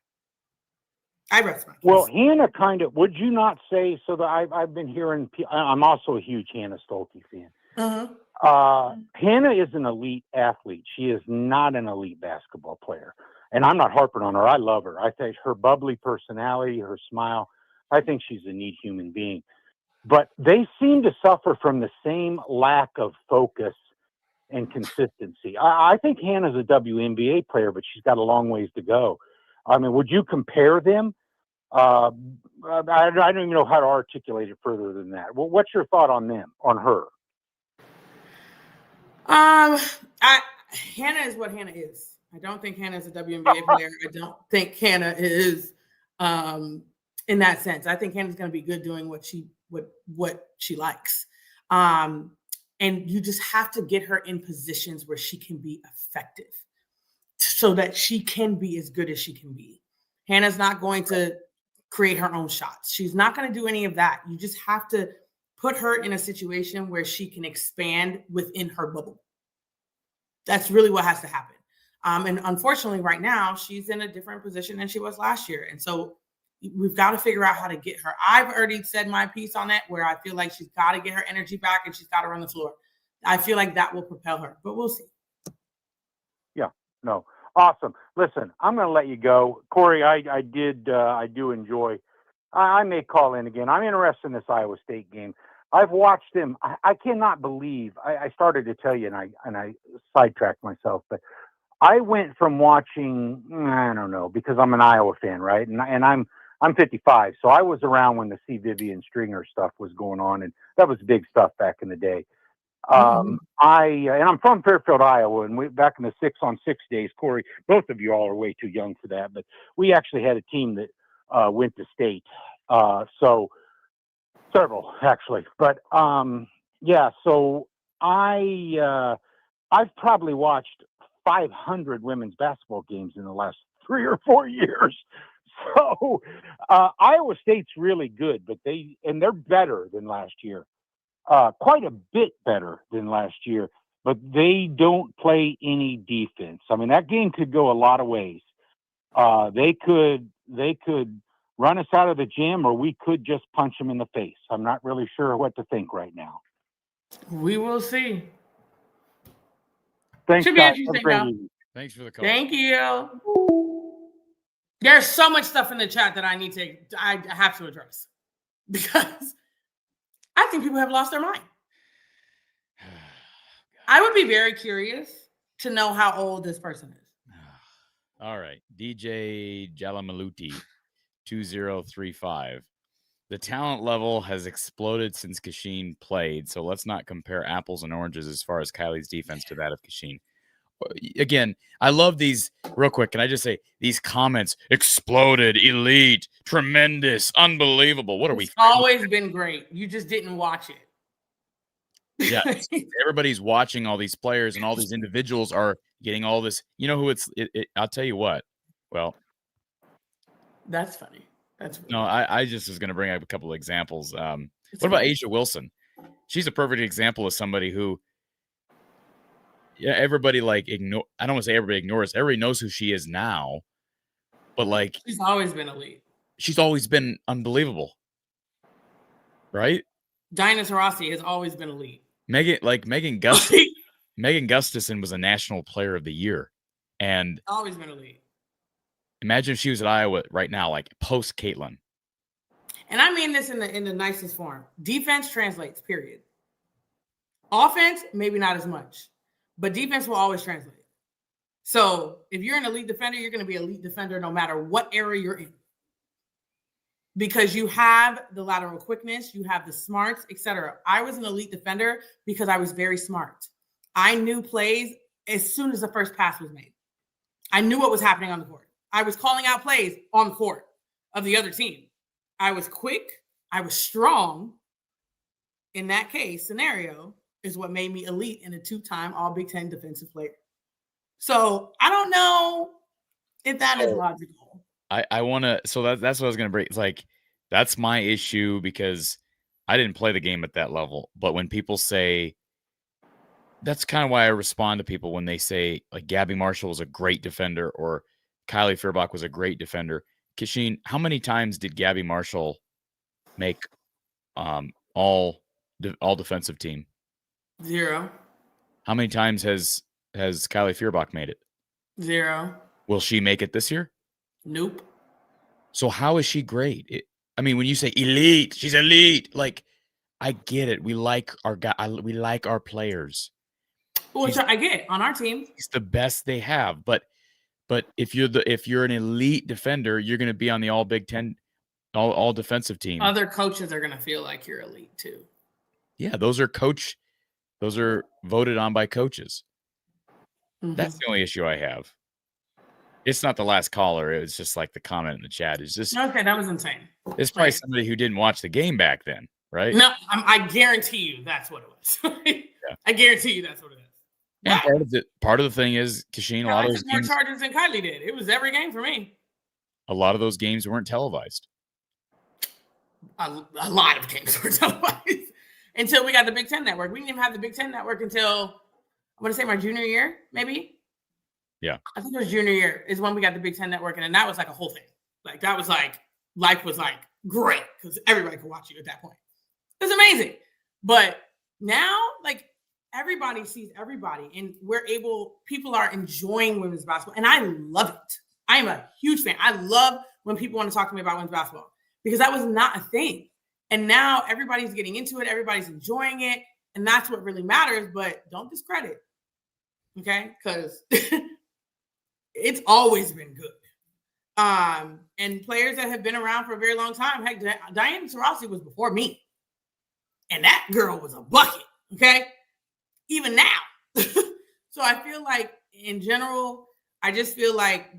I rest my case. Well, Hannah kind of, would you not say, so that I've been hearing, I'm also a huge Hannah Stolke fan. Hannah is an elite athlete. She is not an elite basketball player. And I'm not harping on her. I love her. I think her bubbly personality, her smile, I think she's a neat human being. But they seem to suffer from the same lack of focus and consistency. I think Hannah's a WNBA player, but she's got a long ways to go. I mean, would you compare them? I don't even know how to articulate it further than that. Well, what's your thought on them, on her? Hannah is what Hannah is. I don't think Hannah is a WNBA player. I don't think Hannah is in that sense. I think Hannah's going to be good doing what she likes. And you just have to get her in positions where she can be effective so that she can be as good as she can be. Hannah's not going to create her own shots. She's not going to do any of that. You just have to put her in a situation where she can expand within her bubble. That's really what has to happen. And unfortunately, right now, she's in a different position than she was last year. And so we've got to figure out how to get her. I've already said my piece on it, where I feel like she's got to get her energy back and she's got to run the floor. I feel like that will propel her, but we'll see. Yeah, no. Awesome. Listen, I'm going to let you go. Corey, I do enjoy. I may call in again. I'm interested in this Iowa State game. I've watched them. I cannot believe. I started to tell you, and I sidetracked myself, but I went from watching, I don't know, because I'm an Iowa fan, right? And I'm 55, so I was around when the C. Vivian Stringer stuff was going on, and that was big stuff back in the day. And I'm from Fairfield, Iowa, and back in the 6-on-6 days, Corey, both of you all are way too young for that, but we actually had a team that went to state. So several actually, but so I've probably watched 500 women's basketball games in the last 3 or 4 years. So Iowa State's really good, but they're better than last year. Quite a bit better than last year, but they don't play any defense. I mean, that game could go a lot of ways. They could run us out of the gym, or we could just punch them in the face. I'm not really sure what to think right now. We will see. Thanks, Should be guys. interesting, Have a great though. evening. Thanks for the call. Thank you. There's so much stuff in the chat that I have to address because I think people have lost their mind. I would be very curious to know how old this person is. All right. DJ Jalamaluti 2035. The talent level has exploded since Kachine played, so let's not compare apples and oranges as far as Kylie's defense to that of Kachine. Again, I love these. Real quick, can I just say these comments? Exploded, elite, tremendous, unbelievable. What are we? It's always been great. You just didn't watch it. Yeah, everybody's watching all these players, and all these individuals are getting all this. You know who I'll tell you what. Well, that's funny. That's funny. No, I just was going to bring up a couple of examples. What about Asia Wilson? She's a perfect example of somebody who, yeah, everybody like ignore. I don't want to say everybody ignores. Everybody knows who she is now, but like she's always been elite. She's always been unbelievable, right? Diana Taurasi has always been elite. Megan Gustafson was a National Player of the Year, and always been elite. Imagine if she was at Iowa right now, like post Caitlin. And I mean this in the nicest form. Defense translates, period. Offense, maybe not as much, but defense will always translate. So if you're an elite defender, you're going to be an elite defender no matter what area you're in. Because you have the lateral quickness, you have the smarts, etc. I was an elite defender because I was very smart. I knew plays as soon as the first pass was made. I knew what was happening on the court. I was calling out plays on the court of the other team. I was quick. I was strong. In that case, scenario is what made me elite and a 2-time All Big Ten defensive player. So I don't know if that is logical. I want to. So that's what I was going to bring. It's like that's my issue because I didn't play the game at that level. But when people say, that's kind of why I respond to people when they say like Gabby Marshall was a great defender or Kylie Feuerbach was a great defender. Kasheen, how many times did Gabby Marshall make all defensive team? 0. How many times has Kylie Feuerbach made it? 0. Will she make it this year? Nope. So how is she great? I mean, when you say elite, she's elite. Like, I get it. We like our guy. We like our players. Well, I get it. On our team, it's the best they have. But if you're an elite defender, you're going to be on the All Big Ten, all defensive team. Other coaches are going to feel like you're elite too. Yeah, those are voted on by coaches. Mm-hmm. That's the only issue I have. It's not the last caller. It was just like the comment in the chat. It's just okay. That was insane. It's probably somebody who didn't watch the game back then, right? No, I guarantee you that's what it was. Yeah. I guarantee you that's what it is. And part of the thing is, Kasheen, a lot of those more games, Chargers than Kylie did. It was every game for me. A lot of those games weren't televised. A lot of games were televised until we got the Big Ten Network. We didn't even have the Big Ten Network until I want to say my junior year, maybe. Yeah, I think it was junior year is when we got the Big Ten Network, and then that was like a whole thing. Like that was like life was like great because everybody could watch you at that point. It was amazing, but now like everybody sees everybody, and people are enjoying women's basketball, and I love it. I am a huge fan. I love when people want to talk to me about women's basketball because that was not a thing, and now everybody's getting into it. Everybody's enjoying it, and that's what really matters. But don't discredit, okay? Because it's always been good. And players that have been around for a very long time. Heck, Diana Taurasi was before me. And that girl was a bucket. Okay. Even now. So I feel like in general, I just feel like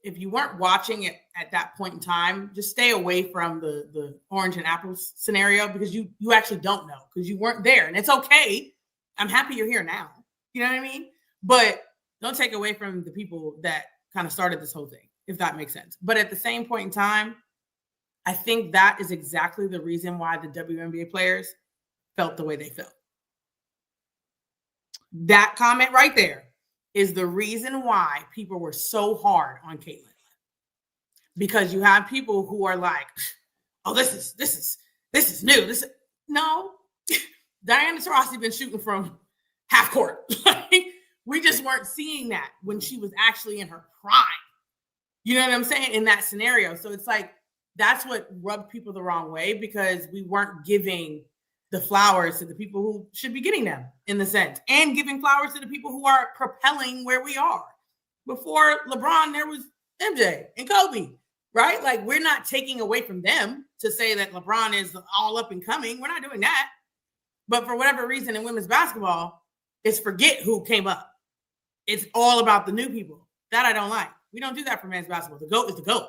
if you weren't watching it at that point in time, just stay away from the orange and apples scenario because you actually don't know because you weren't there. And it's okay. I'm happy you're here now. You know what I mean? But don't take away from the people that kind of started this whole thing, if that makes sense. But at the same point in time, I think that is exactly the reason why the WNBA players felt the way they felt. That comment right there is the reason why people were so hard on Caitlin. Because you have people who are like, oh, this is new. No. Diana Taurasi been shooting from half court. We just weren't seeing that when she was actually in her prime. You know what I'm saying? In that scenario. So it's like, that's what rubbed people the wrong way, because we weren't giving the flowers to the people who should be getting them, in the sense, and giving flowers to the people who are propelling where we are. Before LeBron, there was MJ and Kobe, right? Like, we're not taking away from them to say that LeBron is all up and coming. We're not doing that. But for whatever reason in women's basketball, it's forget who came up. It's all about the new people. That I don't like. We don't do that for men's basketball. The GOAT is the GOAT,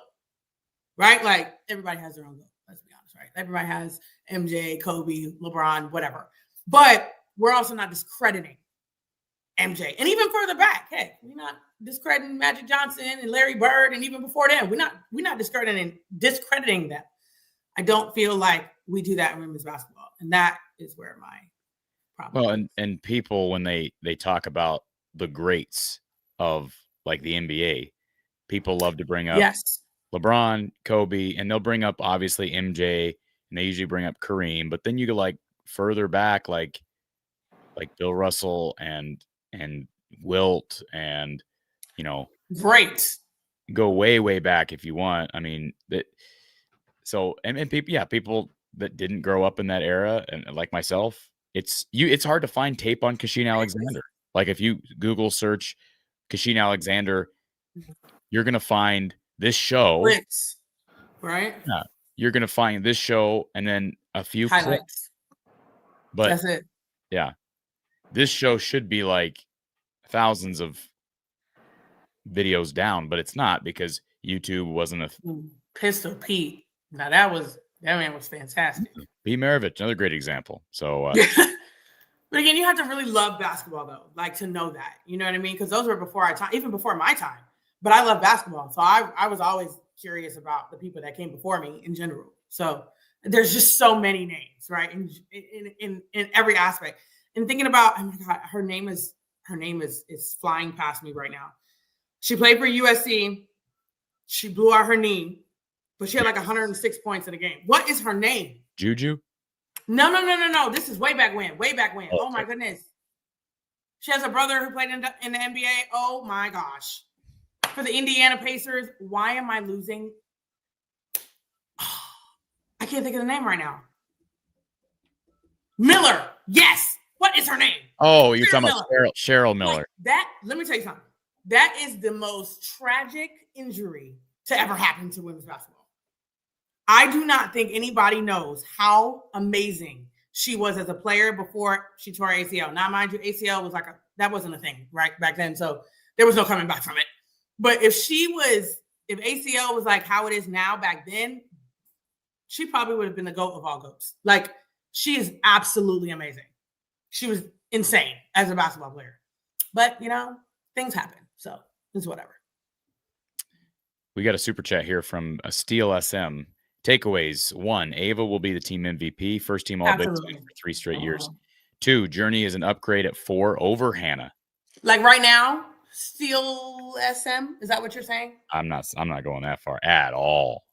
right? Like, everybody has their own GOAT. Let's be honest, right? Everybody has MJ, Kobe, LeBron, whatever. But we're also not discrediting MJ. And even further back, hey, we're not discrediting Magic Johnson and Larry Bird, and even before them, we're not discrediting them. I don't feel like we do that in women's basketball, and that is where my problem. Well, and people, when they talk about the greats of like the NBA, people love to bring up LeBron, Kobe, and they'll bring up obviously MJ, and they usually bring up Kareem. But then you go like further back, like Bill Russell and Wilt, and great. Go way back if you want. I mean that. So and people that didn't grow up in that era, and like myself, it's hard to find tape on Kasheen Alexander. Like, if you Google search Kasheen Alexander, you're gonna find this show. Clips, right? Yeah, you're gonna find this show and then a few highlights. Clips. But that's it. Yeah, this show should be like thousands of videos down, but it's not, because YouTube wasn't a Pistol Pete. Now that man was fantastic. Pete Maravich, another great example. So, but again, you have to really love basketball, though, like, to know that. You know what I mean? Because those were before our time, even before my time. But I love basketball, so I was always curious about the people that came before me in general. So there's just so many names, right? In every aspect. And thinking about, oh my God, her name is flying past me right now. She played for USC. She blew out her knee, but she had like 106 points in the game. What is her name? Juju? No. This is way back when. Oh my goodness. She has a brother who played in the NBA. Oh my gosh. For the Indiana Pacers. Why am I losing? I can't think of the name right now. Miller. Yes. What is her name? Oh, you're talking about Cheryl Miller. Let me tell you something. That is the most tragic injury to ever happen to women's basketball. I do not think anybody knows how amazing she was as a player before she tore ACL. Now, mind you, ACL was that wasn't a thing right back then. So there was no coming back from it. But if ACL was like how it is now back then, she probably would have been the GOAT of all GOATs. Like, she is absolutely amazing. She was insane as a basketball player. But, things happen. So it's whatever. We got a super chat here from Steel SM. Takeaways: 1, Ava will be the team MVP, first team All Big Ten for 3 straight years. 2, Journey is an upgrade at 4 over Hannah. Like right now, Steel SM, is that what you're saying? I'm not going that far at all.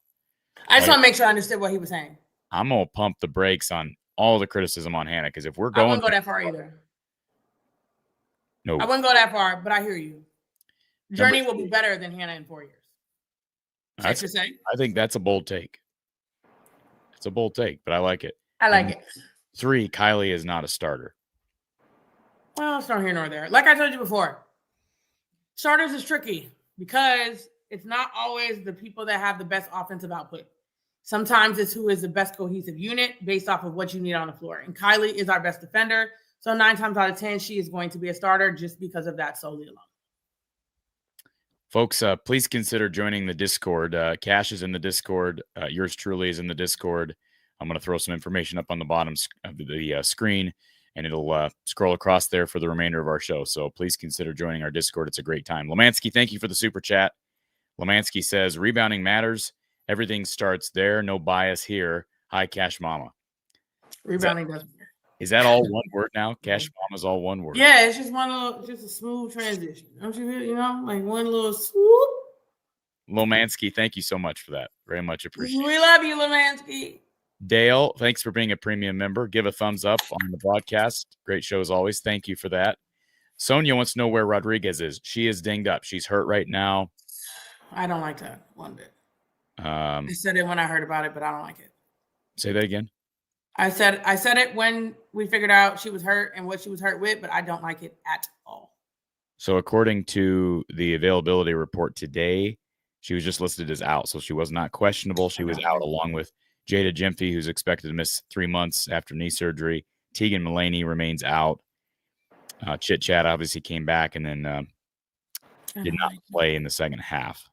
I just want to make sure I understood what he was saying. I'm gonna pump the brakes on all the criticism on Hannah, because if we're going, I wouldn't go that far either. No, I wouldn't go that far, but I hear you. Journey will be better than Hannah in 4 years. That's what you're saying? I think that's a bold take. It's a bold take, but I like it. I like it. 3, Kylie is not a starter. Well, it's not here nor there. Like I told you before, starters is tricky because it's not always the people that have the best offensive output. Sometimes it's who is the best cohesive unit based off of what you need on the floor. And Kylie is our best defender. So 9 times out of 10, she is going to be a starter just because of that solely alone. Folks, please consider joining the Discord. Cash is in the Discord. Yours truly is in the Discord. I'm going to throw some information up on the bottom of the screen, and it'll scroll across there for the remainder of our show. So please consider joining our Discord. It's a great time. Lemansky, thank you for the super chat. Lemansky says, rebounding matters. Everything starts there. No bias here. Hi, Cash Mama. Rebounding doesn't matter. Is that all one word now? Cash Mama's all one word. Yeah, it's just a smooth transition. Don't you feel, like one little swoop? Lomansky, thank you so much for that. Very much appreciated. We love you, Lomansky. Dale, thanks for being a premium member. Give a thumbs up on the broadcast. Great show as always. Thank you for that. Sonia wants to know where Rodriguez is. She is dinged up. She's hurt right now. I don't like that one bit. I said it when I heard about it, but I don't like it. Say that again. I said it when we figured out she was hurt and what she was hurt with, but I don't like it at all. So according to the availability report today, she was just listed as out. So she was not questionable. She was out along with Jada Gyamfi, who's expected to miss 3 months after knee surgery. Tegan Mullaney remains out. Chit Chat obviously came back and then did not play in the second half.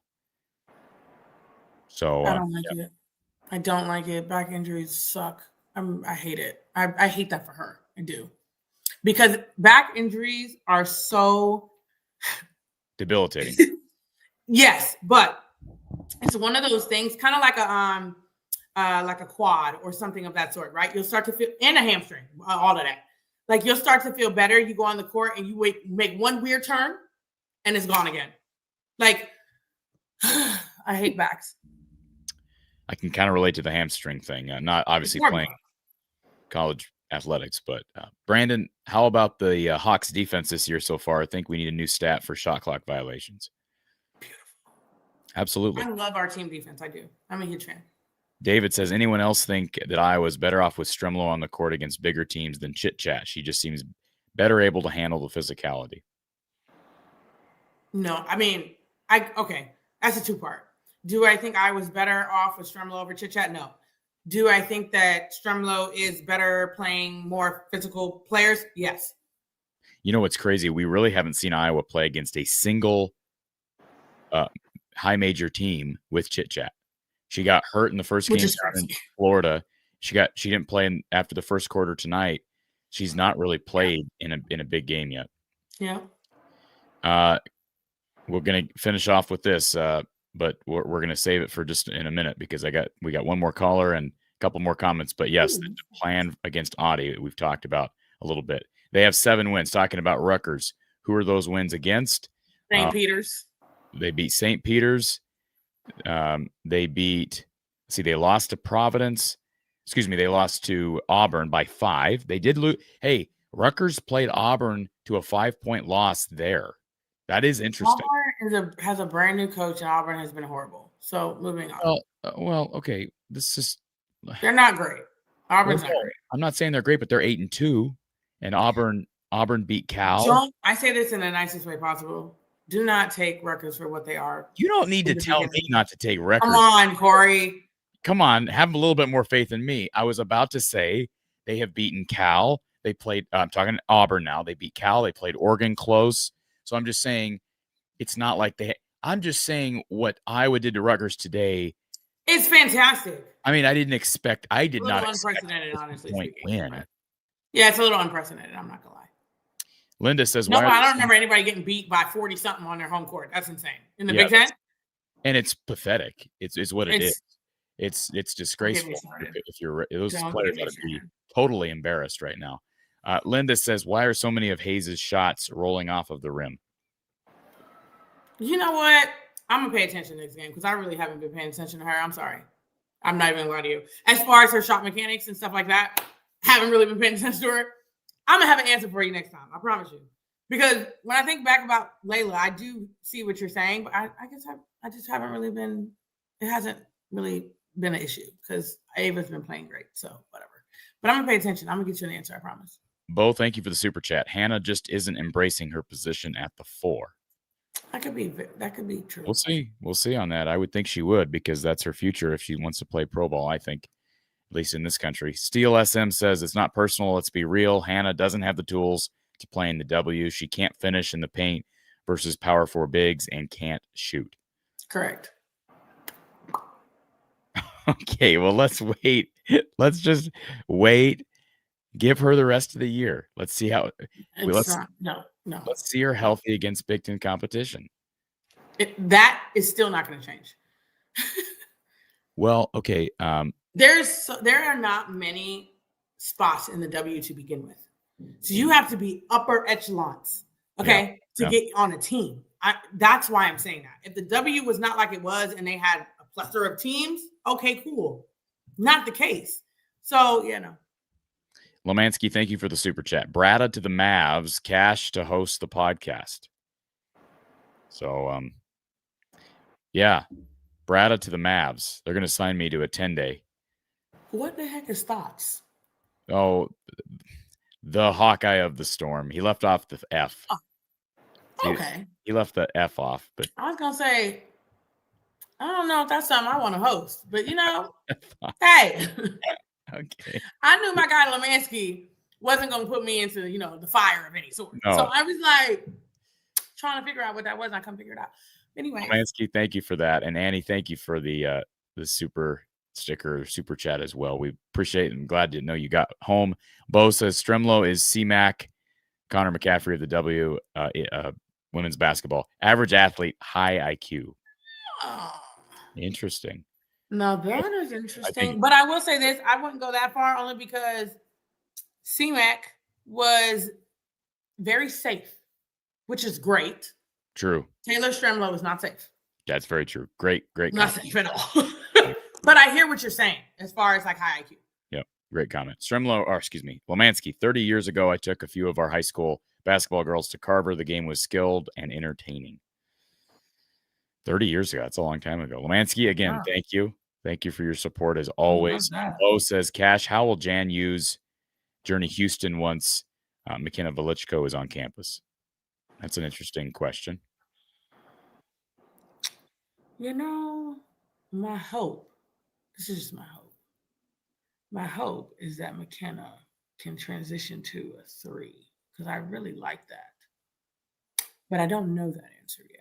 So I don't like it. I don't like it. Back injuries suck. I hate it. I hate that for her. I do. Because back injuries are so debilitating. Yes, but it's one of those things, kind of like a quad or something of that sort, right? You'll start to feel, and a hamstring, all of that. Like you'll start to feel better. You go on the court and you make one weird turn, and it's gone again. Like I hate backs. I can kind of relate to the hamstring thing. Not obviously playing college athletics, but Brandon, how about the Hawks defense this year so far? I think we need a new stat for shot clock violations. Beautiful. Absolutely. I love our team defense. I do. I'm a huge fan. David says, anyone else think that Iowa's better off with Stremlo on the court against bigger teams than Chit Chat? She just seems better able to handle the physicality. No, I mean, okay, that's a two-part. Do I think I was better off with Stremlo over Chit Chat? No. Do I think that Stremlo is better playing more physical players? Yes. You know what's crazy? We really haven't seen Iowa play against a single high major team with Chit Chat. She got hurt in the first game down in Florida. She didn't play after the first quarter tonight. She's not really played in a big game yet. Yeah. We're gonna finish off with this. But we're going to save it for just in a minute because we got one more caller and a couple more comments. But yes, the plan against Audi we've talked about a little bit. They have 7 wins. Talking about Rutgers, who are those wins against? St. Peter's. They beat St. Peter's. They lost to Providence. Excuse me, they lost to Auburn by 5. They did lose. Hey, Rutgers played Auburn to a 5-point loss there. That is interesting. Auburn has a brand new coach, and Auburn has been horrible. So moving on. Well, okay. They're not great. Auburn's not great. I'm not saying they're great, but they're 8-2, and Auburn beat Cal. I say this in the nicest way possible. Do not take Rutgers for what they are. You don't need to tell me not to take Rutgers. Come on, Corey. Come on, have a little bit more faith in me. I was about to say they have beaten Cal. They played. I'm talking Auburn now. They beat Cal. They played Oregon close. So I'm just saying, it's not like I'm just saying what Iowa did to Rutgers today. It's fantastic. I mean, I did not expect unprecedented, honestly. Point win. Yeah, it's a little unprecedented. I'm not gonna lie. Linda says, "No, I don't remember anybody getting beat by 40 something on their home court. That's insane in the Big Ten." And it's pathetic. It's what it is. It's disgraceful. If those players ought to be totally embarrassed right now. Linda says, why are so many of Hayes' shots rolling off of the rim? You know what? I'm going to pay attention to this game because I really haven't been paying attention to her. I'm sorry. I'm not even going to lie to you. As far as her shot mechanics and stuff like that, haven't really been paying attention to her. I'm going to have an answer for you next time. I promise you. Because when I think back about Layla, I do see what you're saying, but I guess I just haven't really been – it hasn't really been an issue because Ava's been playing great. So whatever. But I'm going to pay attention. I'm going to get you an answer. I promise. Bo, thank you for the super chat. Hannah just isn't embracing her position at the 4. That could be true. We'll see on that. I would think she would because that's her future if she wants to play pro ball, I think, at least in this country. Steel SM says it's not personal. Let's be real. Hannah doesn't have the tools to play in the W. She can't finish in the paint versus power 4 bigs and can't shoot. Correct. Okay, well, let's wait. Let's just wait. Give her the rest of the year. Let's see how. Let's see her healthy against Big Ten competition. That is still not going to change. Well, okay. There are not many spots in the W to begin with, so you have to be upper echelons, okay, to get on a team. That's why I'm saying that. If the W was not like it was, and they had a plethora of teams, okay, cool. Not the case. So Lomansky, thank you for the super chat. Brada to the Mavs, Cash to host the podcast. So, yeah, Brada to the Mavs. They're going to sign me to a 10-day. What the heck is thoughts? Oh, the Hawkeye of the Storm. He left off the F. Oh, okay. He left the F off, but I was gonna say, I don't know if that's something I want to host, but hey, okay. I knew my guy Lomansky wasn't gonna put me into the fire of any sort. No. So I was like trying to figure out what that was, and I couldn't figure it out. Anyway, Lomansky, thank you for that, and Annie, thank you for the super sticker, super chat as well. We appreciate it. I'm glad to know you got home. Bo says Stremlo is C-Mac, Connor McCaffrey of the W women's basketball. Average athlete, high IQ. oh, Interesting. now that is interesting. But I will say this: I wouldn't go that far, only because C-Mac was very safe, which is great. True. Taylor Stremlo is not safe. That's very true. Great Not comment. safe at all. But I hear what you're saying as far as like high IQ. Yep. Great comment. Lomansky, 30 years ago, I took a few of our high school basketball girls to Carver. The game was skilled and entertaining. 30 years ago. That's a long time ago. Lomansky, again, Thank you. Thank you for your support as always. Bo says, Cash, how will Jan use Journey Houston once McKenna Velichko is on campus? That's an interesting question. My hope, this is just my hope. My hope is that McKenna can transition to a 3 because I really like that. But I don't know that answer yet.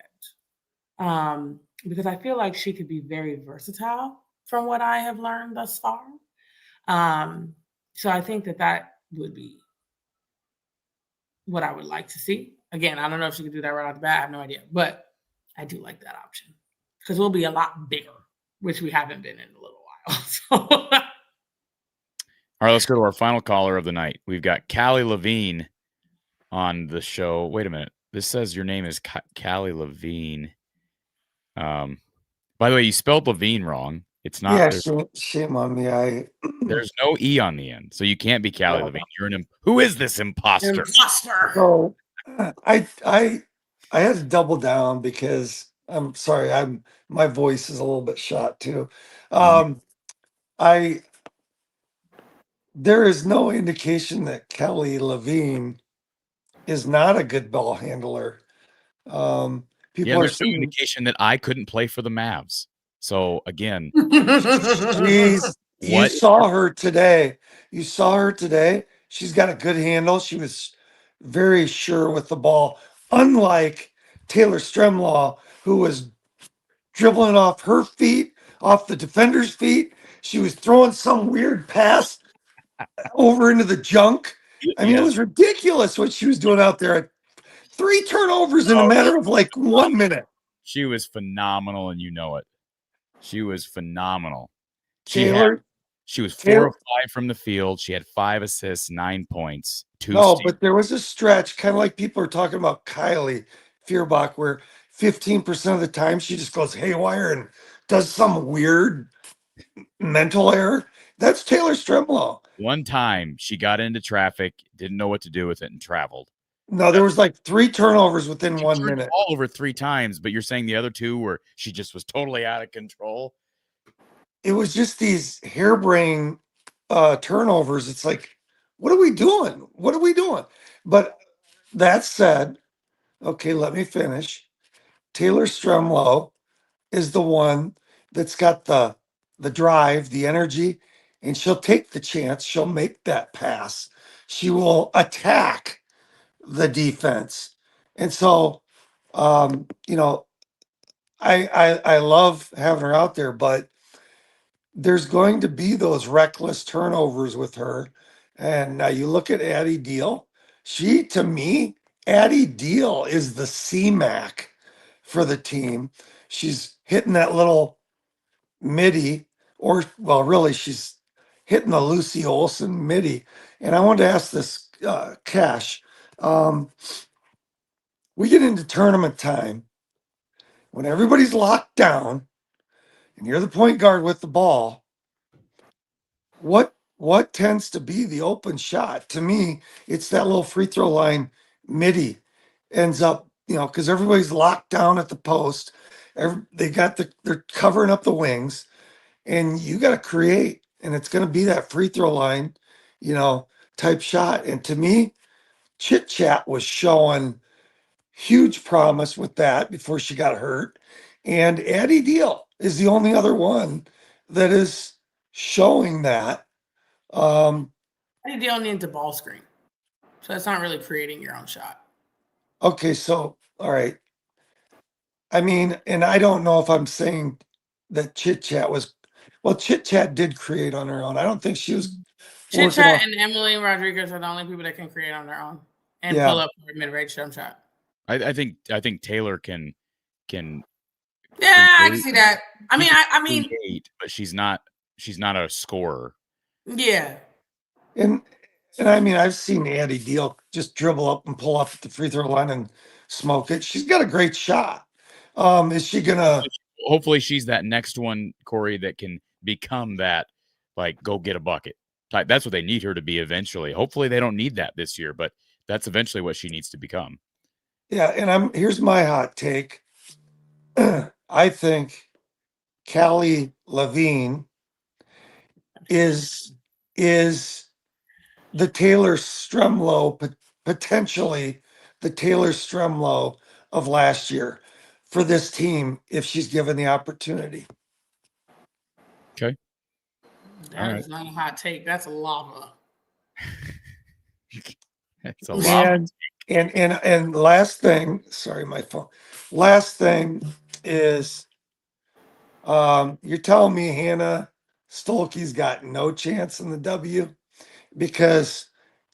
Because I feel like she could be very versatile from what I have learned thus far. So I think that would be what I would like to see. Again, I don't know if she could do that right off the bat. I have no idea. But I do like that option because we'll be a lot bigger, which we haven't been in a little while. All right, let's go to our final caller of the night. We've got Callie Levine on the show. Wait a minute. This says your name is Callie Levine. By the way, you spelled Levine wrong. It's not. Yeah, shame on me. There's no E on the end, so you can't be Callie Levine. You're who is this imposter? So I had to double down because I'm sorry. My voice is a little bit shot too. There is no indication that Kelly Levine is not a good ball handler. People are there's no indication that I couldn't play for the Mavs. So again, you saw her today. She's got a good handle. She was very sure with the ball, unlike Taylor Stremlaw, who was dribbling off her feet, off the defender's feet. She was throwing some weird pass over into the junk. I mean, it was ridiculous what she was doing out there. 3 turnovers in a matter of like 1 minute. She was phenomenal, and you know it. She was phenomenal. She was 4 of 5 from the field. She had 5 assists, 9 points, 2 steals. But there was a stretch, kind of like people are talking about Kylie Feuerbach, where 15% of the time she just goes haywire and does some weird mental error. That's Taylor Stremlaw. One time she got into traffic, didn't know what to do with it, and traveled. No, there was like 3 turnovers within 1 minute. All over 3 times, but you're saying the other 2 were she just was totally out of control. It was just these harebrained turnovers. It's like, what are we doing? What are we doing? But that said, okay, let me finish. Taylor Stremlow is the one that's got the drive, the energy, and she'll take the chance. She'll make that pass. She will attack the defense. And so, I love having her out there, but there's going to be those reckless turnovers with her. And now you look at Addie Deal. To me, Addie Deal is the C-Mac for the team. She's hitting that little midi, really, she's hitting the Lucy Olson midi. And I wanted to ask this, Cash. We get into tournament time when everybody's locked down and you're the point guard with the ball. What what tends to be the open shot? To me, it's that little free throw line midi ends up, because everybody's locked down at the post. They're covering up the wings, and you got to create, and it's going to be that free throw line, type shot. And to me, Chit Chat was showing huge promise with that before she got hurt. And Addie Deal is the only other one that is showing that. I think Dale needs a ball screen. So that's not really creating your own shot. Okay, so all right. I mean, and I don't know if I'm saying that Chit Chat Chit Chat did create on her own. I don't think she was Chit forcing Chat off. and Emily Rodriguez are the only people that can create on their own and Yeah. pull up for a mid-range jump shot. I think Taylor can. Yeah, I can see that. I mean, create, but she's not a scorer. Yeah. And I mean, I've seen Addie Deal just dribble up and pull up at the free throw line and smoke it. She's got a great shot. Is she gonna? Hopefully, she's that next one, Corey, that can become that, like, go get a bucket type. That's what they need her to be eventually. Hopefully, they don't need that this year, but that's eventually what she needs to become. Yeah, and here's my hot take. I think Callie Levine is the Taylor Strumlow, potentially the Taylor Strumlow of last year for this team if she's given the opportunity. Okay. That is not a hot take. That's lava. It's a lot. And last thing, sorry, my phone. Last thing is, you're telling me Hannah Stolke's got no chance in the W? Because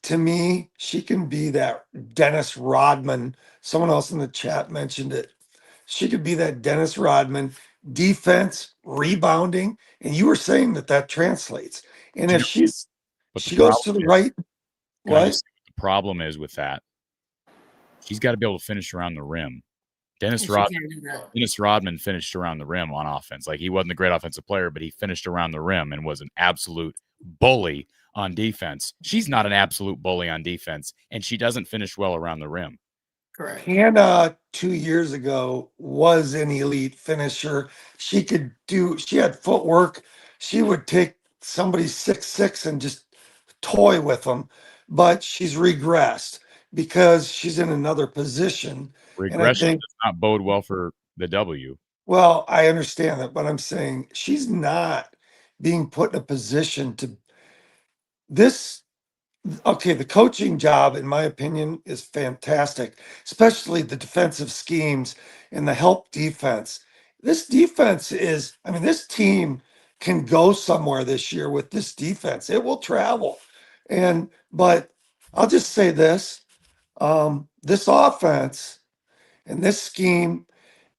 to me, she can be that Dennis Rodman. Someone else in the chat mentioned it. She could be that Dennis Rodman defense, rebounding, and you were saying that translates. And if she goes to the right, what? The problem is with that, she's got to be able to finish around the rim. Dennis Rodman finished around the rim on offense. Like, he wasn't a great offensive player, but he finished around the rim and was an absolute bully on defense. She's not an absolute bully on defense, and she doesn't finish well around the rim. Correct. Hannah 2 years ago was an elite finisher. She had footwork. She would take somebody's 6'6" and just toy with them, but she's regressed because she's in another position. Regression does not bode well for the W. Well, I understand that, but I'm saying she's not being put in a position to this. Okay, the coaching job, in my opinion, is fantastic, especially the defensive schemes and the help defense. This defense is, I mean, this team can go somewhere this year with this defense. It will travel. But I'll just say this, this offense and this scheme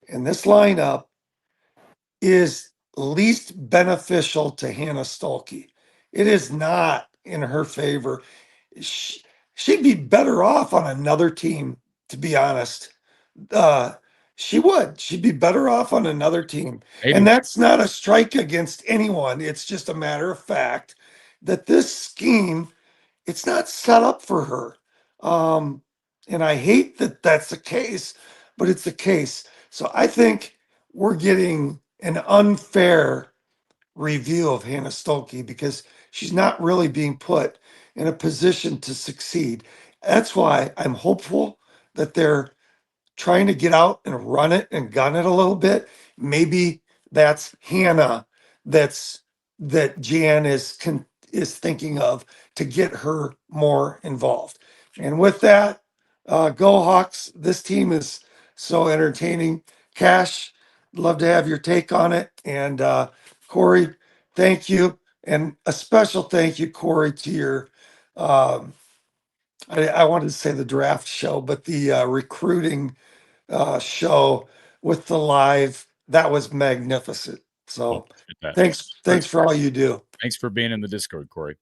and this lineup is least beneficial to Hannah Stolke. It is not in her favor. She'd be better off on another team, to be honest. She'd be better off on another team. Maybe. And that's not a strike against anyone. It's just a matter of fact that this scheme, it's not set up for her. And I hate that that's the case, but it's the case. So I think we're getting an unfair review of Hannah Stolke because she's not really being put in a position to succeed. That's why I'm hopeful that they're trying to get out and run it and gun it a little bit. Maybe that's Hannah that Jan is thinking of to get her more involved. And with that, go Hawks. This team is so entertaining. Cash, love to have your take on it. And Corey, thank you. And a special thank you, Corey, to your I wanted to say the draft show, but the recruiting show with the live, that was magnificent. So thanks for all you do. Thanks for being in the Discord, Corey.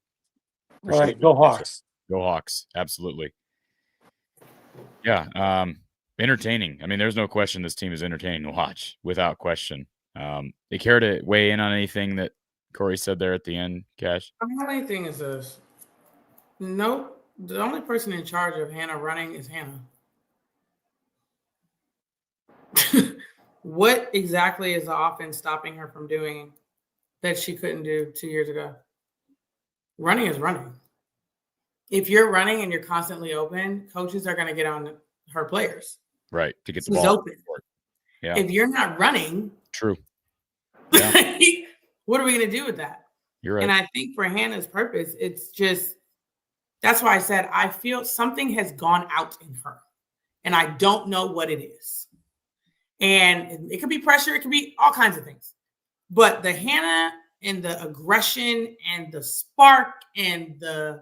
All right, go Hawks. Go Hawks. Absolutely. Yeah. Entertaining. I mean, there's no question this team is entertaining to watch, without question. They care to weigh in on anything that Corey said there at the end, Cash? How many thing is this? Nope. The only person in charge of Hannah running is Hannah. What exactly is the offense stopping her from doing that she couldn't do 2 years ago? Running is running. If you're running and you're constantly open, coaches are going to get on her players. Right. To get the She's ball. open. Yeah. If you're not running, True. Yeah. what are we going to do with that? You're right. And I think for Hannah's purpose, it's just, that's why I said, I feel something has gone out in her and I don't know what it is. And it could be pressure. It could be all kinds of things. But the Hannah and the aggression and the spark and the,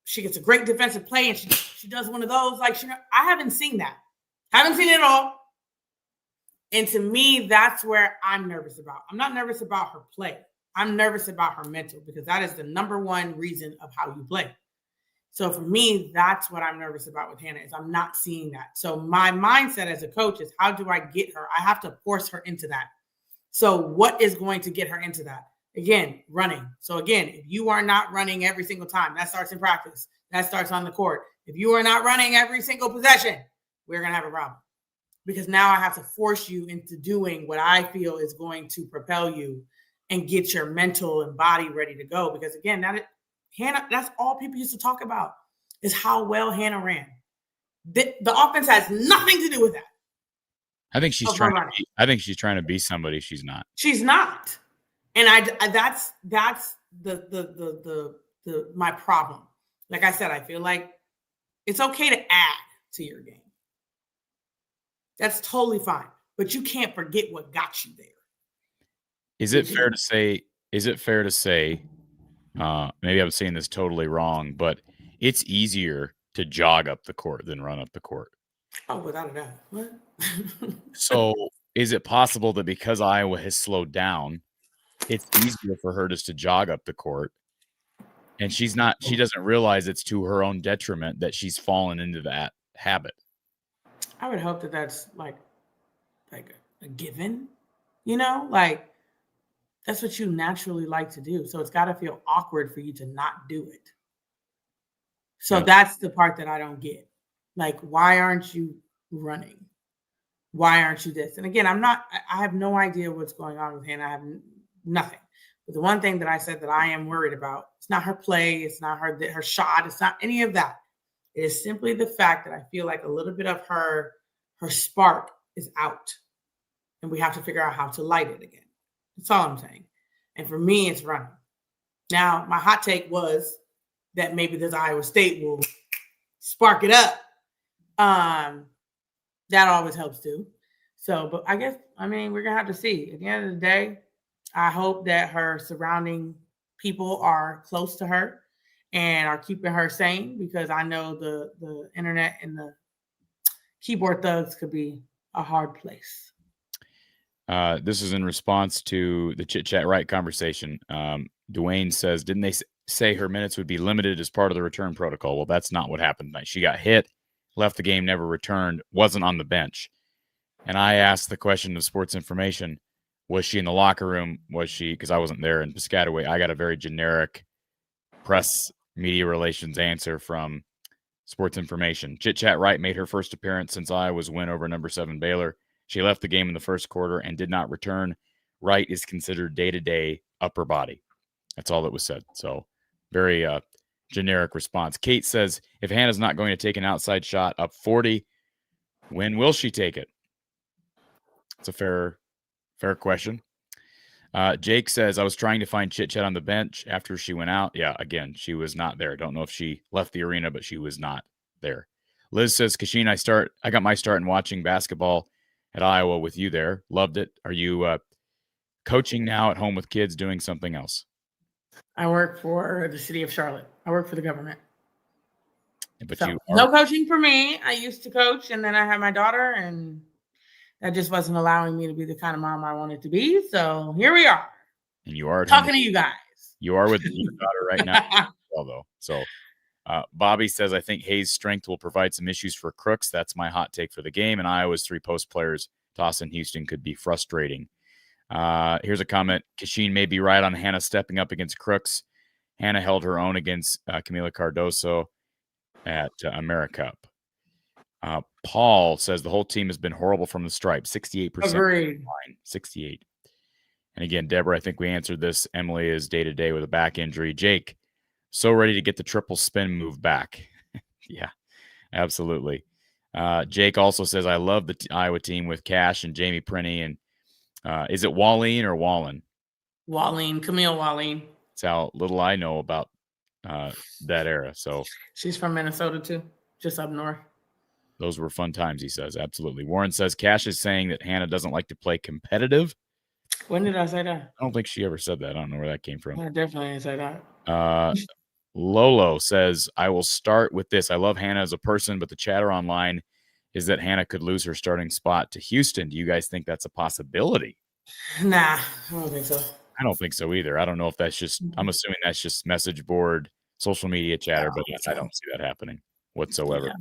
she gets a great defensive play and she does one of those. Like, I haven't seen that. Haven't seen it at all. And to me, that's where I'm nervous about. I'm not nervous about her play. I'm nervous about her mental because that is the number one reason of how you play. So for me, that's what I'm nervous about with Hannah is I'm not seeing that. So my mindset as a coach is how do I get her? I have to force her into that. So what is going to get her into that? Again, running. So again, if you are not running every single time, that starts in practice. That starts on the court. If you are not running every single possession, we're going to have a problem. Because now I have to force you into doing what I feel is going to propel you and get your mental and body ready to go. Because again, Hannah, that's all people used to talk about is how well Hannah ran. The offense has nothing to do with that. I think she's trying to be somebody she's not. She's not. And that's the my problem. Like I said, I feel like it's okay to add to your game. That's totally fine. But you can't forget what got you there. Is it fair to say, maybe I'm saying this totally wrong, but it's easier to jog up the court than run up the court? Oh, without a doubt. What? So is it possible that because Iowa has slowed down, it's easier for her just to jog up the court? And she doesn't realize it's to her own detriment that she's fallen into that habit. I would hope that that's like a given, like that's what you naturally like to do. So it's got to feel awkward for you to not do it. So that's the part that I don't get. Like, why aren't you running? Why aren't you this? And again, I have no idea what's going on with Hannah. I have nothing. But the one thing that I said that I am worried about, it's not her play. It's not her shot. It's not any of that. It is simply the fact that I feel like a little bit of her spark is out. And we have to figure out how to light it again. That's all I'm saying. And for me, it's running. Now, my hot take was that maybe this Iowa State will spark it up. That always helps too. So, but I guess, we're going to have to see. At the end of the day, I hope that her surrounding people are close to her and are keeping her sane because I know the internet and the keyboard thugs could be a hard place. This is in response to the Chit Chat Right conversation. Dwayne says, didn't they say her minutes would be limited as part of the return protocol? Well, that's not what happened tonight. She got hit, left the game, never returned, wasn't on the bench. And I asked the question of Sports Information, was she in the locker room? Was she, because I wasn't there in Piscataway, I got a very generic press media relations answer from Sports Information. Chit Chat Right made her first appearance since Iowa's win over number 7 Baylor. She left the game in the first quarter and did not return. Wright is considered day-to-day upper body. That's all that was said. So very generic response. Kate says, if Hannah's not going to take an outside shot up 40, when will she take it? It's a fair question. Jake says, I was trying to find Chit Chat on the bench after she went out. Yeah, again, she was not there. Don't know if she left the arena, but she was not there. Liz says, Kasheen, I got my start in watching basketball at Iowa with you there. Loved it. Are you coaching now at home with kids, doing something else? I work for the city of Charlotte. I work for the government. But so, no coaching for me. I used to coach, and then I had my daughter, and that just wasn't allowing me to be the kind of mom I wanted to be. So here we are. And you are talking to you guys. You are with your daughter right now, well, though. So Bobby says, I think Hayes' strength will provide some issues for Crooks. That's my hot take for the game. And Iowa's 3 post players, Toss and Houston, could be frustrating. Here's a comment. Kachine may be right on Hannah stepping up against Crooks. Hannah held her own against Camila Cardoso at AmeriCup. Paul says the whole team has been horrible from the stripe. 68%. Agreed. 68. And again, Deborah, I think we answered this. Emily is day-to-day with a back injury. Jake, so ready to get the triple spin move back. Yeah, absolutely. Jake also says, I love the Iowa team with Cash and Jamie Prinny. And is it Walleen or Wallen? Walleen, Camille Walleen. That's how little I know about that era. So she's from Minnesota too, just up north. Those were fun times, he says. Absolutely. Warren says Cash is saying that Hannah doesn't like to play competitive. When did I say that? I don't think she ever said that. I don't know where that came from. I definitely didn't say that. Lolo says, I will start with this. I love Hannah as a person, but the chatter online is that Hannah could lose her starting spot to Houston. Do you guys think that's a possibility? Nah, I don't think so. I don't think so either. I don't know if that's just, I'm assuming that's just message board, social media chatter, but I don't see that happening whatsoever. Yeah.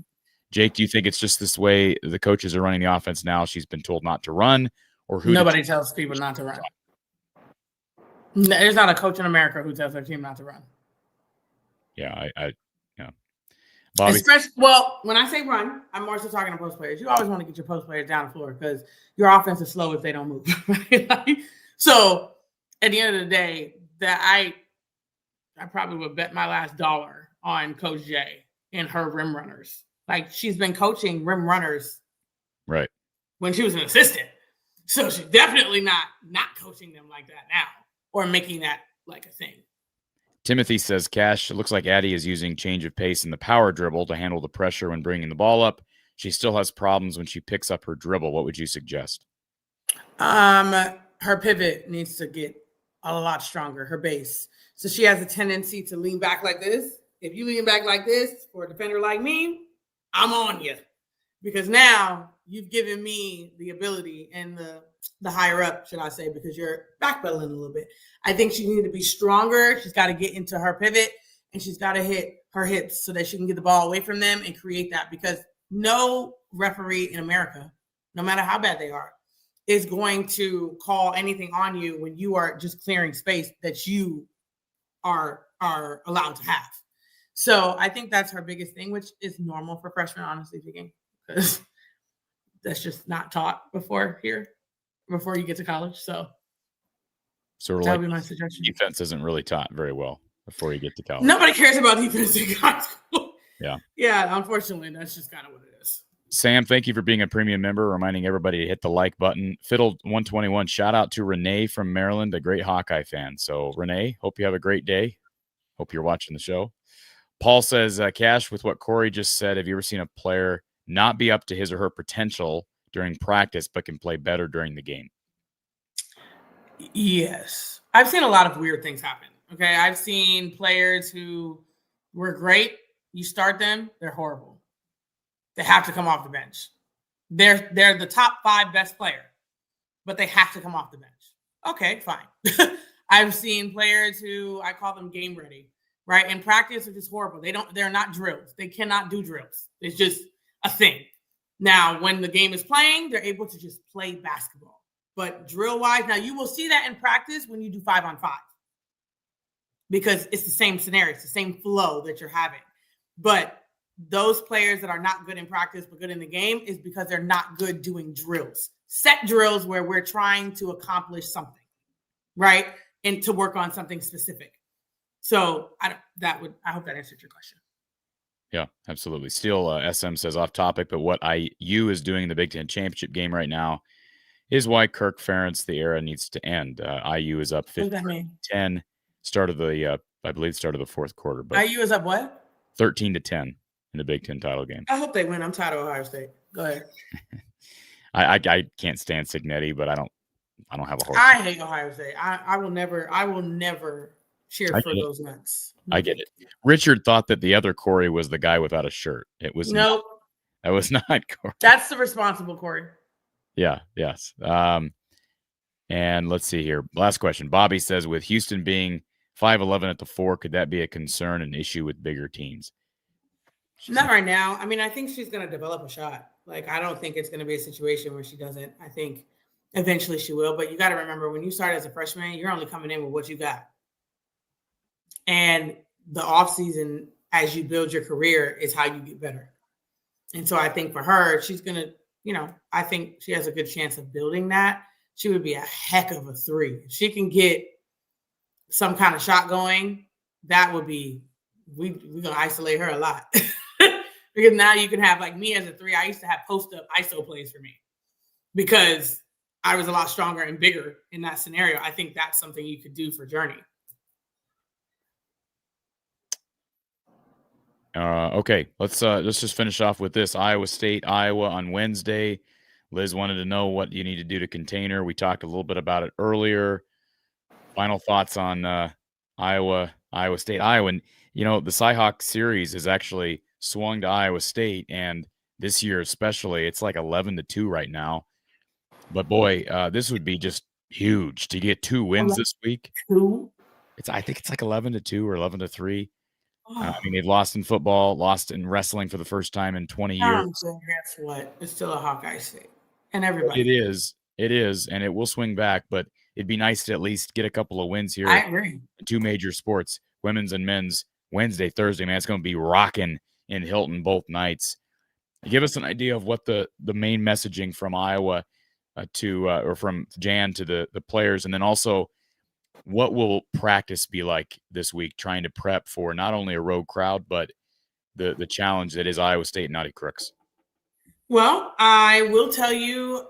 Jake, do you think it's just this way the coaches are running the offense now? She's been told not to run, or who? Nobody tells people not to run. There's not a coach in America who tells their team not to run. Yeah, yeah. Bobby. Well, when I say run, I'm more so talking to post players. You always want to get your post players down the floor because your offense is slow if they don't move. Right? So at the end of the day, that I probably would bet my last dollar on Coach J and her rim runners. Like, she's been coaching rim runners right when she was an assistant. So she's definitely not coaching them like that now or making that like a thing. Timothy says, Cash, it looks like Addie is using change of pace in the power dribble to handle the pressure when bringing the ball up. She still has problems when she picks up her dribble. What would you suggest? Her pivot needs to get a lot stronger, her base. So she has a tendency to lean back like this. If you lean back like this for a defender like me, I'm on you, because now you've given me the ability and the higher up, should I say, because you're backpedaling a little bit. I think she needs to be stronger. She's got to get into her pivot, and she's got to hit her hips so that she can get the ball away from them and create that, because no referee in America, no matter how bad they are, is going to call anything on you when you are just clearing space that you are allowed to have. So I think that's her biggest thing, which is normal for freshmen, honestly speaking, because that's just not taught before you get to college. So sort of that like would be my suggestion. Defense isn't really taught very well before you get to college. Nobody cares about defense in high school. Yeah. Yeah, unfortunately, that's just kind of what it is. Sam, thank you for being a premium member, reminding everybody to hit the like button. Fiddle121, shout out to Renee from Maryland, a great Hawkeye fan. So, Renee, hope you have a great day. Hope you're watching the show. Paul says, Cash, with what Corey just said, have you ever seen a player not be up to his or her potential during practice but can play better during the game? Yes. I've seen a lot of weird things happen. Okay. I've seen players who were great. You start them, they're horrible. They have to come off the bench. They're the top 5 best player, but they have to come off the bench. Okay, fine. I've seen players who I call them game ready, right? In practice, it's just horrible. They're not drills. They cannot do drills. It's just a thing. Now, when the game is playing, they're able to just play basketball. But drill-wise, now you will see that in practice when you do 5-on-5, because it's the same scenario. It's the same flow that you're having. But those players that are not good in practice but good in the game is because they're not good doing drills. Set drills where we're trying to accomplish something, right? And to work on something specific. So I hope that answered your question. Yeah, absolutely. Still, SM says off topic, but what IU is doing in the Big Ten championship game right now is why Kirk Ferentz, the era needs to end. IU is up 15-10. Start of the, I believe, start of the fourth quarter. But IU is up what? 13-10 in the Big Ten title game. I hope they win. I'm tired of Ohio State. Go ahead. I can't stand Signetti, but I don't have a horse. I hate Ohio State. I will never cheer for those nuts. I get it. Richard thought that the other Corey was the guy without a shirt. It was nope. That was not Corey. That's the responsible Corey. Yeah. Yes. And let's see here. Last question. Bobby says, with Houston being 5'11" at the 4, could that be a concern, an issue with bigger teams? Not right now. I mean, I think she's going to develop a shot. Like, I don't think it's going to be a situation where she doesn't. I think Eventually she will, but you got to remember when you start as a freshman, you're only coming in with what you got. And the off season, as you build your career, is how you get better. And so I think for her, she's going to, I think she has a good chance of building that. She would be a heck of a 3. If she can get some kind of shot going, that would be, we're going to isolate her a lot. Because now you can have, like me as a 3, I used to have post-up ISO plays for me because I was a lot stronger and bigger in that scenario. I think that's something you could do for Journey. Okay, let's just finish off with this. Iowa State, Iowa on Wednesday. Liz wanted to know what you need to do to contain her. We talked a little bit about it earlier. Final thoughts on Iowa State, Iowa. And, the Cyhawk series is actually swung to Iowa State, and this year especially, it's like 11-2 right now. But boy, this would be just huge to get 2 wins this week. 2? I think it's like 11-2 or 11-3. I mean, they've lost in football, lost in wrestling for the first time in 20 years. Guess what? It's still a Hawkeye State, and everybody. It is, and it will swing back. But it'd be nice to at least get a couple of wins here. I agree. In 2 major sports, women's and men's. Wednesday, Thursday, man, it's going to be rocking in Hilton both nights. Give us an idea of what the main messaging from Iowa or from Jan to the players, and then also what will practice be like this week, trying to prep for not only a road crowd, but the challenge that is Iowa State Naughty Crooks? Well, I will tell you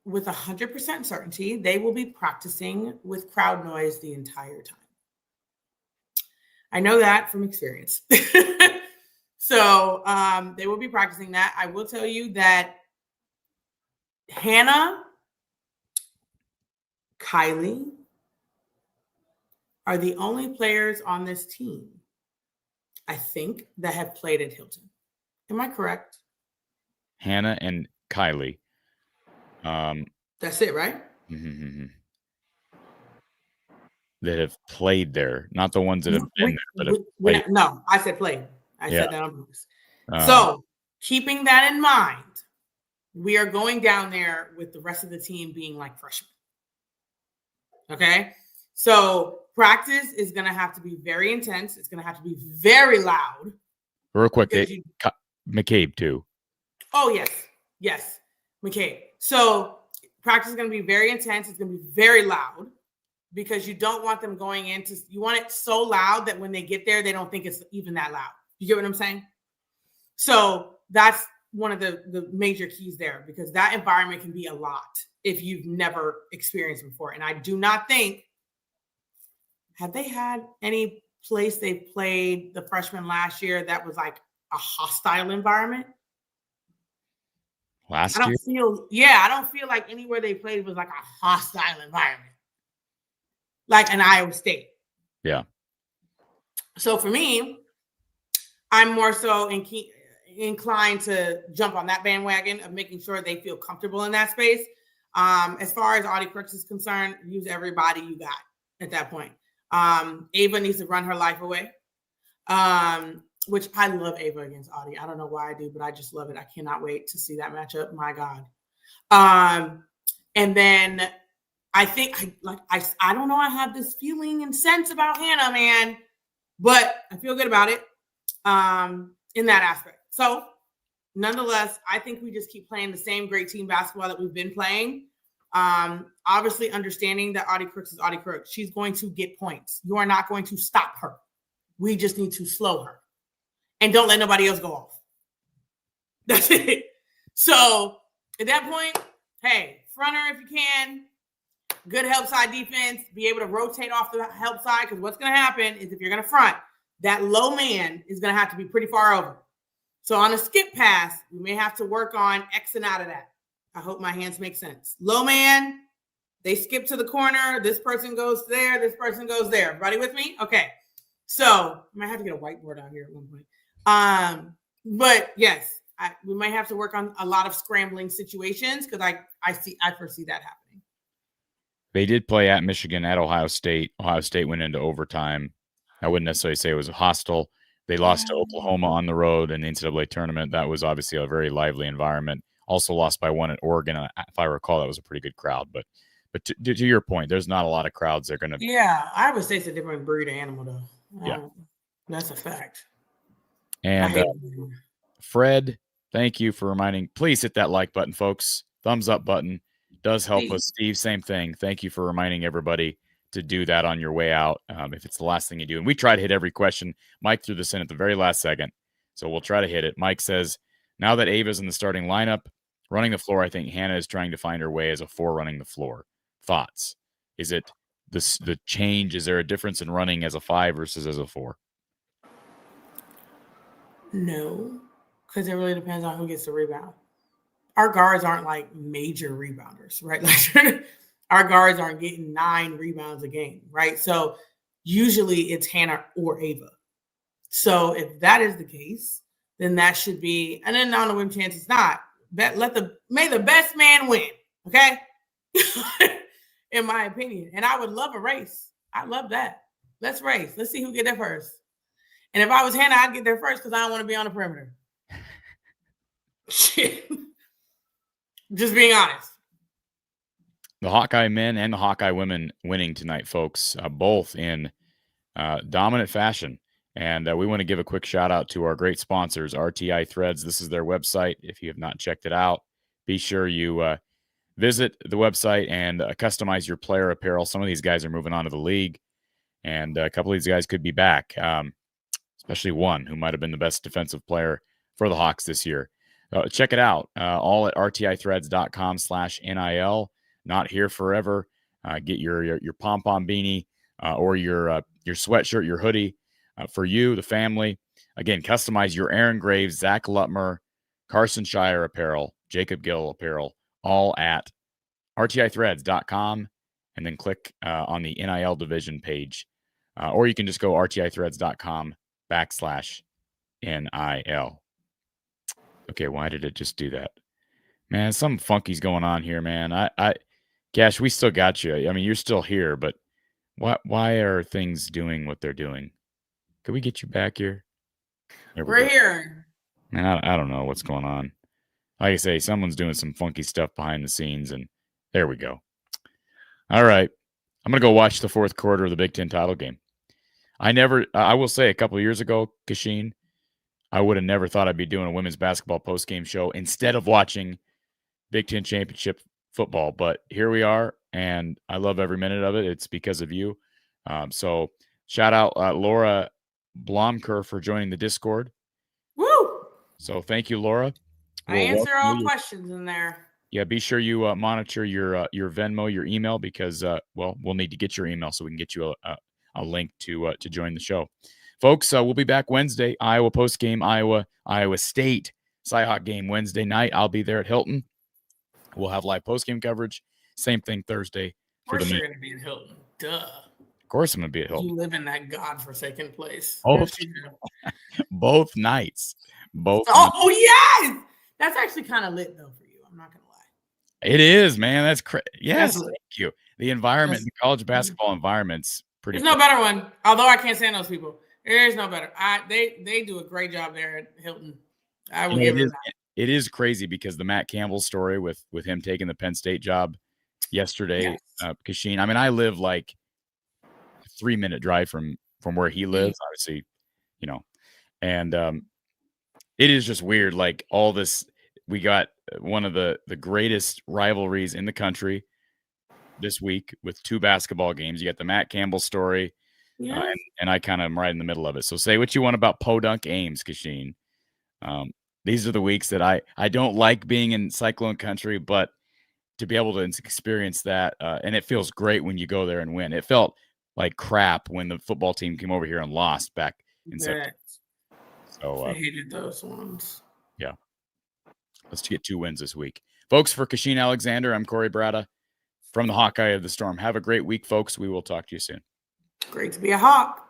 with 100% certainty, they will be practicing with crowd noise the entire time. I know that from experience. So they will be practicing that. I will tell you that Hannah, Kylie are the only players on this team, I think, that have played at Hilton. Am I correct? Hannah and Kylie. That's it, right? That have played there, not the ones that have been there, but have played. No, I said played. I said that on purpose. So keeping that in mind, we are going down there with the rest of the team being like freshmen. Okay? So practice is going to have to be very intense. It's going to have to be very loud. Real quick, McCabe too. Oh, yes. Yes. McCabe. So practice is going to be very intense. It's going to be very loud because you don't want them going into, you want it so loud that when they get there, they don't think it's even that loud. You get what I'm saying? So that's one of the major keys there, because that environment can be a lot if you've never experienced before. And I do not think, have they had any place they played the freshmen last year that was like a hostile environment? I don't feel like anywhere they played was like a hostile environment, like an Iowa State. Yeah. So for me, I'm more so inclined to jump on that bandwagon of making sure they feel comfortable in that space. As far as Audie Crooks is concerned, use everybody you got at that point. Ava needs to run her life away, which I love Ava against Audie. I don't know why I do, but I just love it. I cannot wait to see that matchup. My God. And then I think I don't know. I have this feeling and sense about Hannah, man, but I feel good about it in that aspect. So nonetheless, I think we just keep playing the same great team basketball that we've been playing. Obviously understanding that Audie Crooks is Audie Crooks. She's going to get points. You are not going to stop her. We just need to slow her. And don't let nobody else go off. That's it. So at that point, hey, front her if you can. Good help side defense. Be able to rotate off the help side, because what's going to happen is if you're going to front, that low man is going to have to be pretty far over. So on a skip pass, we may have to work on Xing out of that. I hope my hands make sense. Low man, they skip to the corner. This person goes there. This person goes there. Everybody with me? Okay. So I might have to get a whiteboard out here at one point. But yes, we might have to work on a lot of scrambling situations, because I foresee that happening. They did play at Michigan, at Ohio State. Ohio State went into overtime. I wouldn't necessarily say it was hostile. They lost to Oklahoma on the road in the NCAA tournament. That was obviously a very lively environment. Also lost by 1 at Oregon. If I recall, that was a pretty good crowd. But to your point, there's not a lot of crowds that are going to. Yeah, Iowa State's a different breed of animal, though. Yeah. That's a fact. And Fred, thank you for reminding. Please hit that like button, folks. Thumbs up button does help us. Steve, same thing. Thank you for reminding everybody to do that on your way out if it's the last thing you do. And we try to hit every question. Mike threw this in at the very last second, so we'll try to hit it. Mike says, now that Ava's in the starting lineup, running the floor, I think Hannah is trying to find her way as a 4 running the floor. Thoughts? Is it the change? Is there a difference in running as a 5 versus as a 4? No, because it really depends on who gets the rebound. Our guards aren't like major rebounders, right? Like our guards aren't getting 9 rebounds a game, right? So usually it's Hannah or Ava. So if that is the case, then that should be, and then on the win chance it's not. May the best man win, okay? In my opinion. And I would love a race. I love that. Let's race. Let's see who get there first. And if I was Hannah, I'd get there first because I don't want to be on the perimeter. Shit. Just being honest. The Hawkeye men and the Hawkeye women winning tonight, folks, both in dominant fashion. And we want to give a quick shout out to our great sponsors, RTI Threads. This is their website. If you have not checked it out, be sure you visit the website and customize your player apparel. Some of these guys are moving on to the league, and a couple of these guys could be back, especially one who might have been the best defensive player for the Hawks this year. Check it out, all at rtithreads.com/NIL. Not here forever. Get your pom-pom beanie or your sweatshirt, your hoodie for you, the family. Again, customize your Aaron Graves, Zach Lutmer, Carson Shire apparel, Jacob Gill apparel, all at rtithreads.com, and then click on the NIL division page. Or you can just go rtithreads.com/NIL. Okay, why did it just do that? Man, something funky's going on here, man. Cash, we still got you. I mean, you're still here, but why are things doing what they're doing? Can we get you back here? We're here. Man, I don't know what's going on. Like I say, someone's doing some funky stuff behind the scenes, and there we go. All right. I'm going to go watch the 4th quarter of the Big Ten title game. I will say a couple of years ago, Kasheen, I would have never thought I'd be doing a women's basketball postgame show instead of watching Big Ten championship football. But here we are, and I love every minute of it. It's because of you. So shout out Laura Blomker for joining the Discord. Woo! So thank you, Laura. I answer all questions in there. Yeah, be sure you monitor your Venmo, your email, because we'll need to get your email so we can get you a link to join the show. Folks, we'll be back Wednesday. Iowa postgame, Iowa State Cyhawk game Wednesday night. I'll be there at Hilton. We'll have live postgame coverage. Same thing Thursday. Of course you're going to be at Hilton. Duh. Of course I'm going to be at Hilton. You live in that godforsaken place. Both nights. Oh, yes! That's actually kind of lit, though, for you. I'm not going to lie. It is, man. That's crazy. Yes, That's thank you. The environment, the college basketball environment's pretty There's no better one, although I can't stand those people. There's no better. They do a great job there at Hilton. I will give them that. It is crazy because the Matt Campbell story with him taking the Penn State job yesterday, Kasheen. I mean, I live like a 3-minute drive from where he lives, obviously, and it is just weird. Like all this, we got one of the greatest rivalries in the country this week with 2 basketball games. You got the Matt Campbell story, and I kind of am right in the middle of it. So say what you want about Podunk Ames, Kasheen. These are the weeks that I don't like being in Cyclone country, but to be able to experience that, and it feels great when you go there and win. It felt like crap when the football team came over here and lost back in September. So I hated those ones. Yeah. Let's get 2 wins this week. Folks, for Kasheen Alexander, I'm Corey Bratta from the Hawkeye of the Storm. Have a great week, folks. We will talk to you soon. Great to be a Hawk.